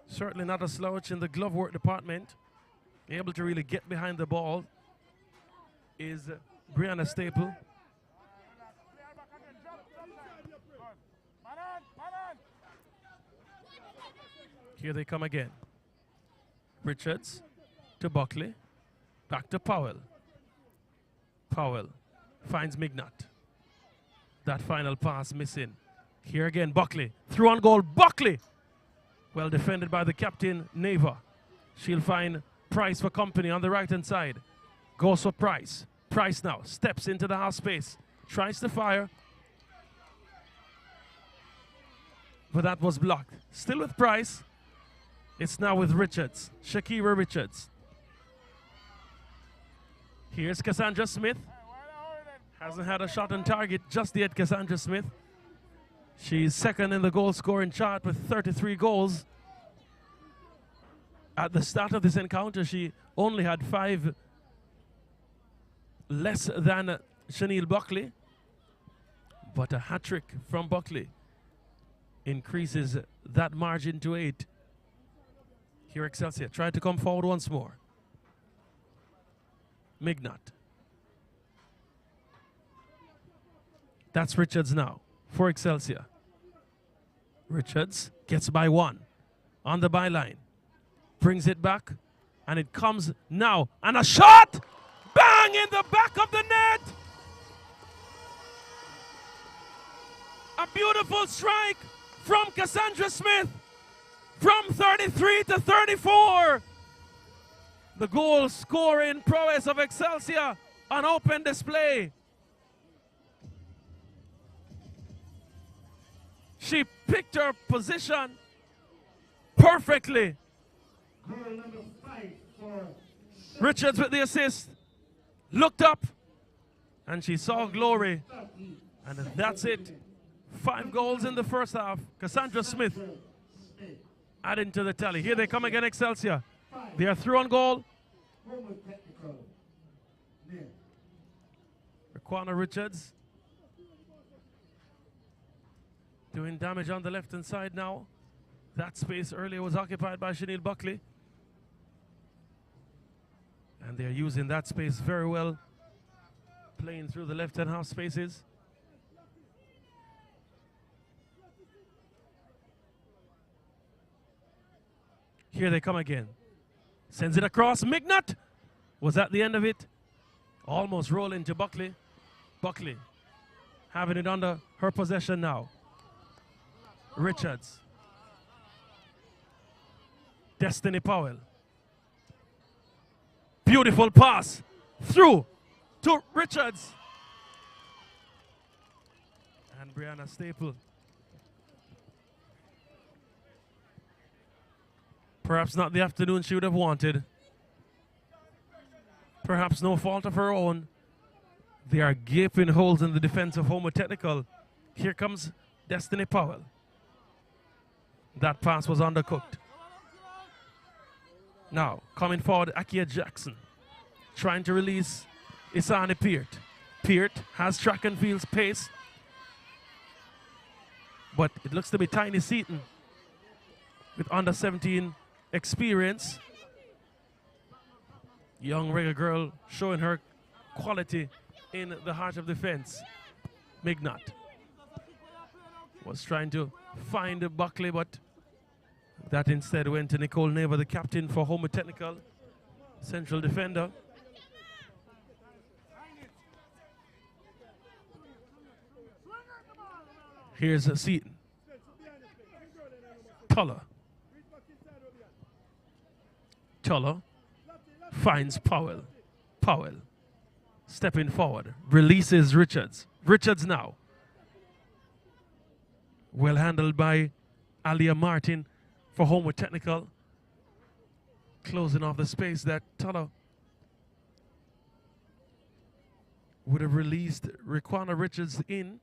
Certainly not a slouch in the glove work department. Able to really get behind the ball is Brianna Staple. Here they come again. Richards to Buckley. Back to Powell. Powell finds Mignot. That final pass missing. Here again, Buckley. Through on goal, Buckley! Well defended by the captain, Neva. She'll find Price for company on the right-hand side. Goes for Price. Price now steps into the half space. Tries to fire. But that was blocked. Still with Price. It's now with Richards. Shakira Richards. Here's Cassandra Smith. Hasn't had a shot on target just yet, Cassandra Smith. She's second in the goal scoring chart with 33 goals. At the start of this encounter, she only had 5 less than Chanel Buckley. But a hat-trick from Buckley increases that margin to 8. Here Excelsior tried to come forward once more. Mignot. That's Richards now for Excelsior. Richards gets by 1 on the byline. Brings it back and it comes now. And a shot! Bang in the back of the net! A beautiful strike from Cassandra Smith. From 33 to 34. The goal scoring prowess of Excelsior on open display. She picked her position perfectly. Goal number 5 for Richards with the assist. Looked up and she saw glory. And that's it. 5 goals in the first half. Cassandra Smith adding to the tally. Here they come again, Excelsior. They are through on goal. Raquana Richards doing damage on the left-hand side now. That space earlier was occupied by Chanel Buckley. And they're using that space very well, playing through the left-hand half spaces. Here they come again. Sends it across. Mignot was at the end of it. Almost rolling to Buckley. Buckley having it under her possession now. Richards. Destiny Powell. Beautiful pass. Through to Richards. And Brianna Staple. Perhaps not the afternoon she would have wanted. Perhaps no fault of her own. There are gaping holes in the defense of Homer Technical. Here comes Destiny Powell. That pass was undercooked. Now, coming forward, Akia Jackson. Trying to release Isani Peart. Peart has track and field's pace. But it looks to be Tiny Seaton with under 17 experience. Young reggae girl showing her quality in the heart of defense. Mignot was trying to find Buckley, but that instead went to Nicole Neighbor, the captain for Homer Technical, central defender. Here's a Seaton. Tuller. Tuller finds Powell. Powell stepping forward, releases Richards. Richards now. Well handled by Alia Martin for Homewood Technical. Closing off the space that Tuller would have released Raquana Richards in.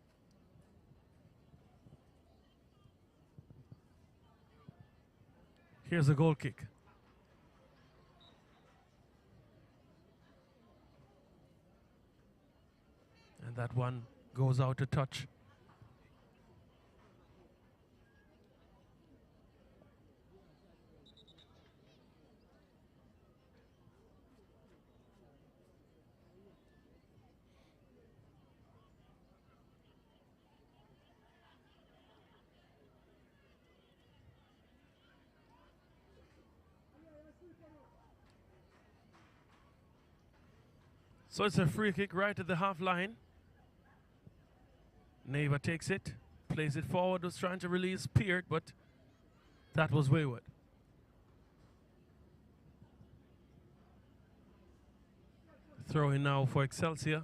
Here's a goal kick. And that one goes out to touch. So it's a free kick right at the half line. Neva takes it, plays it forward, was trying to release Peart, but that was wayward. Throw in now for Excelsior.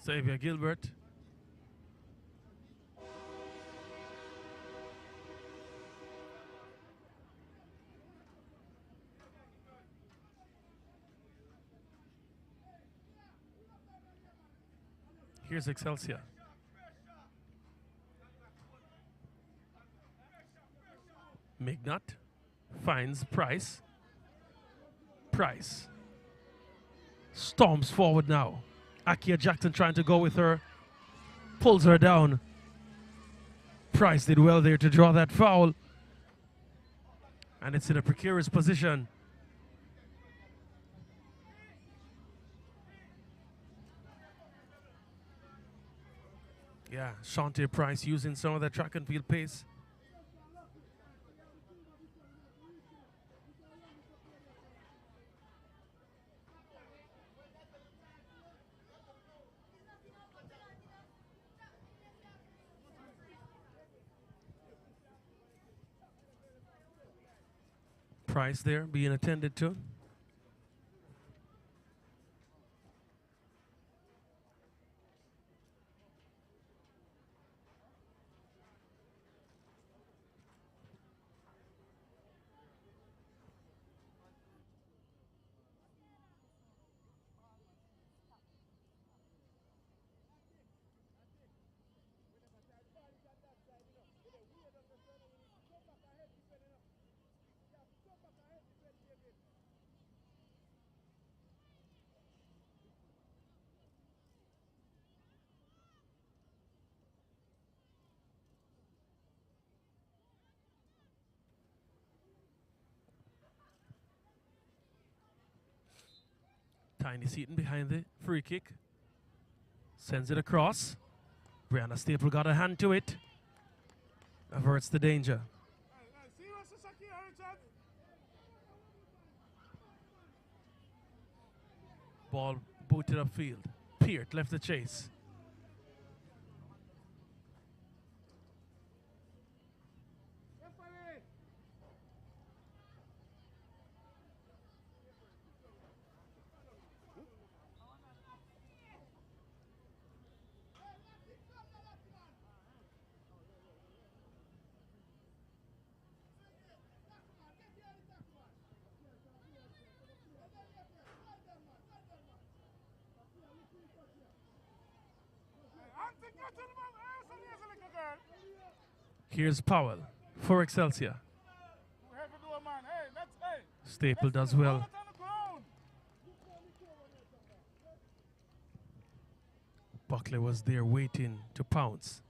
Xavier Gilbert. Here's Excelsior. Mignot finds Price. Price storms forward now. Akia Jackson trying to go with her. Pulls her down. Price did well there to draw that foul. And it's in a precarious position. Yeah, Shantae Price using some of that track and field pace. Price there being attended to. Tiny Seaton behind the free kick. Sends it across. Brianna Staple got a hand to it. Averts the danger. Ball booted upfield. Peart left the chase. Here's Powell for Excelsior. Staple does well. Buckley was there waiting to pounce.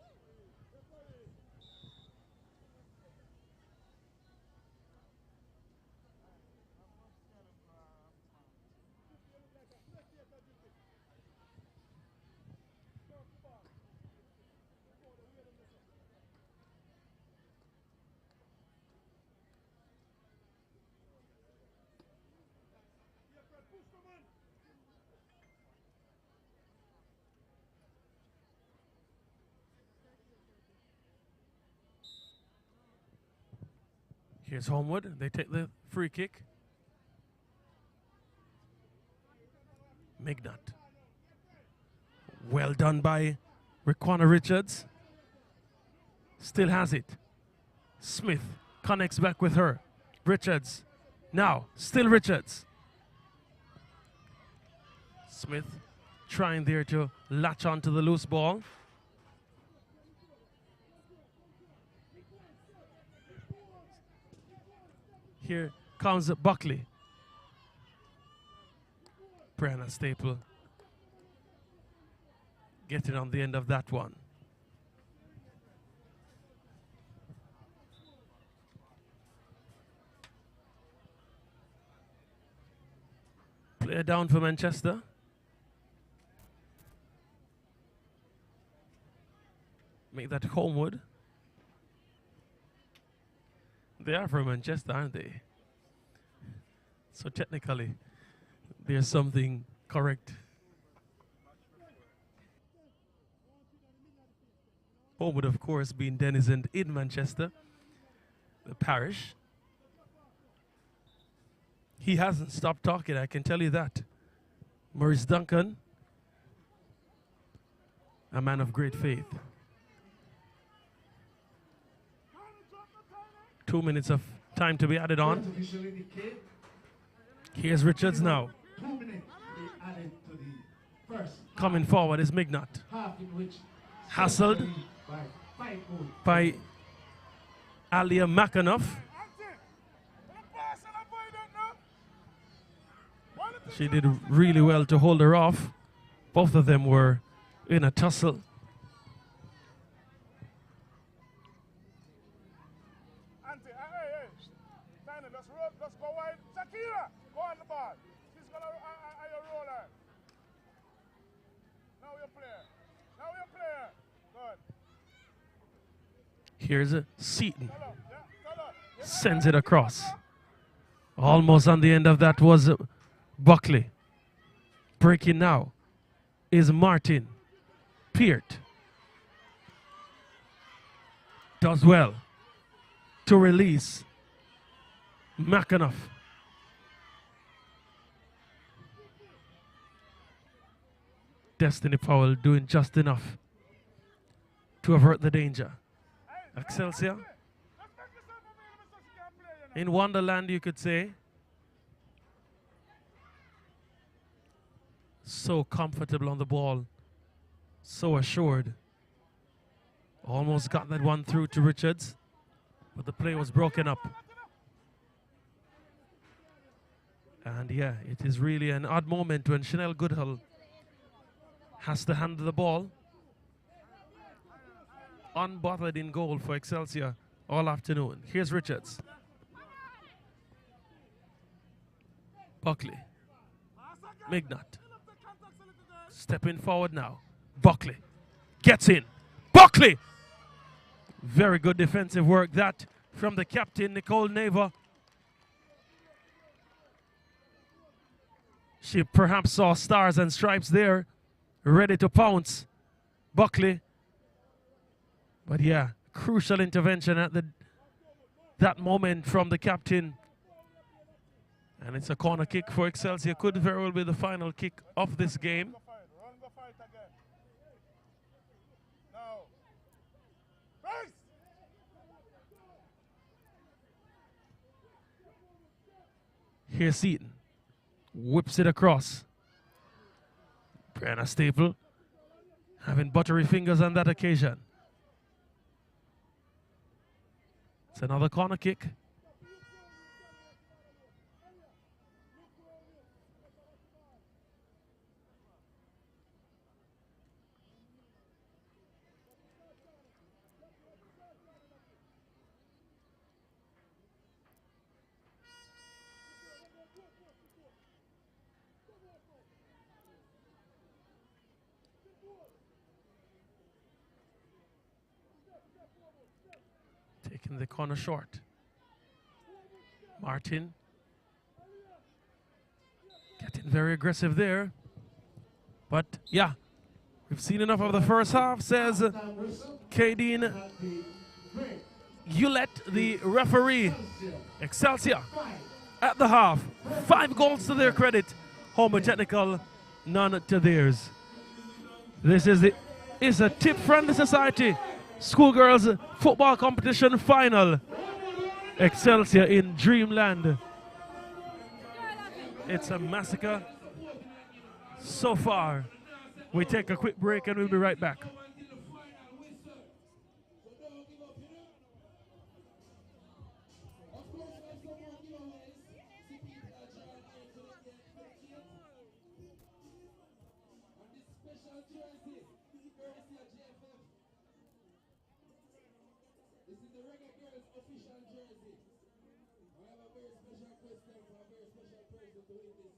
Here's Homewood. They take the free kick. Mignot. Well done by Raquana Richards. Still has it. Smith connects back with her. Richards. Now, still Richards. Smith trying there to latch onto the loose ball. Here comes Buckley. Brianna Staple getting on the end of that one. Player down for Manchester. Make that Homewood. They are from Manchester, aren't they? So technically, there's something correct. Homewood, of course, being denizened in Manchester, the parish. He hasn't stopped talking, I can tell you that. Maurice Duncan, a man of great faith. 2 minutes of time to be added on. Here's Richards now. 2 minutes added to the first. Coming forward is Mignot. Hassled by Alia McAnuff. She did really well to hold her off. Both of them were in a tussle. Let's go wide. Shakira, go on the ball. She's going to roll her. Now your player. Now your player. Good. Here's a Seaton. Sends it across. Almost on the end of that was Buckley. Breaking now is Martin. Peart. Does well to release McAnuff. Destiny Powell doing just enough to avert the danger. Excelsior in Wonderland, you could say. So comfortable on the ball, so assured. Almost got that one through to Richards, but the play was broken up. And yeah, it is really an odd moment when Chanel Goodhull has to handle the ball. Unbothered in goal for Excelsior all afternoon. Here's Richards. Buckley. Mignot. Stepping forward now. Buckley. Gets in. Buckley! Very good defensive work that from the captain, Nicole Neva. She perhaps saw stars and stripes there, ready to pounce. Buckley. But yeah, crucial intervention at that moment from the captain. And it's a corner kick for Excelsior. Could very well be the final kick of this game. Run, go fight again. Now. Race! Here's Seaton. Whips it across. Brianna Staple having buttery fingers on that occasion. It's another corner kick. Taking the corner short. Martin getting very aggressive there. But yeah, we've seen enough of the first half, says Kadeen. You let the referee. Excelsior at the half. 5 goals to their credit. Homer Technical, none to theirs. This is the ISSA Tip Friendly Society Schoolgirls Football Competition Final. Excelsior in Dreamland. It's a massacre so far. We take a quick break and we'll be right back. This is the Reggae Girls official jersey. I have a very special question for a very special person to win this.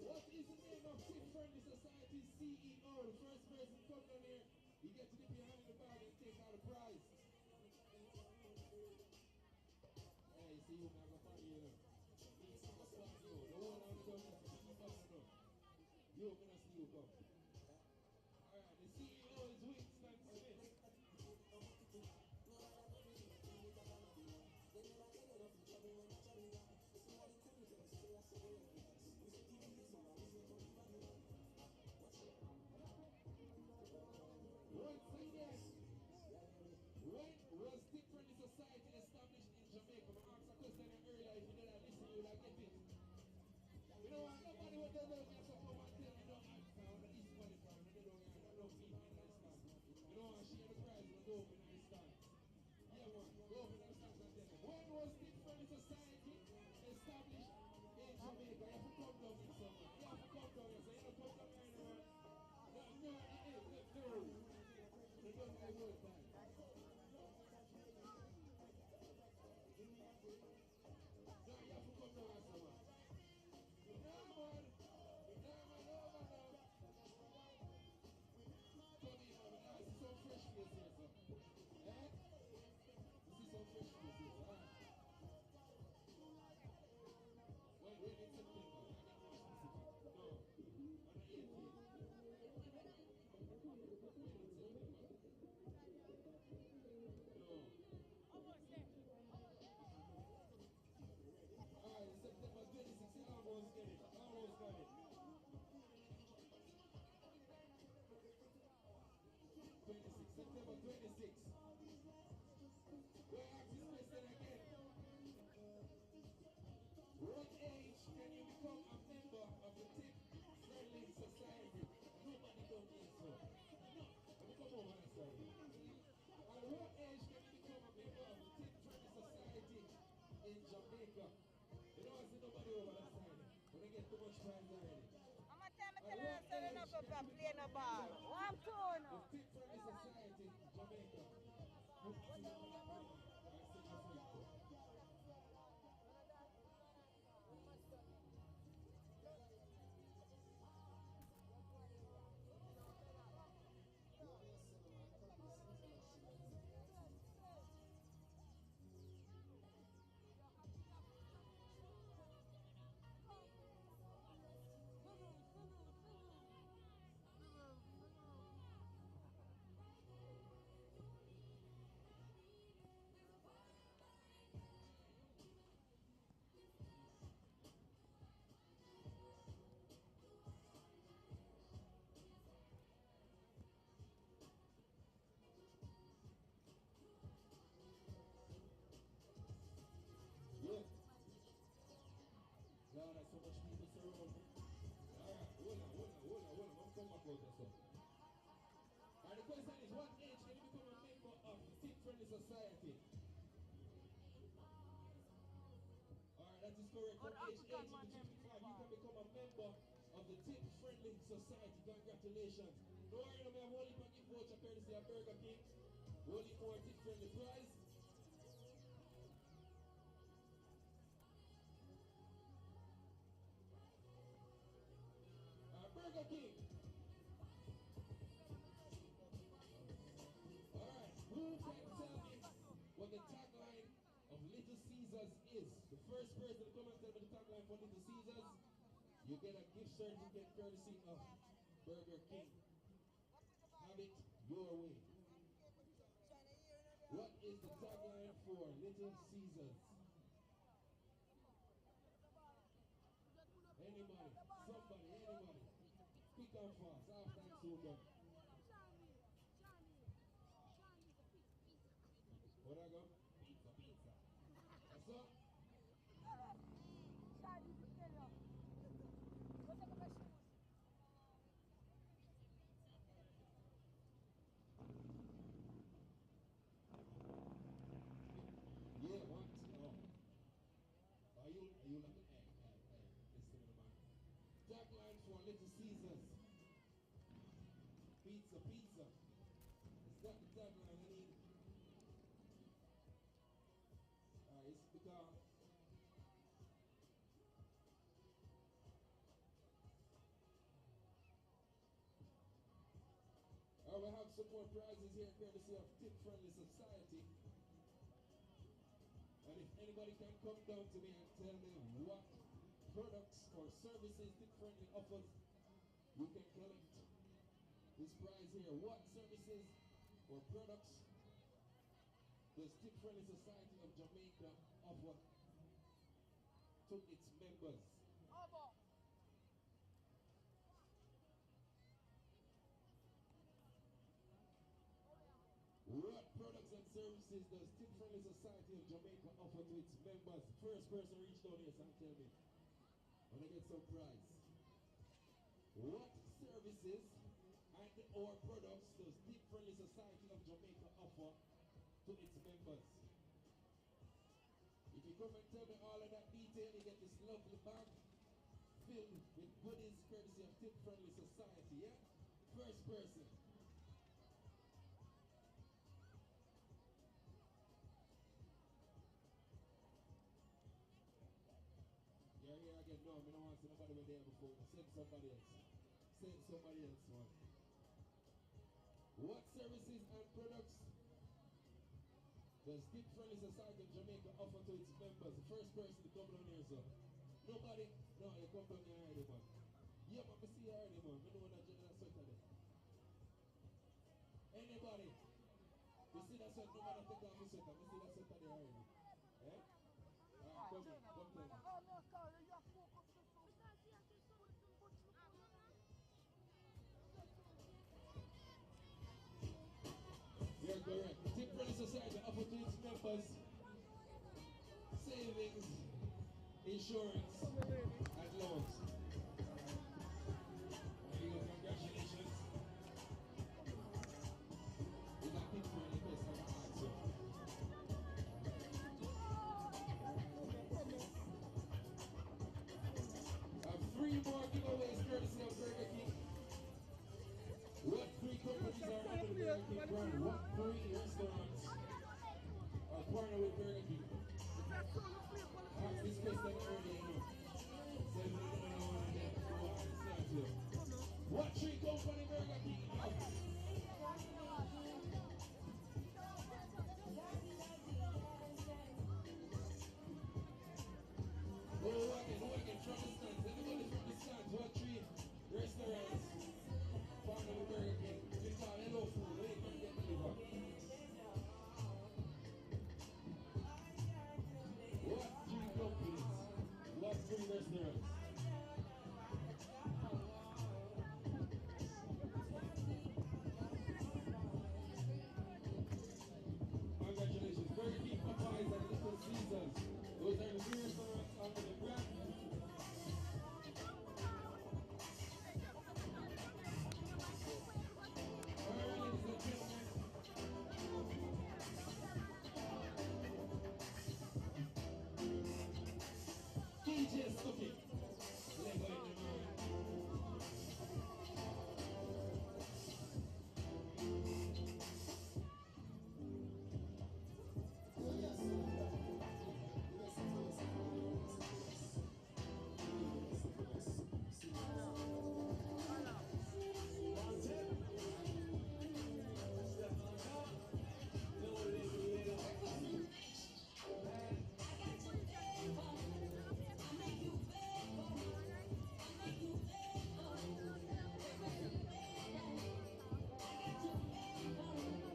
What is the name of Tip Friendly Society CEO? The first person come down here You get to dip your hand in the bag and take out the prize. Hey, you see you man, I'm going to you know. I'm going to you. The one on the door, you going to see you come. Alright, the CEO is Winston Smith. Once again, when was different society established in Jamaica? I asked a question earlier, if you didn't listen, you would have get it. You know what, nobody would tell me so come and tell me no answer on the East qualifier, and they don't have no people in the stand. You know what, share the prize and go up in the stand. Yeah man, go up in the stand and tell them. When was different society established in Jamaica? You have to come down here somewhere. You have to come down here, so you don't come down here anymore. No, they don't have no time. No, you have to come down here somewhere. No man, over now. Come in, man. I see some fresh faces here, sir. Eh? You see some fresh faces here, sir. Alright. When in September, I get more specific. No, on the 18th. When in September? No. Alright, September 26th, you almost get it. Almost got it. 26, September 26. We'll ask this question again. What age can you become a member of the Tip Friendly Society? Nobody don't answer. No. Come over and say. At what age can you become a member of the Tip Friendly Society in Jamaica? You know, I see nobody over that side. When they get too much prize already. I'm going to tell you, I'm not going to play no ball. One, two, no. The Tip Friendly Society in Jamaica. Yeah. Now there's so much people surround me. Alright, hold on. I'm coming back out there, so. Alright, the question is, what age can you become a member of the Tip Friendly Society? Alright, that is correct. From age 18 to 55, you can become a member of the Tip Friendly Society. Congratulations. Don't worry, no, we have only gift voucher courtesy of Burger King. Only more Tip Friendly prize. Burger King. Alright, who can tell me what the tagline of Little Caesars is? The first person to come and tell me the tagline for Little Caesars, you get a gift certificate courtesy of Burger King. Have it your way. What is the tagline for Little Caesars? Anybody, somebody, anybody. Quick and fast, half time soon done. What I got? Pizza. That's all? Yeah, once. Oh. Are you like, hey, listen to the man. Tagline for Little Caesars. Pizza. Is that the tagline I need? It's because we have some some more prizes here courtesy of Tip Friendly Society. And if anybody can come down to me and tell me what products or services Tip Friendly offers, we can collect this prize here. What services or products does Tip Friendly Society of Jamaica offer to its members? What products and services does Tip Friendly Society of Jamaica offer to its members? First person reach down here and tell me. When I get some prize. What services and or products does Tip Friendly Society of Jamaica offer to its members? If you come and tell me all of that detail, you get this lovely bag filled with goodies courtesy of Tip Friendly Society, yeah? First person. You're here again. No, I don't want to see nobody were there before. Send somebody else. Send somebody else, man. What services and products does Tip Friendly Society of Jamaica offer to its members? The first person to come down here, sir. Nobody? No, you come down here already, man. Yeah, man, I see you already, man. I know that sweater there. Anybody? You see that sweater? Nobody take off the sweater. You see that sweater there already? Eh? Come here, come here. You're correct. Tip Friendly Society offers to its members savings, insurance, and loans. There you go, congratulations. It's a Tip Friendly best of the answer. Three more giveaways courtesy of Burger King. What three companies are under the Burger King brand? What three restaurants are partnered with Burger King? Ask this question earlier, you know. So if you don't know one of them, go and start here. What three companies Burger King have? Who again, from the stands? Anybody from the stands? What three restaurants partner with Burger King? We call Hello Food, they can get delivered. What three companies? What three restaurants? Congratulations, Burger King, Popeyes, and Little Caesars. Those are the three restaurants under the brand. DJ Stuffy. Lego in the morning.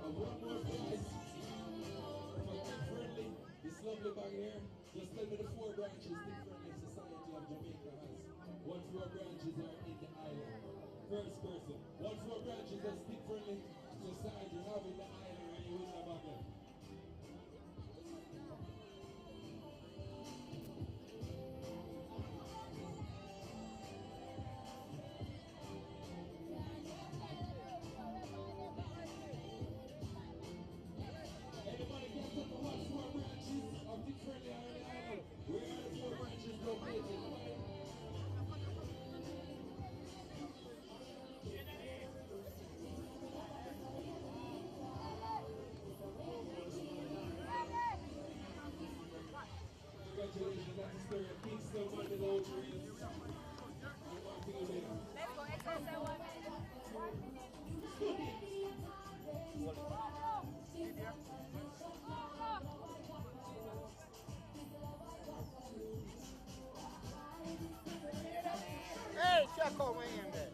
One more prize for Tip Friendly. This lovely bag here. Just tell me the 4 branches Tip Friendly Society of Jamaica has. What 4 branches are in the island? First person. What 4 branches does Tip Friendly Society have in the island when you win the bag? Anybody can tell me what 4 branches of Tip Friendly are in the island? Where are the 4 branches located? Congratulations, that's the story of Kingston, one of the old trees. Let's go, exercise one. Hey, check out my hand there.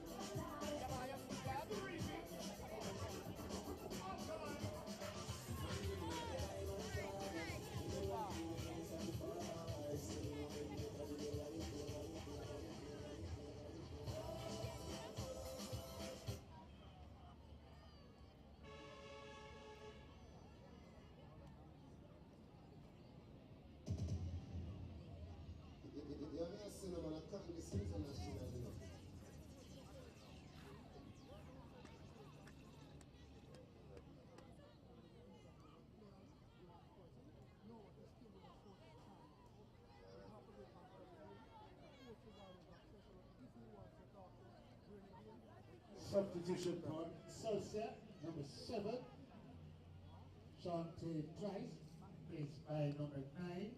Substitution for Celsia, number 7. Shante Price is by number 9.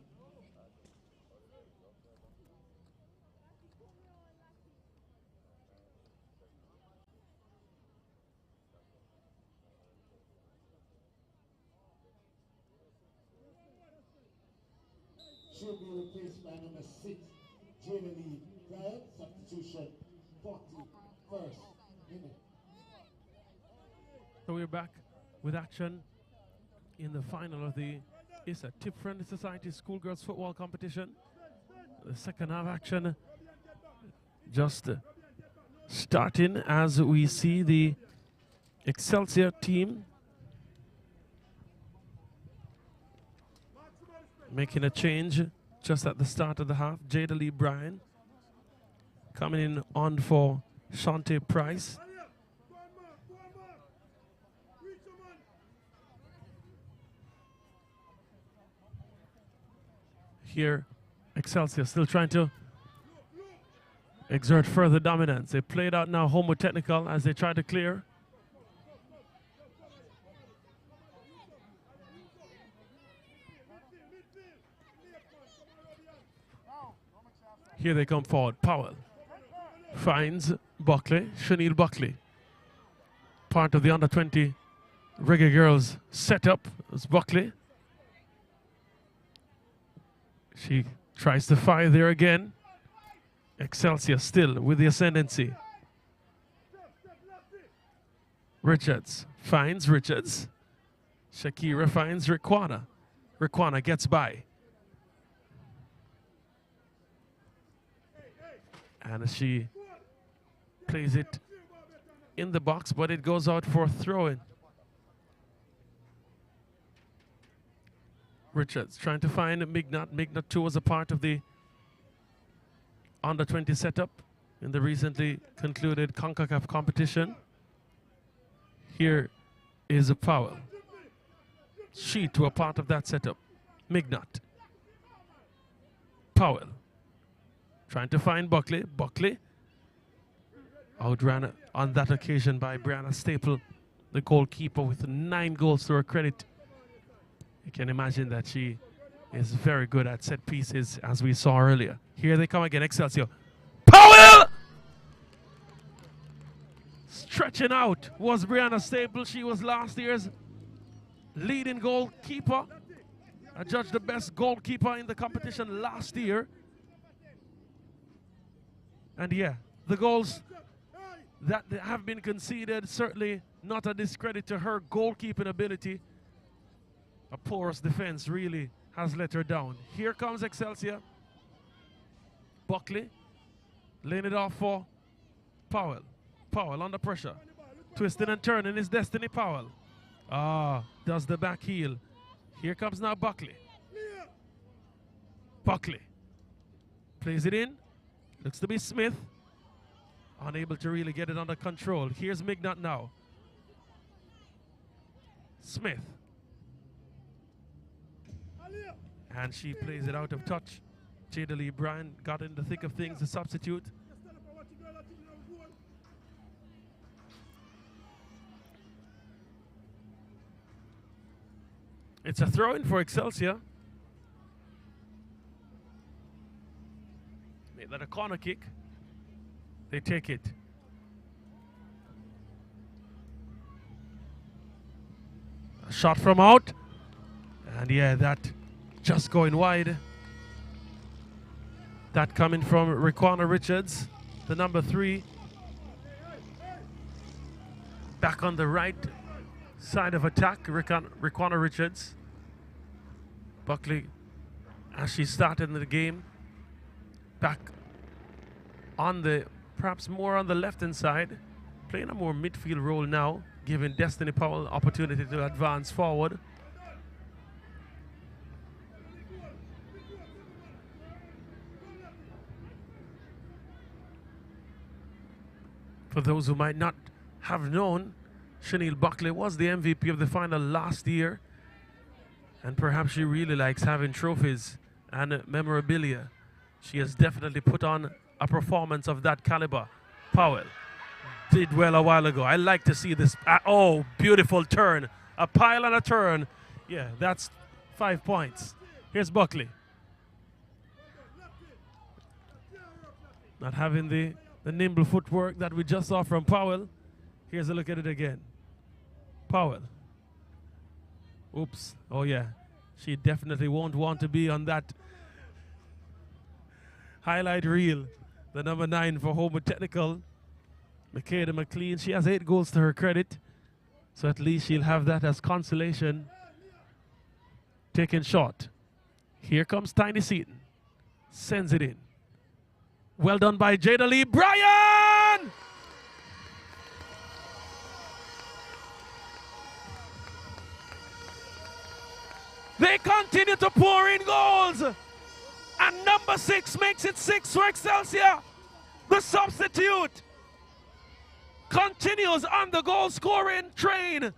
She'll be replaced by number 6, Jada Lee Brian. Substitution 41st minute. So we're back with action in the final of the ISSA Tip Friendly Society Schoolgirls Football Competition. The second half action just starting as we see the Excelsior team making a change just at the start of the half. Jada Lee Bryan coming in on for Shante Price. Here, Excelsior still trying to exert further dominance. They played out now Homo Technical as they try to clear. Here they come forward. Powell finds Buckley, Chanel Buckley. Part of the under-20 Reggae Girls setup is Buckley. She tries to fire there again. Excelsior still with the ascendancy. Richards finds Richards. Shakira finds Riquana. Riquana gets by. And she plays it in the box, but it goes out for a throw-in. Richards trying to find Mignot. Mignot too was a part of the under-20 setup in the recently concluded CONCACAF competition. Here is a Powell. She too a part of that setup. Mignot. Powell. Trying to find Buckley. Buckley outran on that occasion by Brianna Staple, the goalkeeper, with 9 goals to her credit. You can imagine that she is very good at set pieces, as we saw earlier. Here they come again, Excelsior. Powell! Stretching out was Brianna Staple. She was last year's leading goalkeeper. Adjudged the best goalkeeper in the competition last year. And yeah, the goals that have been conceded, certainly not a discredit to her goalkeeping ability. A porous defense really has let her down. Here comes Excelsior. Buckley laying it off for Powell. Powell under pressure. Twisting and turning is Destiny Powell. Does the back heel. Here comes now Buckley. Buckley plays it in. Looks to be Smith. Unable to really get it under control. Here's Mignot now. Smith. And she plays it out of touch. Jada Lee Bryan got in the thick of things, the substitute. It's a throw-in for Excelsior. Made that a corner kick. They take it. Shot from out. And yeah, that just going wide. That coming from Raquana Richards, the number 3. Back on the right side of attack, Raquana Richards. Buckley, as she started in the game, back on the, perhaps more on the left-hand side, playing a more midfield role now, giving Destiny Powell opportunity to advance forward. For those who might not have known, Chanel Buckley was the MVP of the final last year, and perhaps she really likes having trophies and memorabilia. She has definitely put on a performance of that caliber. Powell did well a while ago. I like to see this. Oh, beautiful turn. A pile and a turn. Yeah, that's 5 points. Here's Buckley. Not having the nimble footwork that we just saw from Powell. Here's a look at it again. Powell. Oops. Oh, yeah. She definitely won't want to be on that highlight reel. The number 9 for Homer Technical, Makeda McLean. She has 8 goals to her credit. So at least she'll have that as consolation. Taken shot. Here comes Tiny Seaton. Sends it in. Well done by Jada Lee Bryan! They continue to pour in goals. And number 6 makes it 6 for Excelsior. The substitute continues on the goal scoring train.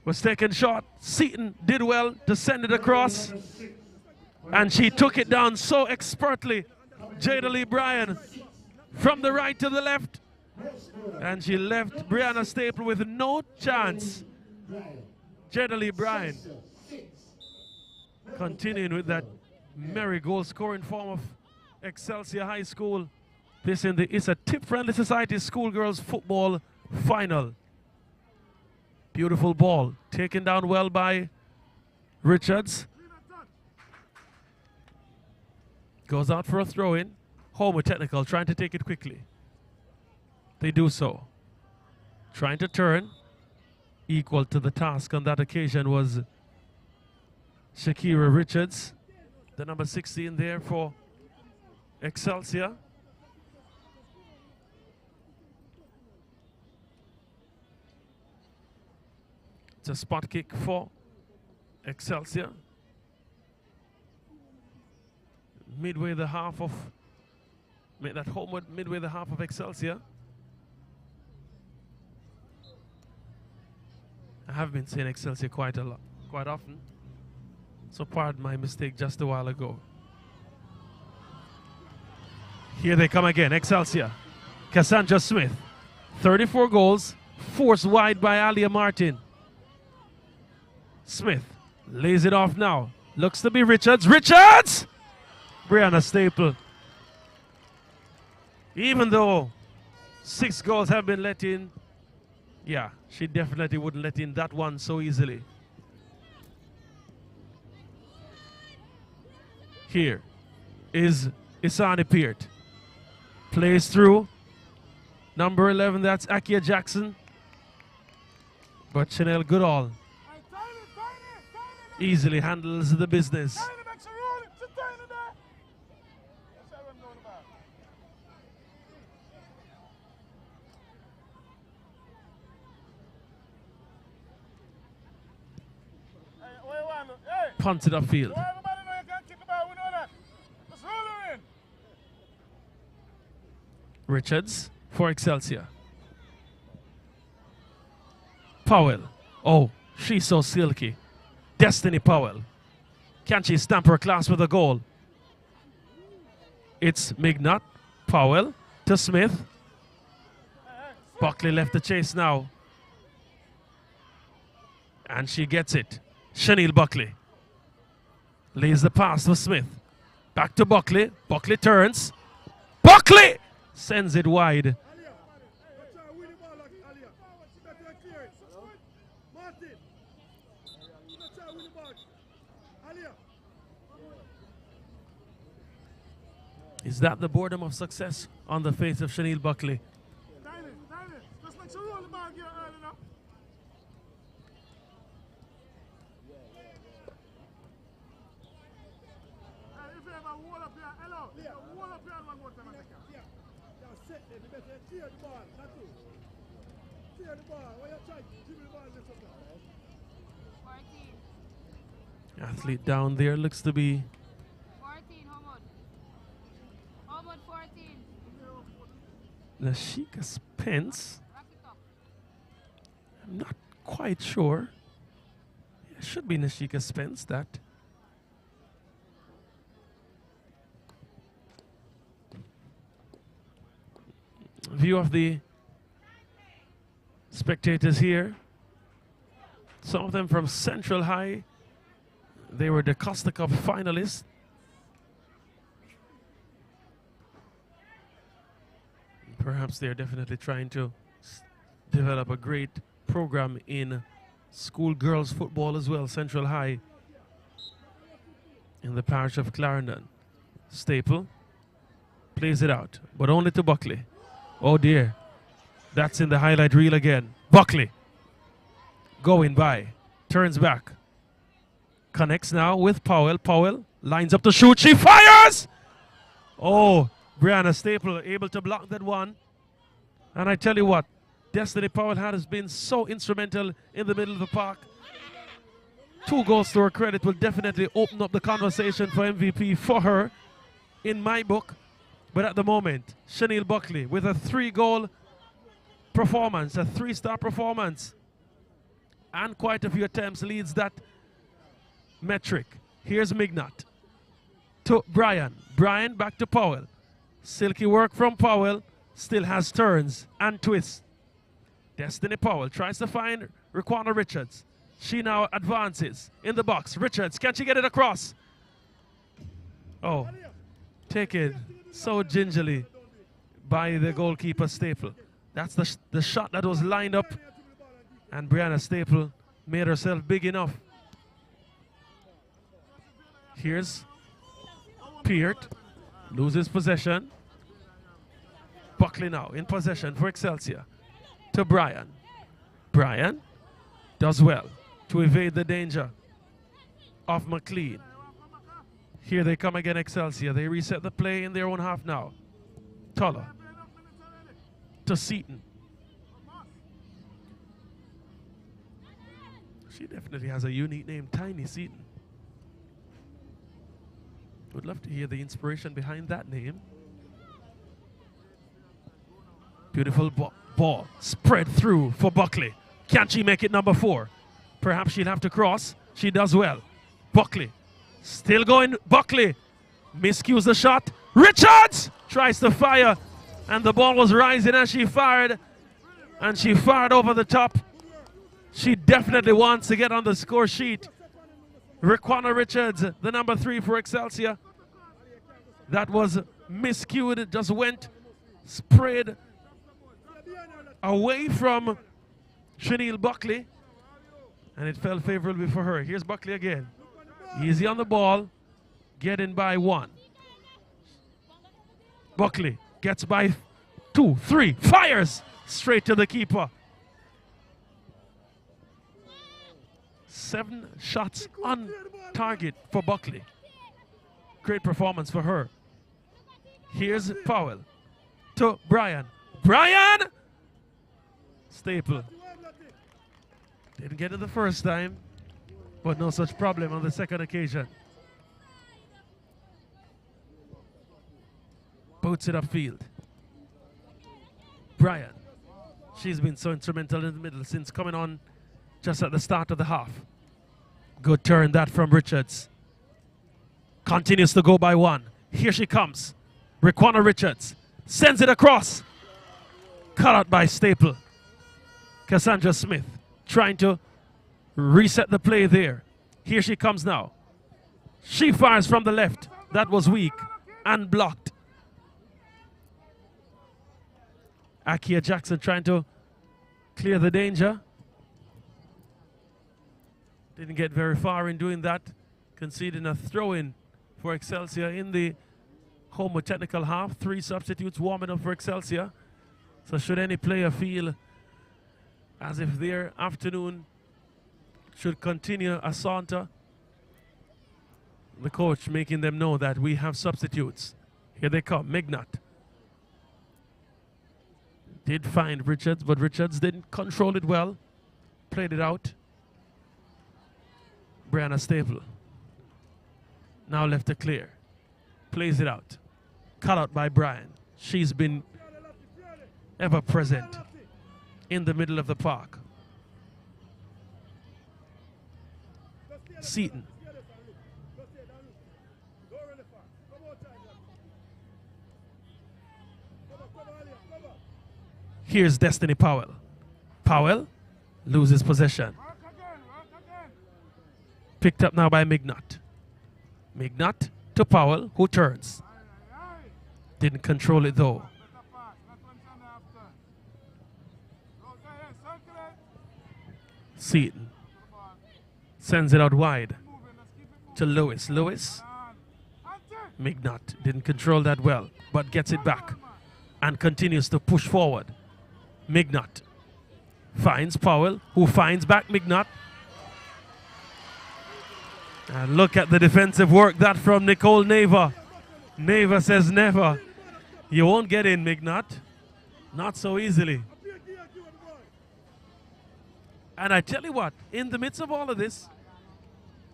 Was taken shot. Seaton did well to send it across. And she took it down so expertly. Jada Lee Bryan from the right to the left. And she left Brianna Staple with no chance. Jada Lee Bryan continuing with that merry goal scoring form of Excelsior High School. This in the ISSA Tip Friendly Society Schoolgirls Football Final. Beautiful ball taken down well by Richards. Goes out for a throw-in. Homer Technical trying to take it quickly. They do so. Trying to turn. Equal to the task on that occasion was Shakira Richards, the number 16 there for Excelsior. It's a spot kick for Excelsior. Midway the half of, make that homeward midway the half of Excelsior. I have been saying Excelsior quite a lot, quite often. So pardon my mistake just a while ago. Here they come again, Excelsior. Cassandra Smith, 34 goals, forced wide by Alia Martin. Smith lays it off now. Looks to be Richards. Richards! Brianna Staple. Even though 6 goals have been let in, yeah, she definitely wouldn't let in that one so easily. Here is Isani Peart. Plays through. Number 11, that's Akia Jackson. But Chanel Goodall easily handles the business. Punted upfield. Richards for Excelsior. Powell. Oh, she's so silky. Destiny Powell. Can she stamp her class with a goal? It's Mignot. Powell to Smith. Buckley left the chase now. And she gets it. Chanel Buckley. Lays the pass to Smith. Back to Buckley. Buckley turns. Buckley! Sends it wide. Is that the boredom of success on the face of Chanel Buckley? Just make sure you roll the ball here early now. If you ever wall up here, hello, wall up here one more time. Yeah, set it, you better clear the ball, not two. Clear the ball, when you try to dribble the ball, let's go. 14. Athlete down there looks to be 14, Homod. Homod 14. Nashika Spence. Wrap it up. I'm not quite sure. It should be Nashika Spence, that. View of the spectators here. Some of them from Central High. They were the Costa Cup finalists. Perhaps they're definitely trying to develop a great program in school girls football as well. Central High in the parish of Clarendon. Staple plays it out, but only to Buckley. Oh dear, that's in the highlight reel again. Buckley going by, turns back, connects now with Powell. Powell lines up to shoot, she fires! Oh, Brianna Staple able to block that one. And I tell you what, Destiny Powell has been so instrumental in the middle of the park. 2 goals to her credit will definitely open up the conversation for MVP for her in my book. But at the moment, Chanel Buckley with a 3-goal performance, a 3-star performance, and quite a few attempts leads that metric. Here's Mignot to Brian. Brian back to Powell. Silky work from Powell, still has turns and twists. Destiny Powell tries to find Raquana Richards. She now advances in the box. Richards, can she get it across? Oh, take it so gingerly by the goalkeeper Staple. That's the shot that was lined up, and Brianna Staple made herself big enough. Here's Peart, loses possession. Buckley now in possession for Excelsior. To Brian. Brian does well to evade the danger of McLean. Here they come again, Excelsior. They reset the play in their own half now. Toller to Seaton. She definitely has a unique name, Tiny Seaton. Would love to hear the inspiration behind that name. Beautiful ball spread through for Buckley. Can she make it number 4? Perhaps she'll have to cross. She does well. Buckley still going. Buckley miscues the shot. Richards tries to fire, and the ball was rising as she fired, and she fired over the top. She definitely wants to get on the score sheet. Raquana Richards, the number 3 for Excelsior. That was miscued. It just went, sprayed away from Chanel Buckley, and it fell favorably for her. Here's Buckley again. Easy on the ball, getting by 1. Buckley gets by 2, 3, fires straight to the keeper. 7 shots on target for Buckley. Great performance for her. Here's Powell to Brian. Brian! Staple. Didn't get it the first time, but no such problem on the second occasion. Boots it upfield. Brian. She's been so instrumental in the middle since coming on just at the start of the half. Good turn that from Richards. Continues to go by 1. Here she comes. Raquana Richards sends it across. Cut out by Staple. Cassandra Smith trying to reset the play there. Here she comes now. She fires from the left. That was weak and blocked. Akia Jackson trying to clear the danger. Didn't get very far in doing that, conceding a throw-in for Excelsior in the Homo technical half. 3 substitutes warming up for Excelsior. So should any player feel as if their afternoon should continue a saunter, the coach making them know that we have substitutes. Here they come, Mignot. Did find Richards, but Richards didn't control it well. Played it out. Brianna Staple. Now left to clear. Plays it out. Cut out by Brian. She's been ever present in the middle of the park. Seaton. Here's Destiny Powell. Powell loses possession. Picked up now by Mignot. Mignot to Powell, who turns. Didn't control it though. Seaton sends it out wide to Lewis. Lewis. Mignot didn't control that well, but gets it back and continues to push forward. Mignot finds Powell, who finds back Mignot. And look at the defensive work, that from Nicole Neva. Neva says never. You won't get in, Mignot. Not so easily. And I tell you what, in the midst of all of this,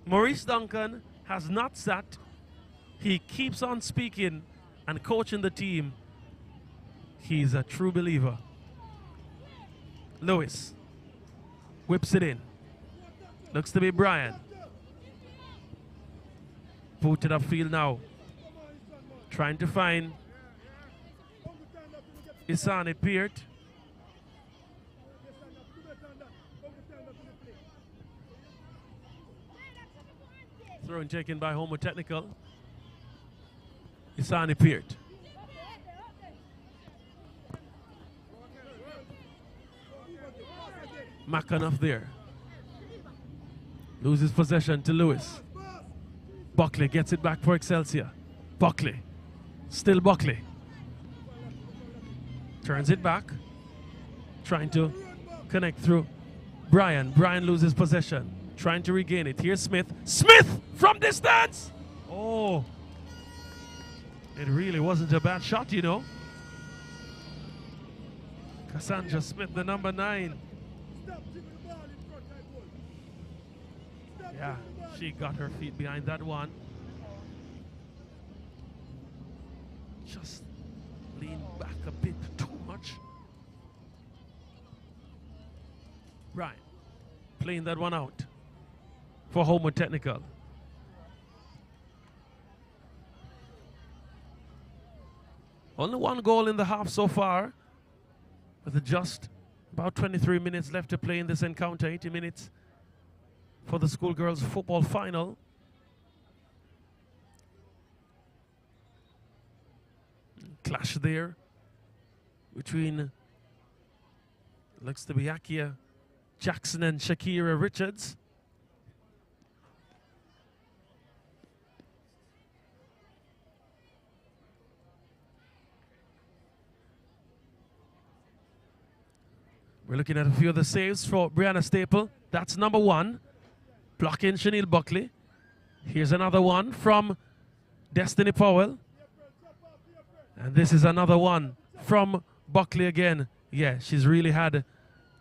Maurice Duncan has not sat. He keeps on speaking and coaching the team. He's a true believer. Lewis whips it in. Looks to be Brian. Put it upfield now. Trying to find Isani Peart. Throw taken by Homo Technical. Isani Peart. McAnuff there. Loses possession to Lewis. Buckley gets it back for Excelsior. Buckley. Still Buckley. Turns it back. Trying to connect through Brian. Brian loses possession. Trying to regain it. Here's Smith. Smith from distance! Oh. It really wasn't a bad shot, you know. Cassandra Smith, the number 9. Yeah, she got her feet behind that one. Just leaned back a bit too much. Right. Playing that one out for Homo Technical. Only one goal in the half so far, with just about 23 minutes left to play in this encounter, 80 minutes for the schoolgirls football final. Clash there between, looks to be Akia Jackson and Shakira Richards. We're looking at a few of the saves for Brianna Staple. That's number 1. Blocking Chanel Buckley. Here's another one from Destiny Powell. And this is another one from Buckley again. Yeah, she's really had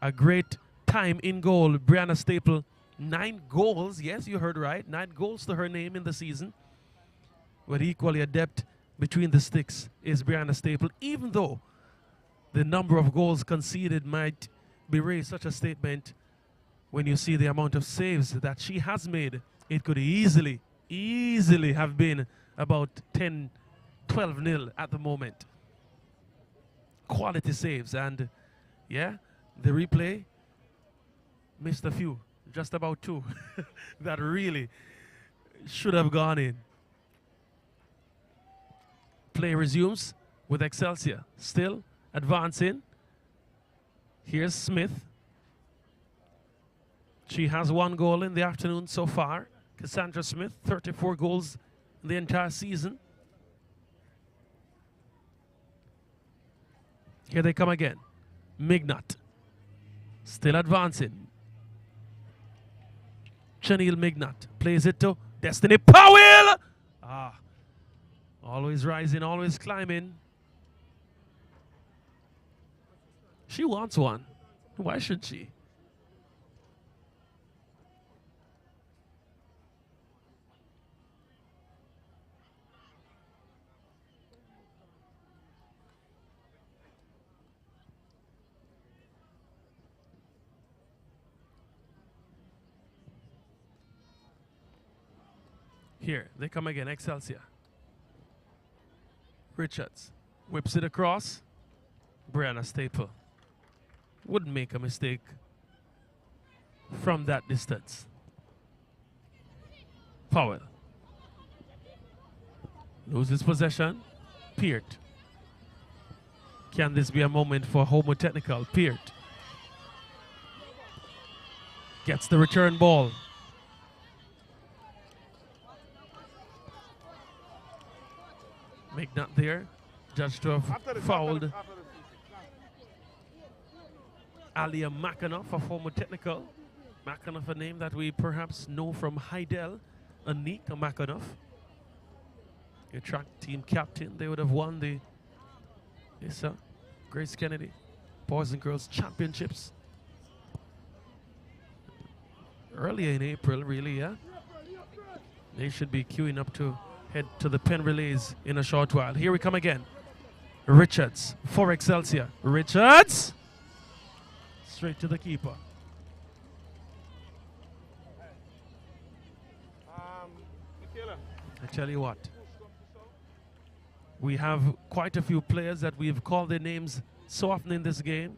a great time in goal. Brianna Staple, 9 goals. Yes, you heard right. 9 goals to her name in the season. But equally adept between the sticks is Brianna Staple, even though the number of goals conceded might be raised such a statement. When you see the amount of saves that she has made, it could easily have been about 10, 12-0 at the moment. Quality saves, and yeah, the replay missed a few, just about 2 that really should have gone in. Play resumes with Excelsior still advancing. Here's Smith. She has 1 goal in the afternoon so far. Cassandra Smith, 34 goals the entire season. Here they come again. Mignot still advancing. Chanel Mignot plays it to Destiny Powell. Always rising, always climbing. She wants one. Why should she? Here, they come again, Excelsior. Richards whips it across. Brianna Staple wouldn't make a mistake from that distance. Powell loses possession. Peart. Can this be a moment for Homo Technical? Peart gets the return ball. Mignot there, judged to have fouled Alia McAnuff of Homo Technical. McAnuff, a name that we perhaps know from Heidel, Anika McAnuff. Your track team captain, they would have won the ISSA Grace Kennedy Boys and Girls Championships earlier in April, really, yeah? They should be queuing up to head to the pen relays in a short while. Here we come again. Richards for Excelsior. Richards! Straight to the keeper. I tell you what. We have quite a few players that we've called their names so often in this game.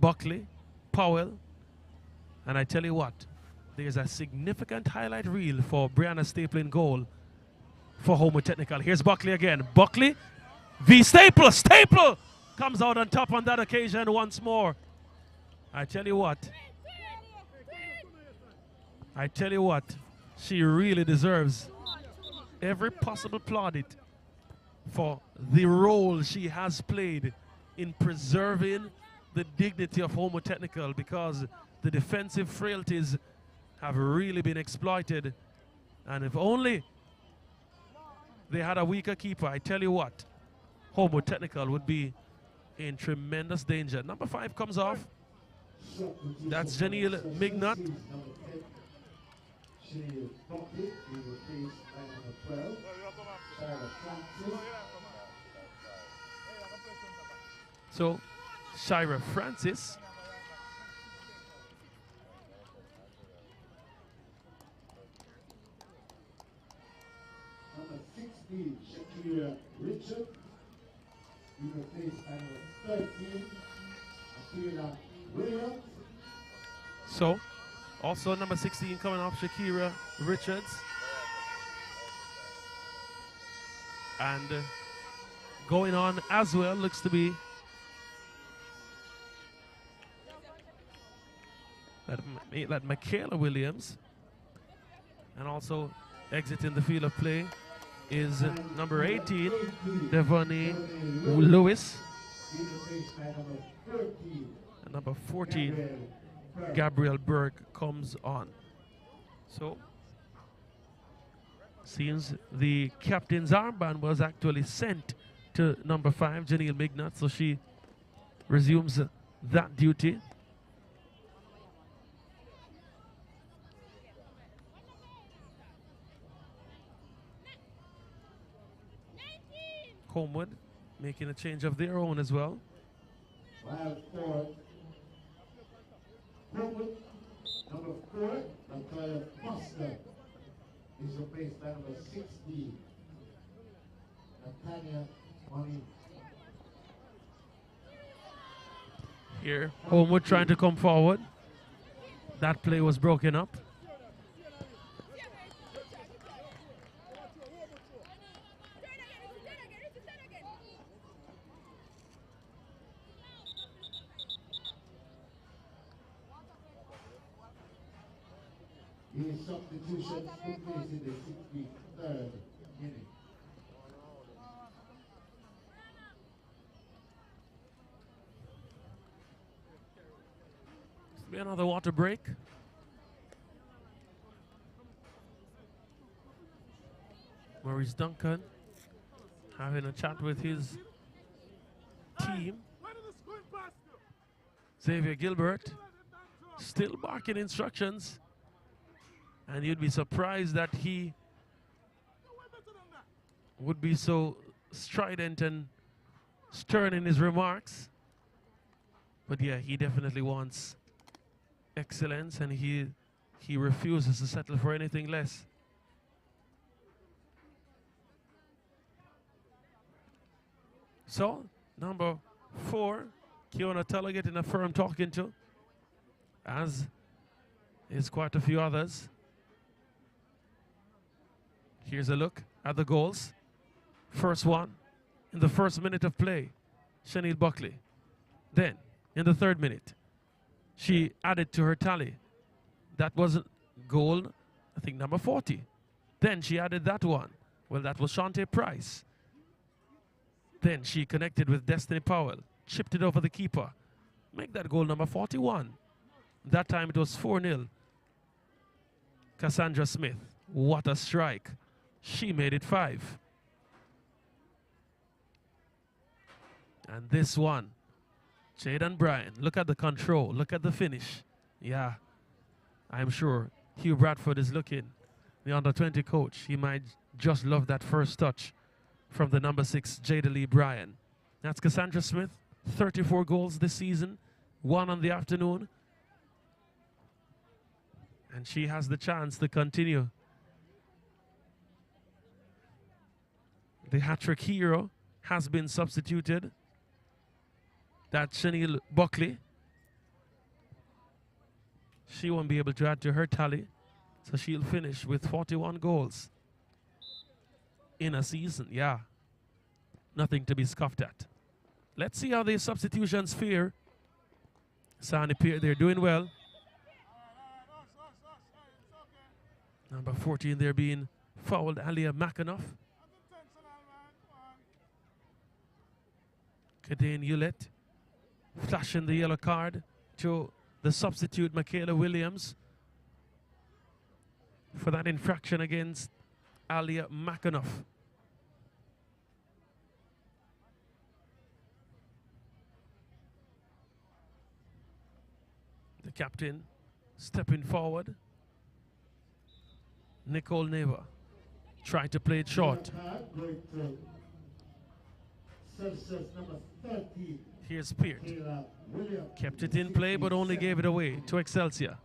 Buckley, Powell, and I tell you what, there's a significant highlight reel for Brianna Staple in goal for Homo Technical. Here's Buckley again. Buckley v. Staple. Staple comes out on top on that occasion once more. I tell you what. I tell you what. She really deserves every possible plaudit for the role she has played in preserving the dignity of Homo Technical, because the defensive frailties have really been exploited. And if only they had a weaker keeper, I tell you what, Homo Technical would be in tremendous danger. Number 5 comes off. That's Janelle Mignot. So, Shira Francis. Number 16, Shakira Richard. We replace number 13, Akira Williams. So, also number 16 coming off, Shakira Richards. And going on as well looks to be that Michaela Williams. And also exiting the field of play is number 18, Devonnie Lewis. And number 14, Gabriel Berg comes on. So, seems the captain's armband was actually sent to number 5, Janelle Mignot, so she resumes that duty. Homewood making a change of their own as well. Wild forward. Homewood, number 4, Natalia Foster, is replaced by number 60, Natalia Money. Here, Homewood trying to come forward. That play was broken up. His substitution took place in the 63rd Be another water break. Maurice Duncan having a chat with his team. Xavier Gilbert still barking instructions, and you'd be surprised that he would be so strident and stern in his remarks. But yeah, he definitely wants excellence, and he refuses to settle for anything less. So, number 4, Kiona Teller getting a firm talking to, as is quite a few others. Here's a look at the goals. First one in the first minute of play, Shaniel Buckley. Then, in the 3rd minute, she added to her tally. That was goal, I think, number 40. Then she added that one. Well, that was Shantae Price. Then she connected with Destiny Powell, chipped it over the keeper. Make that goal number 41. That time it was 4-0. Cassandra Smith, what a strike. She made it 5. And this one, Jaden Bryan, look at the control, look at the finish. Yeah, I'm sure Hugh Bradford is looking, the under-20 coach. He might just love that first touch from the number 6, Jada Lee Bryan. That's Cassandra Smith, 34 goals this season, 1 on the afternoon. And she has the chance to continue. The hat-trick hero has been substituted. That's Shaniel Buckley. She won't be able to add to her tally, so she'll finish with 41 goals in a season. Yeah, nothing to be scoffed at. Let's see how these substitutions fare. Sandy Pier, they're doing well. Number 14, they're being fouled, Alia McAnuff. Kadane Hewlett flashing the yellow card to the substitute, Michaela Williams, for that infraction against Alia McAnuff. The captain stepping forward. Nicole Neva tried to play it short. Here's Peart. Kept it in play, but only gave it away to Excelsior.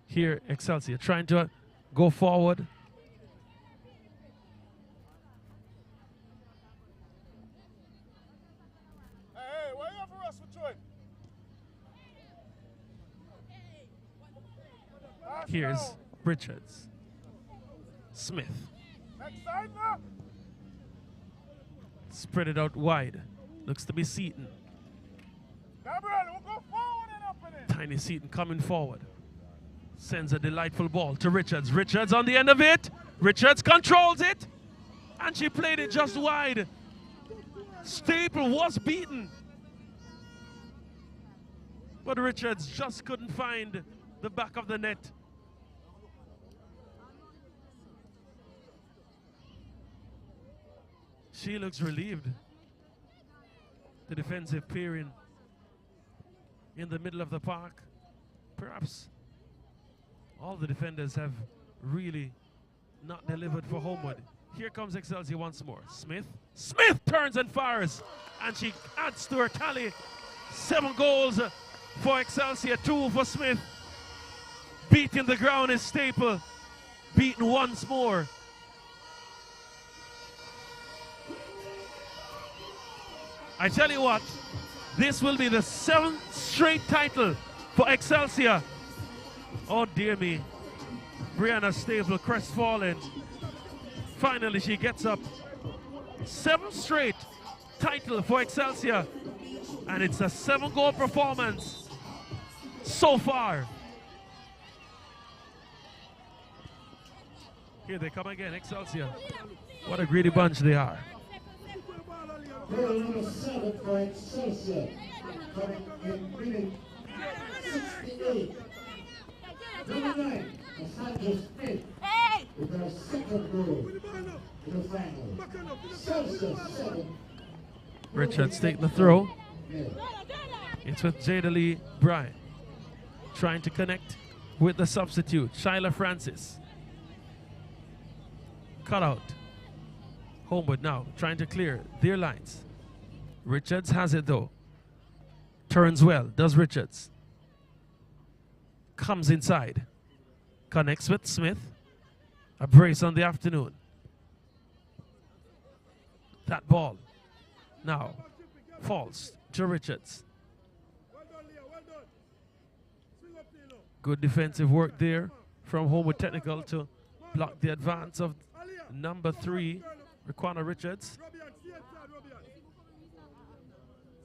Here, Excelsior trying to go forward. Hey, why you have for us with Troy? Here's Richards. Smith. Next side now. Spread it out wide. Looks to be Seaton. Gabriel, we'll go forward and up in it. Tiny Seaton coming forward. Sends a delightful ball to Richards. Richards on the end of it. Richards controls it. And she played it just wide. Staple was beaten. But Richards just couldn't find the back of the net. She looks relieved. The defensive pairing in the middle of the park. Perhaps all the defenders have really not delivered for Homewood. Here comes Excelsior once more. Smith. Smith turns and fires. And she adds to her tally. 7 goals for Excelsior, 2 for Smith. Beating the ground is Staple. Beaten once more. I tell you what, this will be the 7th straight title for Excelsior. Oh dear me. Brianna Staple crestfallen. Finally she gets up. 7th straight title for Excelsior. And it's a 7-goal performance so far. Here they come again, Excelsior. What a greedy bunch they are. Goal number 7 for Excelsior. coming in minute 68. Number 9, Cassandra Smith with her second goal to the final. Celsius 7. Richards taking the throw. Yeah. It's with Jada Lee Bryant trying to connect with the substitute, Shyla Francis. Cut out. Homewood now trying to clear their lines. Richards has it though. Turns well, does Richards. Comes inside. Connects with Smith. A brace on the afternoon. That ball now falls to Richards. Well done, Leah. Well done. Swing up, Tilo. Good defensive work there from Homewood Technical to block the advance of number 3, Raquana Richards. Robbie, stay inside, Robbie.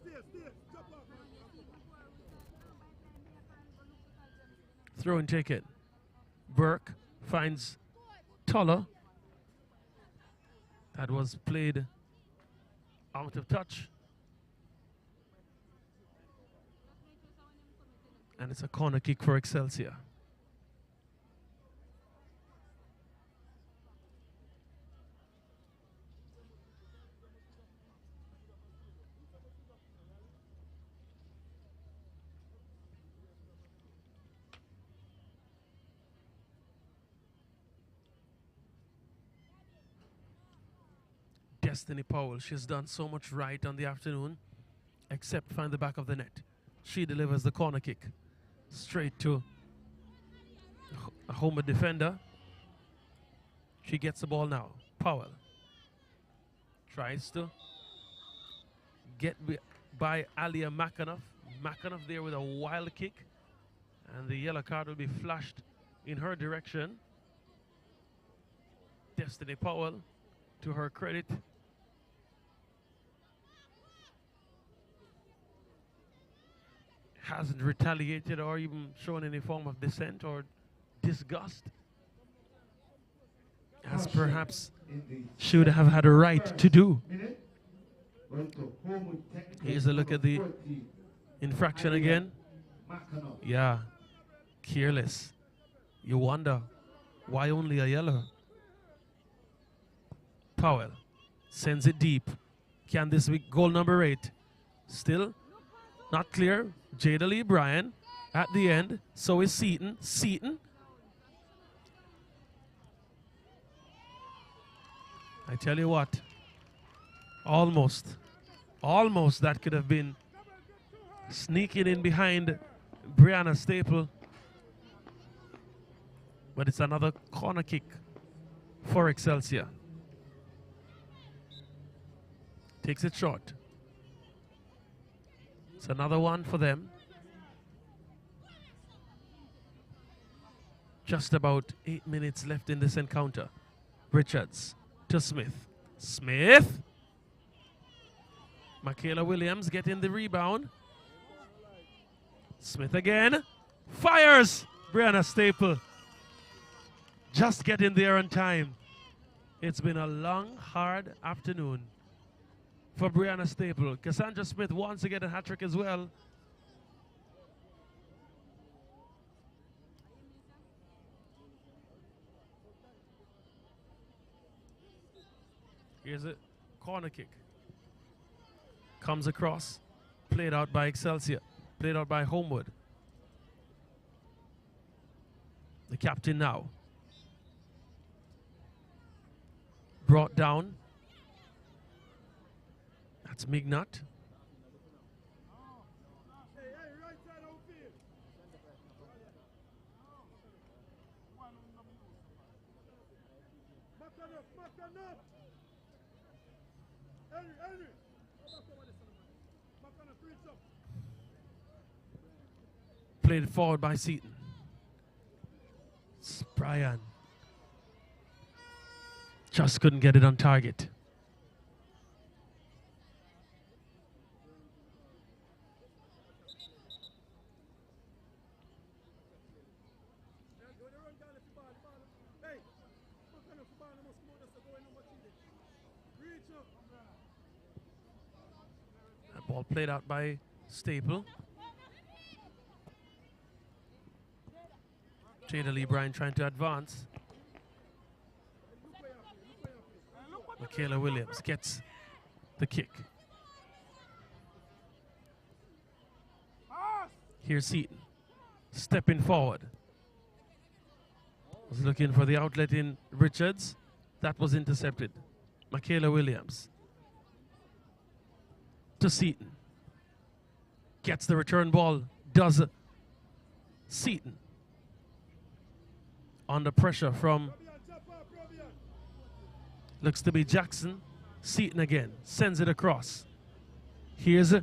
Stay. Chop off. Throw and take it. Burke finds Toller. That was played out of touch. And it's a corner kick for Excelsior. Destiny Powell, she's done so much right on the afternoon, except find the back of the net. She delivers the corner kick straight to a Homer defender. She gets the ball now. Powell tries to get by Alia McAnuff. McAnuff there with a wild kick, and the yellow card will be flashed in her direction. Destiny Powell, to her credit, hasn't retaliated or even shown any form of dissent or disgust, as perhaps should have had a right to do. Here's a look at the infraction again. Yeah, careless. You wonder why only a yellow. Powell sends it deep. Can this be goal number 8? Still not clear. Jada Lee Bryan at the end. So is Seaton. I tell you what, almost that could have been sneaking in behind Brianna Staple. But it's another corner kick for Excelsior. Takes it short. It's another one for them. Just about 8 minutes left in this encounter. Richards to Smith. Smith. Michaela Williams getting the rebound. Smith again. Fires. Brianna Staple. Just getting there on time. It's been a long, hard afternoon for Brianna Staple. Cassandra Smith wants to get a hat-trick as well. Here's a corner kick. Comes across. Played out by Excelsior. Played out by Homewood. The captain now. Brought down. That's Mignot. Hey, right side outfield. Back enough. Henry. Back enough, reach up. Played forward by Seaton. Brian just couldn't get it on target. That ball played out by Staple. Jada Lee Bryan trying to advance. Michaela Williams gets the kick. Here's Seaton, stepping forward. Was looking for the outlet in Richards. That was intercepted. Michaela Williams to Seaton. Gets the return ball, does Seaton. Under pressure from, looks to be Jackson. Seaton again, sends it across. Here's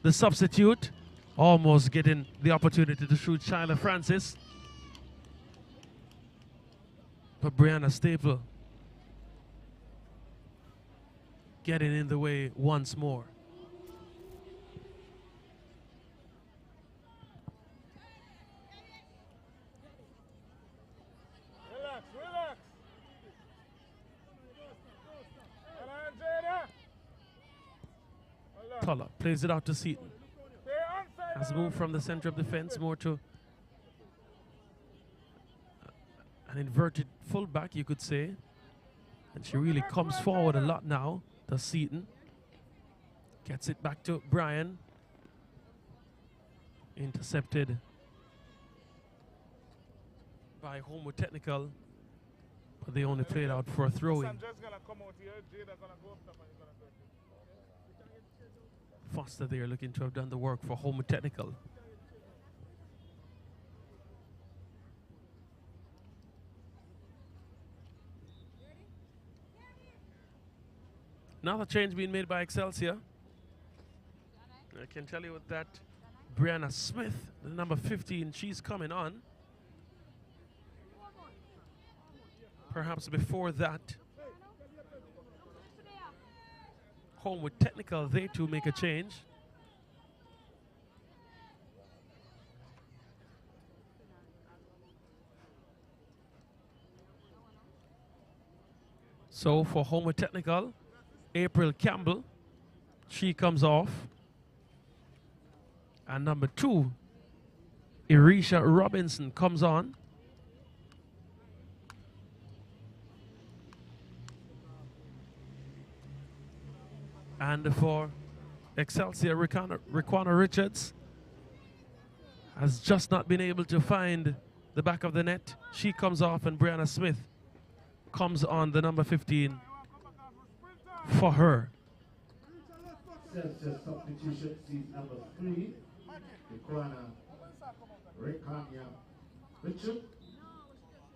the substitute, almost getting the opportunity to shoot Shyla Francis. But Brianna Staple getting in the way once more. Relax, relax. Toller plays it out to Seaton. Has moved from the center of defense more to an inverted fullback, you could say. And she really comes forward a lot now to Seaton. Gets it back to Bryan. Intercepted by Homewood Technical, but they only played out for a throw-in. Foster there looking to have done the work for Homewood Technical. Another change being made by Excelsior. I can tell you with that, Brianna Smith, the number 15, she's coming on. Perhaps before that, Homewood Technical, they too make a change. So for Homewood Technical, April Campbell, she comes off. And number 2, Irisha Robinson comes on. And for Excelsior, Raquana Richards has just not been able to find the back of the net. She comes off and Brianna Smith comes on, the number 15, for her. Excelsior substitution seat number 3, Raquana Richard,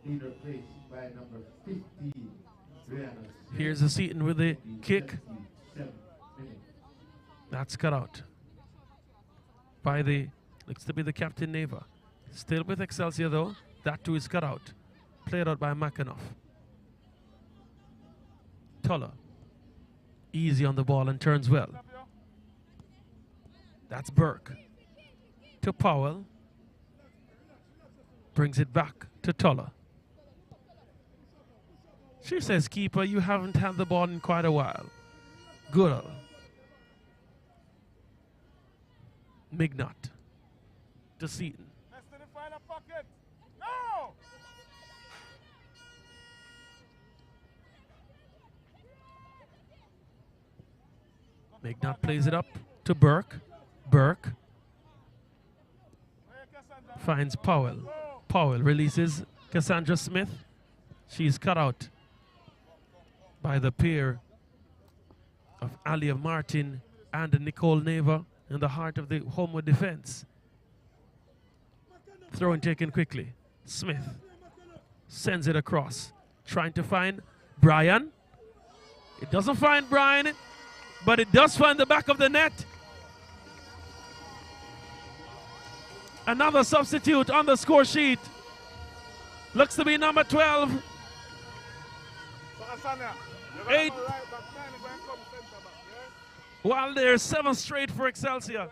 being replaced by number 15, Brianna Smith. Here's the Seaton with the kick. That's cut out by the, looks to be the captain Neva. Still with Excelsior though, that too is cut out. Played out by McAnuff. Toller, easy on the ball and turns well. That's Burke to Powell. Brings it back to Toller. She says, keeper, you haven't had the ball in quite a while. Goodall. Mignot to Seaton. No! Mignot plays it up to Burke. Burke finds Powell. Powell releases Cassandra Smith. She's cut out by the pair of Alia Martin and Nicole Neva in the heart of the Homewood defense. Throw in taken quickly. Smith sends it across, trying to find Bryan. It doesn't find Bryan, but it does find the back of the net. Another substitute on the score sheet. Looks to be number 12. 8. While there's 7 straight for Excelsior.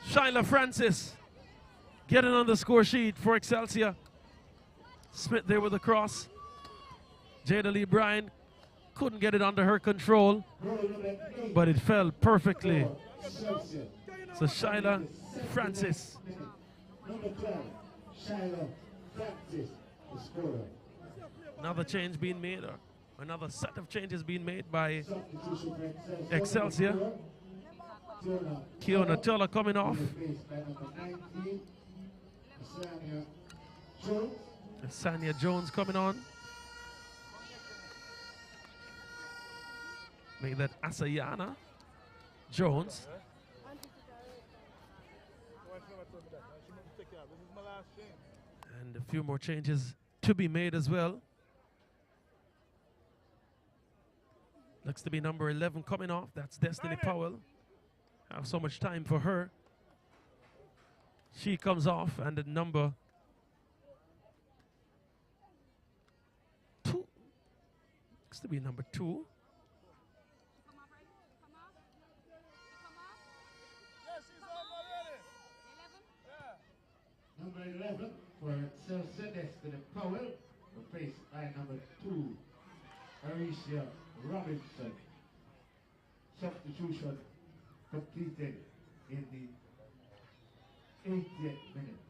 Shyla Francis getting on the score sheet for Excelsior. Smith there with the cross. Jada Lee Bryan couldn't get it under her control, but it fell perfectly. So Shyla Francis. Number 12, Shyla Francis, the scorer. Another change being made, or another set of changes being made by Substitution for Excelsior. Kiona Tola coming off. Replaced by number 19, Asania Jones. Sanya Jones coming on. Make that Asayana Jones. And a few more changes to be made as well. Looks to be number 11 coming off. That's Destiny Powell. Have so much time for her. She comes off, and the number 2. Looks to be number 2. Number 11 for Excelsior, Destiny Powell, replaced by number 2, Aricia Robinson. Substitution completed in the 80th minute.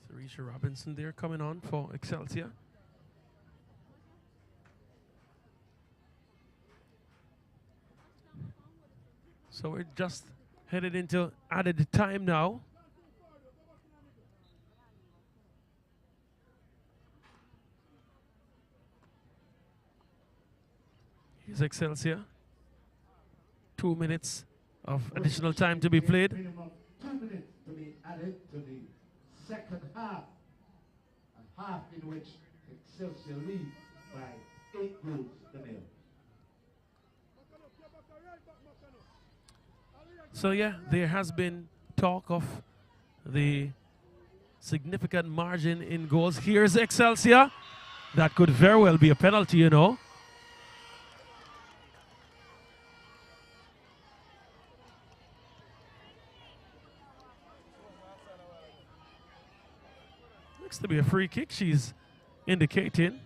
Sarisha Robinson there coming on for Excelsior. So we're just headed into added time now. Here's Excelsior. 2 minutes of additional time to be played. Minimum 2 minutes to be added to the second half. A half in which Excelsior lead by 8 goals to 0. So yeah, there has been talk of the significant margin in goals. Here's Excelsior. That could very well be a penalty, you know. Looks to be a free kick, she's indicating.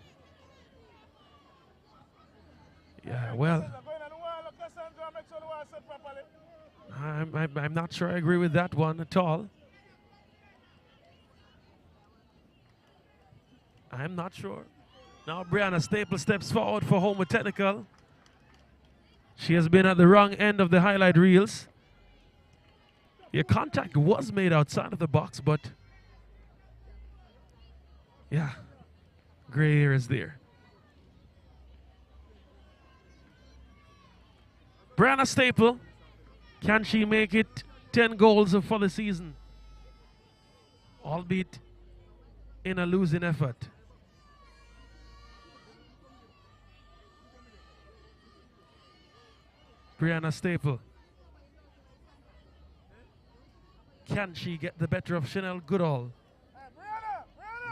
Yeah, well, I'm not sure I agree with that one at all. I'm not sure. Now Brianna Staple steps forward for Homer Technical. She has been at the wrong end of the highlight reels. Yeah, contact was made outside of the box, but yeah, gray area is there. Brianna Staple, can she make it 10 goals for the season? Albeit in a losing effort. Brianna Staple. Can she get the better of Chanel Goodall?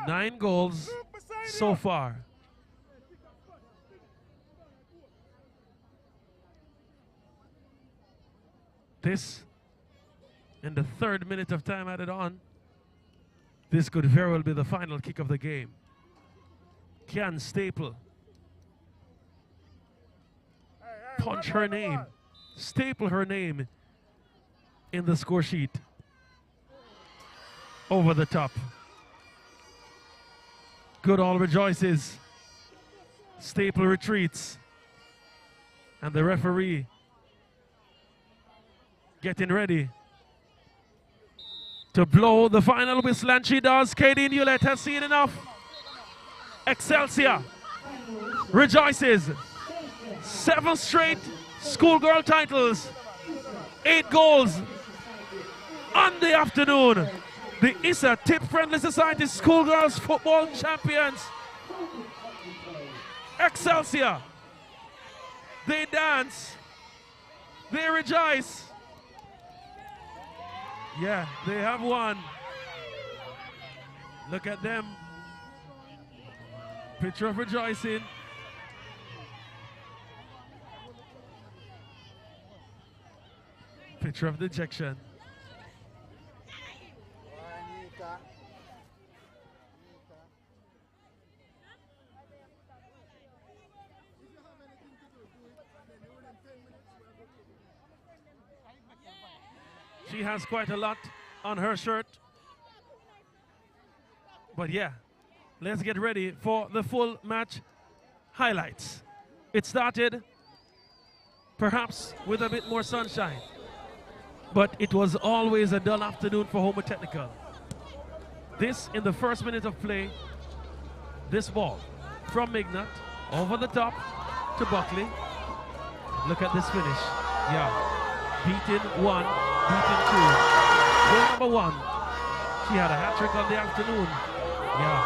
9 goals so far. This, in the 3rd minute of time added on, this could very well be the final kick of the game. Can Staple punch her name, staple her name in the score sheet? Over the top. Goodall rejoices. Staple retreats. And the referee getting ready to blow the final whistle, and she does. Katie Newlett has seen enough. Excelsior rejoices. 7 straight schoolgirl titles. 8 goals on the afternoon. The ISSA Tip Friendly Society Schoolgirls Football Champions. Excelsior. They dance. They rejoice. Yeah, they have won. Look at them. Picture of rejoicing. Picture of dejection. She has quite a lot on her shirt. But yeah, let's get ready for the full match highlights. It started perhaps with a bit more sunshine, but it was always a dull afternoon for Homer Technical. This in the first minute of play, this ball from Mignot over the top to Buckley. Look at this finish. Yeah, beaten one, beaten two. Goal number one. She had a hat-trick on the afternoon. Yeah,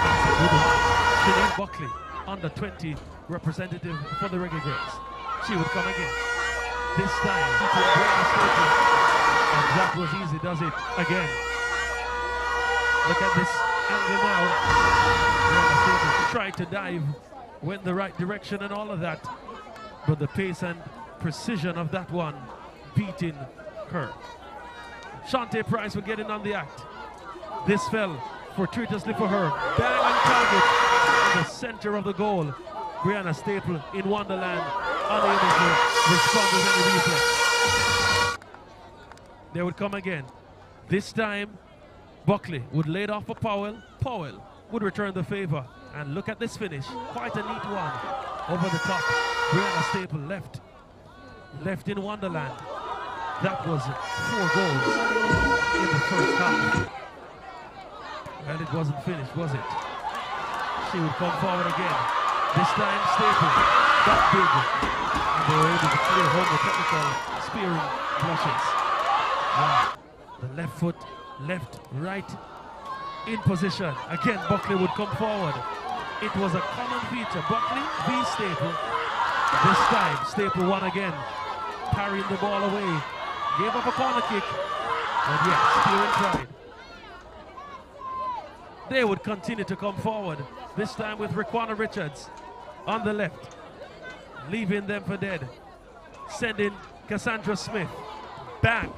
that's a good one. Sinead Buckley, under 20 representative for the Reggae Girls. She would come again. This time, and that was easy, does it again. Look at this angle now. Tried to dive, went the right direction and all of that, but the pace and precision of that one beating her. Shantae Price would get in on the act. This fell fortuitously for her. Bang on target in the center of the goal. Brianna Staple in Wonderland, unable to respond with any reflex. They would come again. This time, Buckley would lay it off for Powell. Powell would return the favor. And look at this finish. Quite a neat one. Over the top. Brianna Staple left in Wonderland. That was 4 goals in the first half. Well, it wasn't finished, was it? She would come forward again. This time, Staple got big. And they were able to clear home the technical spearing blushes. The left foot, left, right, in position. Again, Buckley would come forward. It was a common feature. Buckley v. Staple. This time, Staple won again. Parrying the ball away. Gave up a corner kick. And yet, Spearing tried. They would continue to come forward. This time with Raquana Richards on the left. Leaving them for dead. Sending Cassandra Smith. Bang.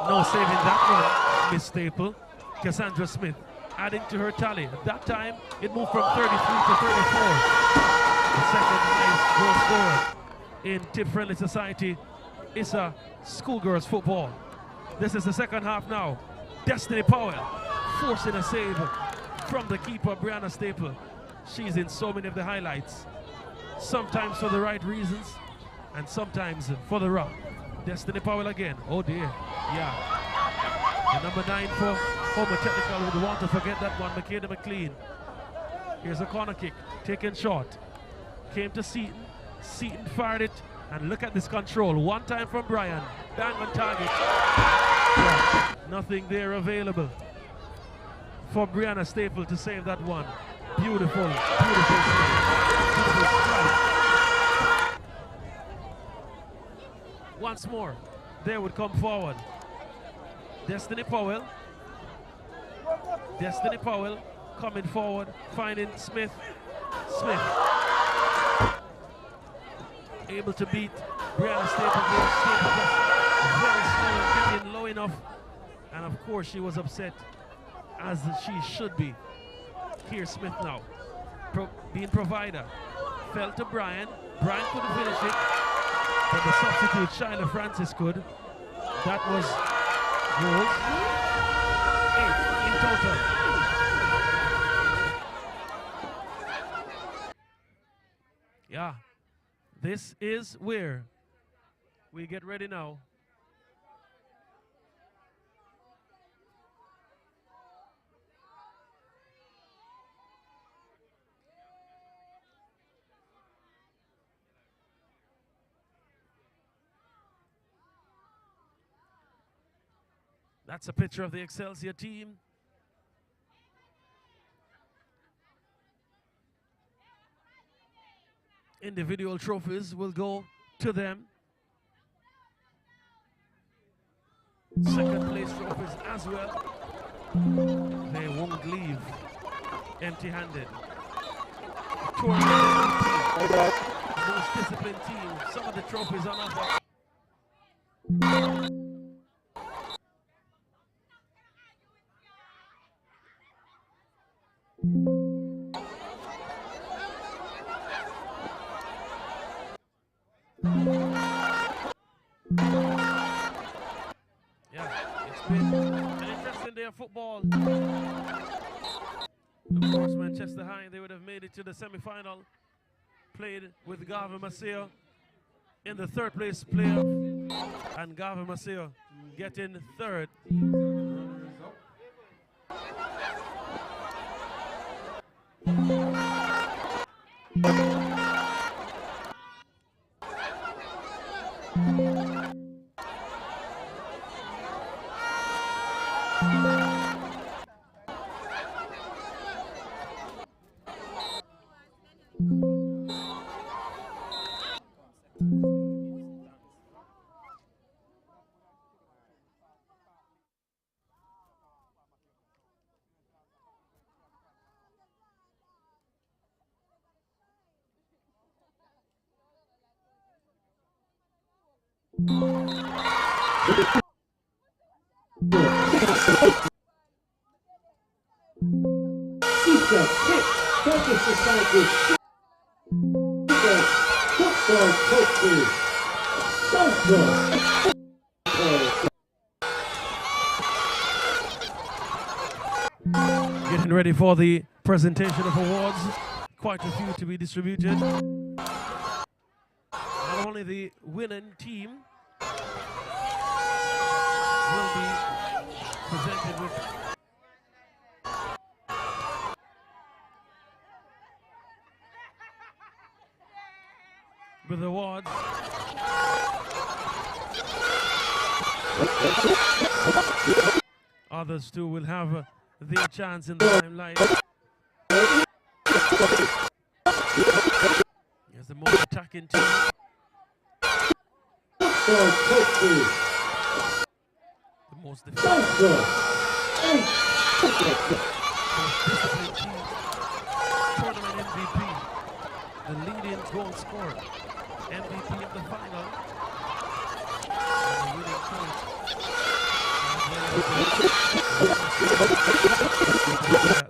No saving that one, Miss Staple. Cassandra Smith adding to her tally. At that time, it moved from 33 to 34. The second highest goal scorer in Tip Friendly Society ISSA schoolgirls football. This is the second half now. Destiny Powell forcing a save from the keeper, Brianna Staple. She's in so many of the highlights. Sometimes for the right reasons, and sometimes for the wrong. Destiny Powell again. Oh dear. Yeah. The number 9 for Homer Technical would want to forget that one, Makeda McLean. Here's a corner kick, taken short. Came to Seaton. Seaton fired it, and look at this control. One time from Brian. Bang on target. Yeah. Nothing there available for Brianna Staple to save that one. Beautiful, beautiful strike. Once more, they would come forward. Destiny Powell. Destiny Powell coming forward, finding Smith. Smith able to beat Brianna Staple. Very slow and getting low enough. And of course she was upset, as she should be. Here's Smith now, being provider. Fell to Brian. Brian couldn't finish it, but the substitute, Shyla Francis, could. That was goals. 8 in total. Yeah, this is where we get ready now. That's a picture of the Excelsior team. Individual trophies will go to them. Second place trophies as well. They won't leave empty-handed. Most disciplined team. Some of the trophies on offer. Yeah, been an interesting day of football. Of course, Manchester High, they would have made it to the semi-final. Played with Garvin Maceo in the third place playoff, and Garvin Maceo getting third. ISSA Focus Society Football Coaches Getting ready for the presentation of awards. Quite a few to be distributed. Not only the winning team will be presented with awards. Others too will have their chance in the limelight. Here's the most attacking team. The most defensive. Most disciplined team. Tournament MVP. The leading goal scorer. MVP of the final. And the winning coach.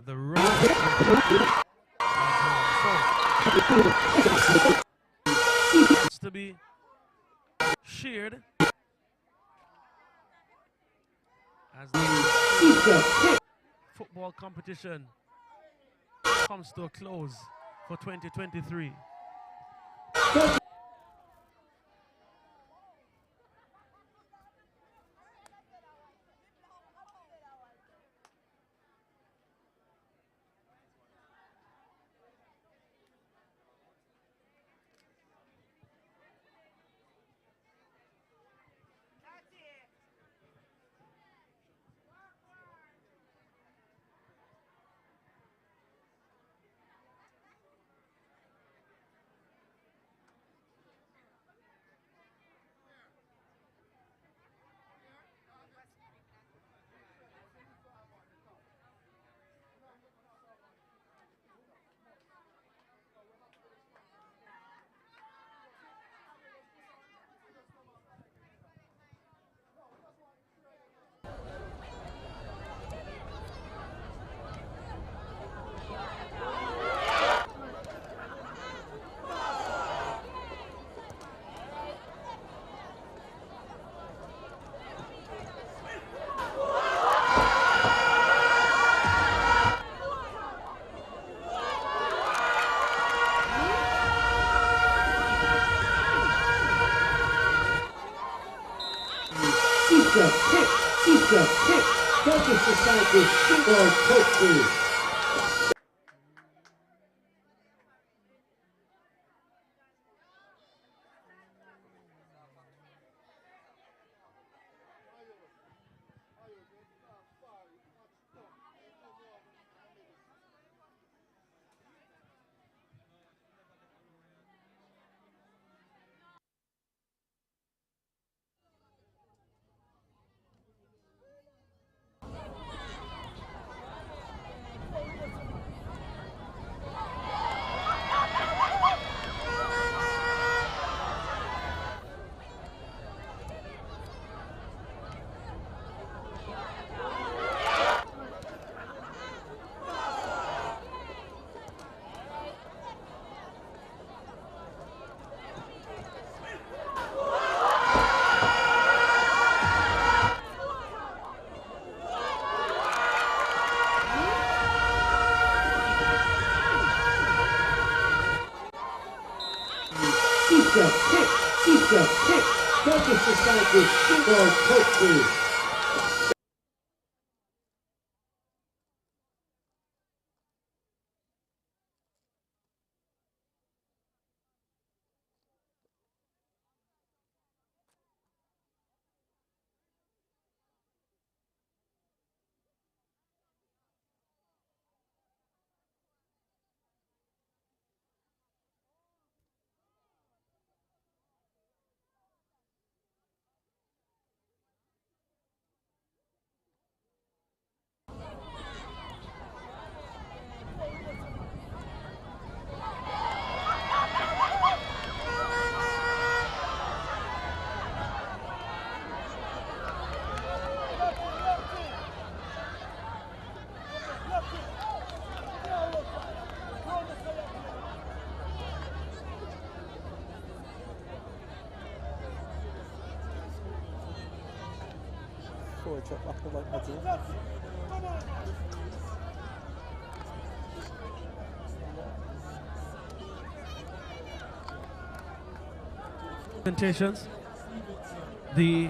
The road it's to be shared as the football competition comes to a close for 2023. ISSA Focus Society Football Coaches. with Seymour Coakley. Presentations. The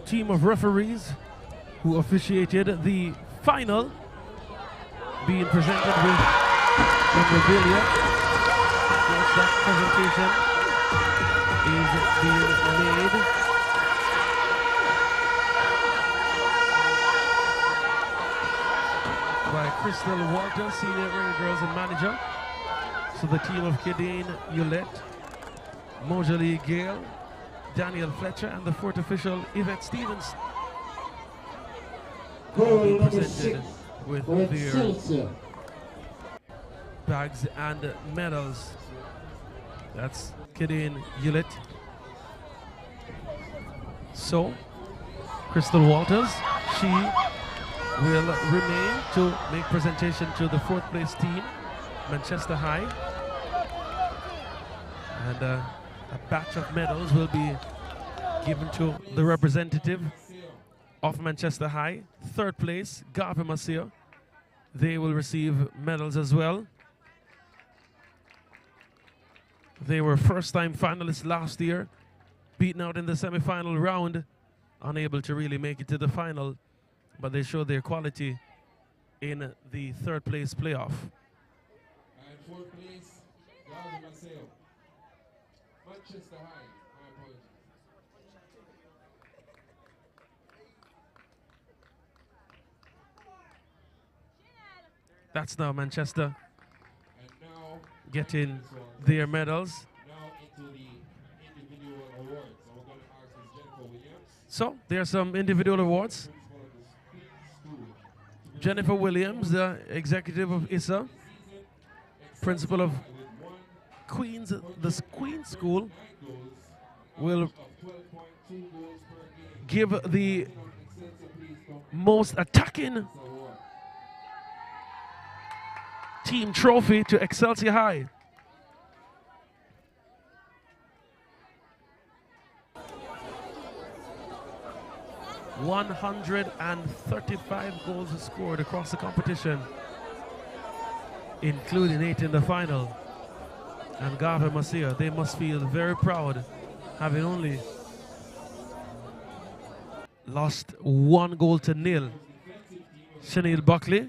team of referees who officiated the final being presented with memorabilia. Yes, that presentation is being made by Crystal Walter, senior ring girls and manager. So the team of Kidane Yolette, Mojali Gale, Daniel Fletcher, and the fourth official Yvette Stevens will be presented with their bags and medals. That's Kidane Yolette. So Crystal Walters, she will remain to make presentation to the fourth place team, Manchester High. And a batch of medals will be given to the representative of Manchester High. Third place, Garvey Masio. They will receive medals as well. They were first-time finalists last year, beaten out in the semi-final round, unable to really make it to the final, but they showed their quality in the third place playoff. And fourth place, Garvey Masio. Manchester High, my apologies. That's now Manchester And now getting their medals. Now into the individual awards. So we're going to ask Ms. Jennifer Williams. So there are some individual awards. Jennifer Williams, the executive of ISSA, principal of Queen's School, will give the most attacking team trophy to Excelsior High. $135 goals scored across the competition, including 8 in the final. And Garvey Masio, they must feel very proud, having only lost 1-0. Chanel Buckley,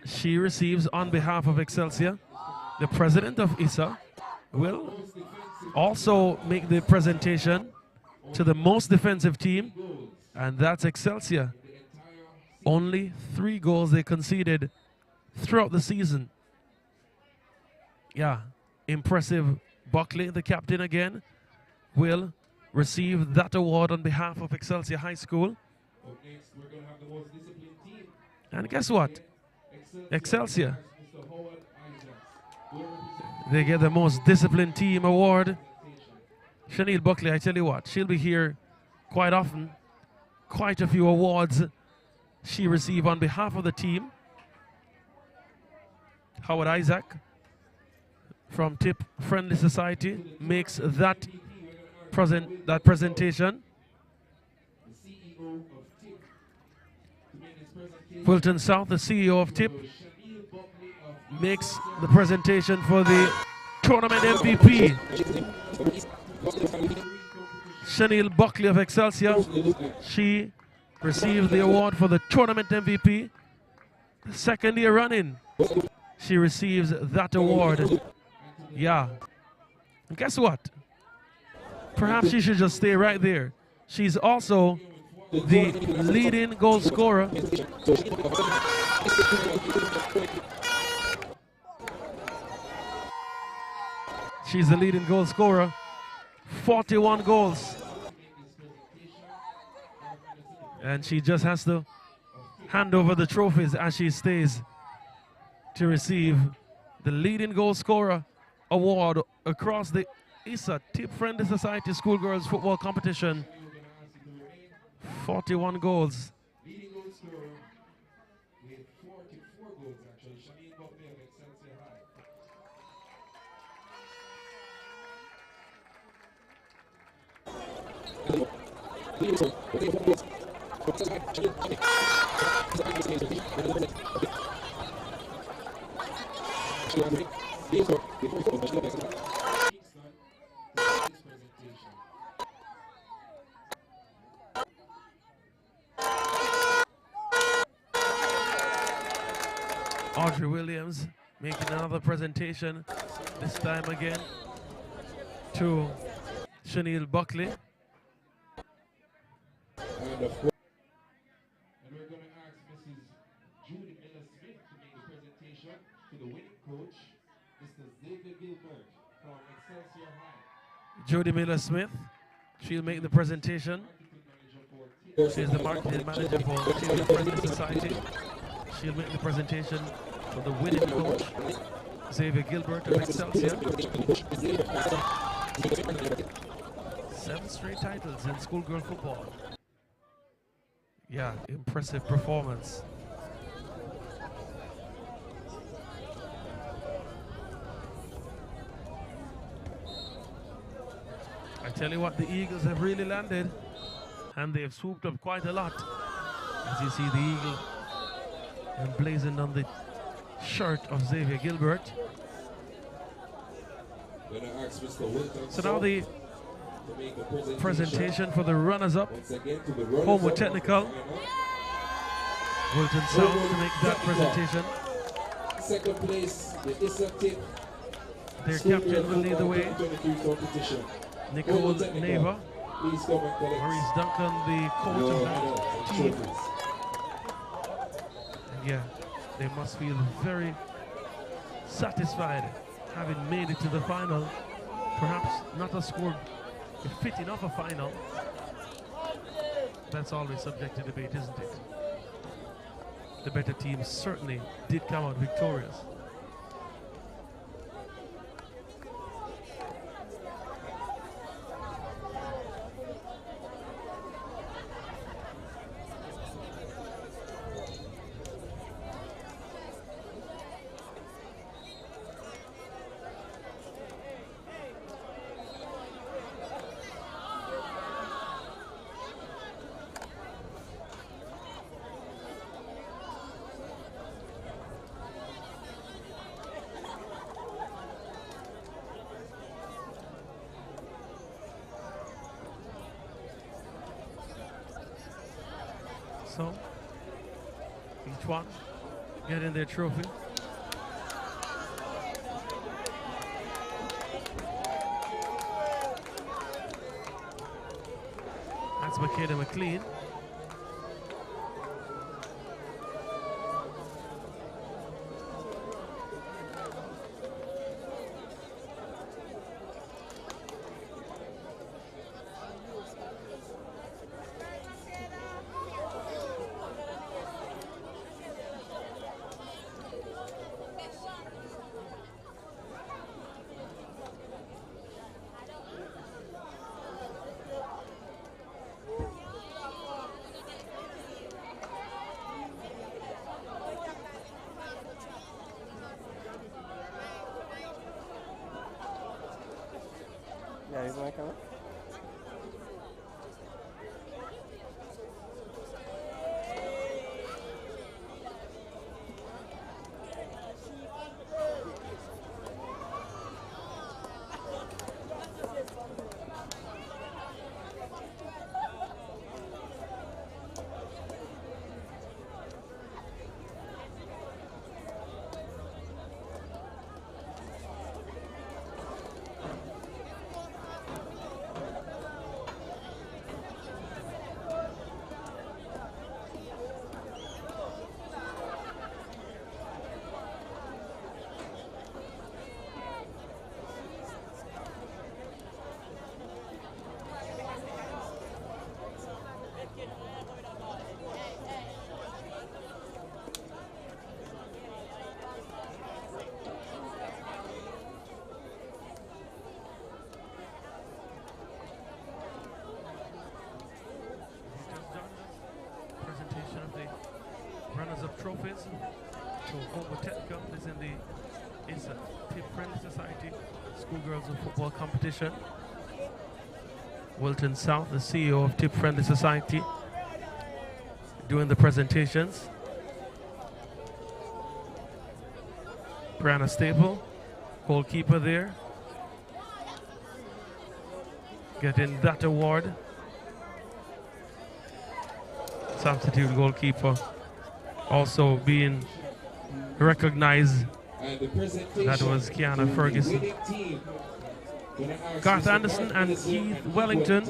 she receives on behalf of Excelsior. The president of ISSA will also make the presentation to the most defensive team, and that's Excelsior. Only 3 goals they conceded throughout the season. Yeah, impressive. Buckley, the captain again, will receive that award on behalf of Excelsior High School. And guess what? Excelsior, they get the most disciplined team award. Chanel Buckley, I tell you what, she'll be here quite often. Quite a few awards she received on behalf of the team. Howard Isaac from Tip Friendly Society makes that presentation. Fulton South, the CEO of Tip, makes the presentation for the tournament MVP. Chanel Buckley of Excelsior. She received the award for the tournament MVP. The second year running, she receives that award. Yeah. And guess what? Perhaps she should just stay right there. She's also the leading goal scorer. She's the leading goal scorer. 41 goals. And she just has to hand over the trophies as she stays to receive the leading goal scorer award across the ISSA Tip Friendly Society Schoolgirls Football Competition. 41 goals. Leading goal scorer with 44 goals actually. Chanel Buckley of Excelsior High. Audrey Williams making another presentation, this time again to Chanel Buckley. And we're going to ask Mrs. Judy Miller-Smith to make the presentation to the winning coach, Mr. Xavier Gilbert from Excelsior High. Judy Miller-Smith, she'll make the presentation. She's the marketing manager for Tip Friendly Society. She'll make the presentation for the winning coach, Xavier Gilbert of Excelsior. 7 straight titles in schoolgirl football. Yeah, impressive performance. I tell you what, the Eagles have really landed, and they've swooped up quite a lot. As you see the eagle emblazoned on the shirt of Xavier Gilbert. So now the presentation for the runners-up. Homewood Technical. Wilton South to make that presentation. Second place, the ISSA Tip. Their captain will lead the way. Nicole Neva. Please come and collect. Maurice Duncan, the coach of that team. And yeah, they must feel very satisfied having made it to the final. Perhaps not a score fitting of a final. That's always subject to debate, isn't it? The better team certainly did come out victorious. So, each one getting their trophy. That's Makeda McLean. Yeah, he's my camera. trophies to Homo Technical is in the ISSA Tip Friendly Society Schoolgirls of Football Competition. Wilton South, the CEO of Tip Friendly Society, doing the presentations. Brianna Staple, goalkeeper there, getting that award. Substitute goalkeeper also being recognized. That was Kiana Ferguson. Garth Anderson and Keith Wellington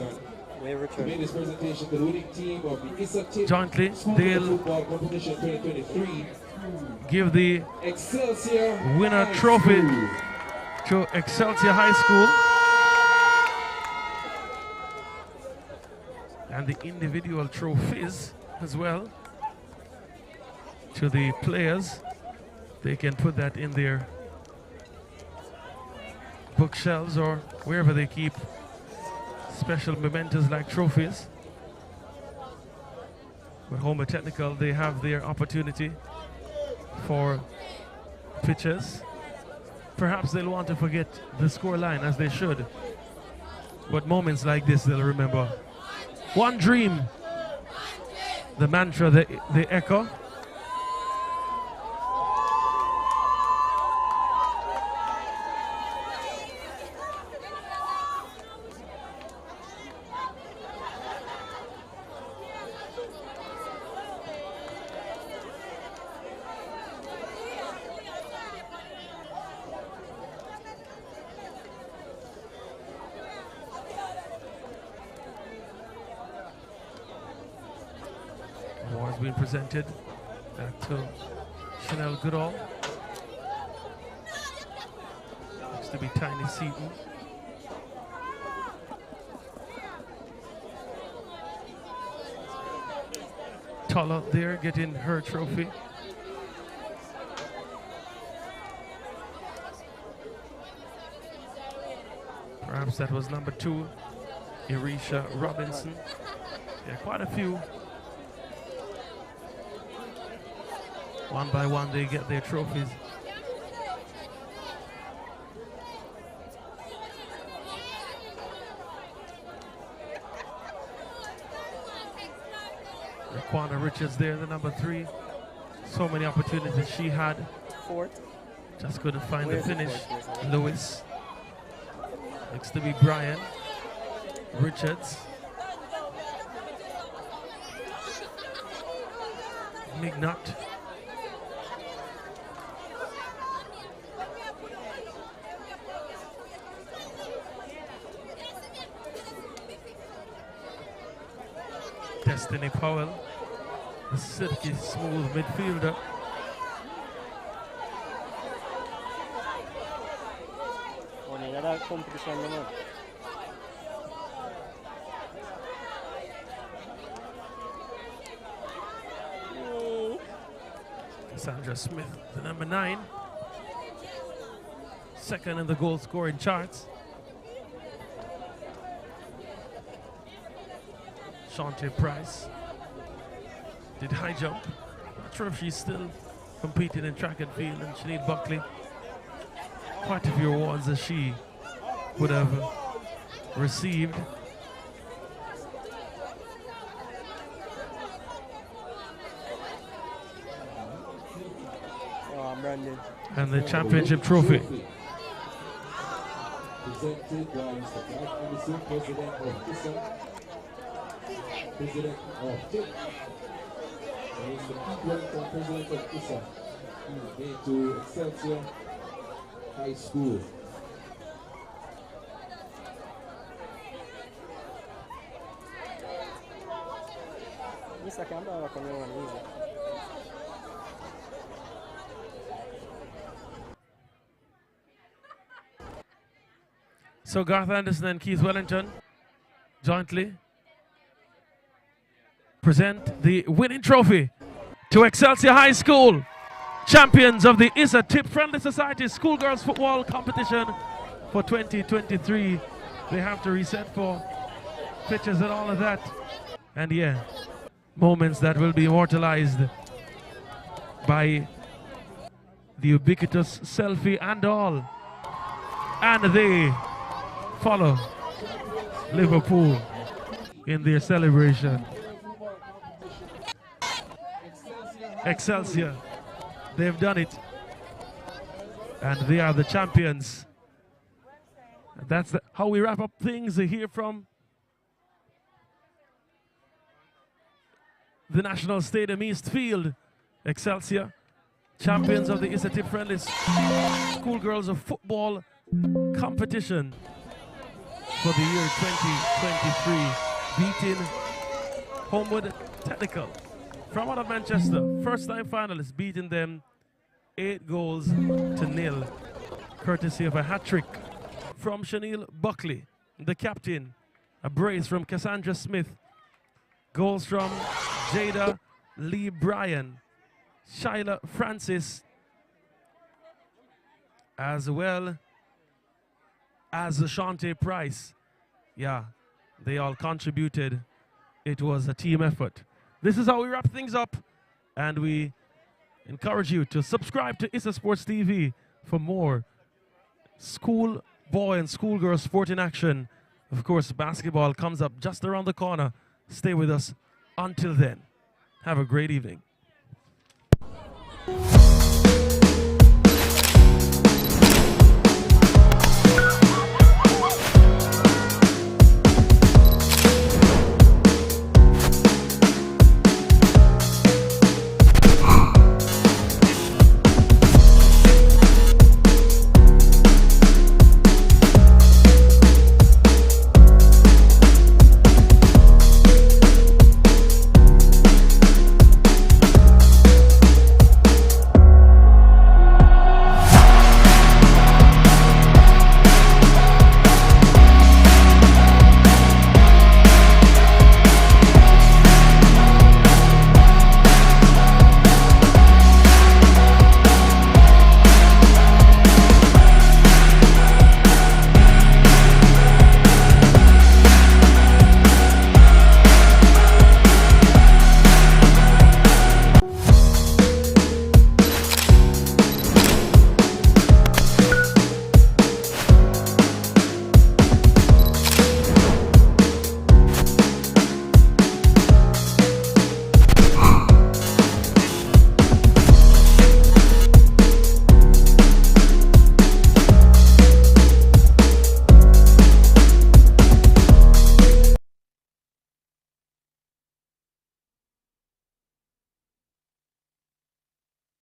jointly, they'll give the winner trophy to Excelsior High School, and the individual trophies as well to the players. They can put that in their bookshelves or wherever they keep special mementos like trophies. With Homer Technical, they have their opportunity for pictures. Perhaps they'll want to forget the score line, as they should, but moments like this they'll remember. One dream, the mantra they echo. Awards being presented back to Chanel Goodall. Looks to be Tiny Seaton. Tolla there getting her trophy. Perhaps that was number 2, Irisha Robinson. Yeah, quite a few. One by one they get their trophies. Raquana Richards there, the number 3. So many opportunities she had. Fourth. Just couldn't find the finish. Lewis. Looks to be Brian Richards. Mignot. Destiny Powell, the silky smooth midfielder. Cassandra Smith, the number 9. Second in the goal scoring charts. Shantae Price did high jump. Not sure if she's still competing in track and field. And Sinead Buckley, quite a few awards that she would have received. And the championship trophy. Presented by Mr. Garth Anderson, President of ISSA. President of TIP. And Mr. Keith Wellington, President of ISSA. Made to Excelsior High School. ISSA kan behöva komma ihåg en ISSA. So Garth Anderson and Keith Wellington jointly present the winning trophy to Excelsior High School, champions of the ISSA Tip Friendly Society Schoolgirls Football Competition for 2023. They have to reset for pictures and all of that. And yeah, moments that will be immortalized by the ubiquitous selfie and all. And they follow Liverpool in their celebration. Excelsior, they've done it. And they are the champions. And that's how we wrap up things here from the National Stadium East Field. Excelsior, champions of the ISSA Tip Friendly Schoolgirls of Football competition for the year 2023, beating Homewood Technical from out of Manchester. First time finalists, beating them 8-0, courtesy of a hat-trick from Chanel Buckley, the captain, a brace from Cassandra Smith, goals from Jada Lee Bryan, Shyla Francis, as well as Shante Price. Yeah, they all contributed. It was a team effort. This is how we wrap things up, and we encourage you to subscribe to ISSA Sports TV for more school boy and schoolgirl sport in action. Of course, basketball comes up just around the corner. Stay with us until then. Have a great evening.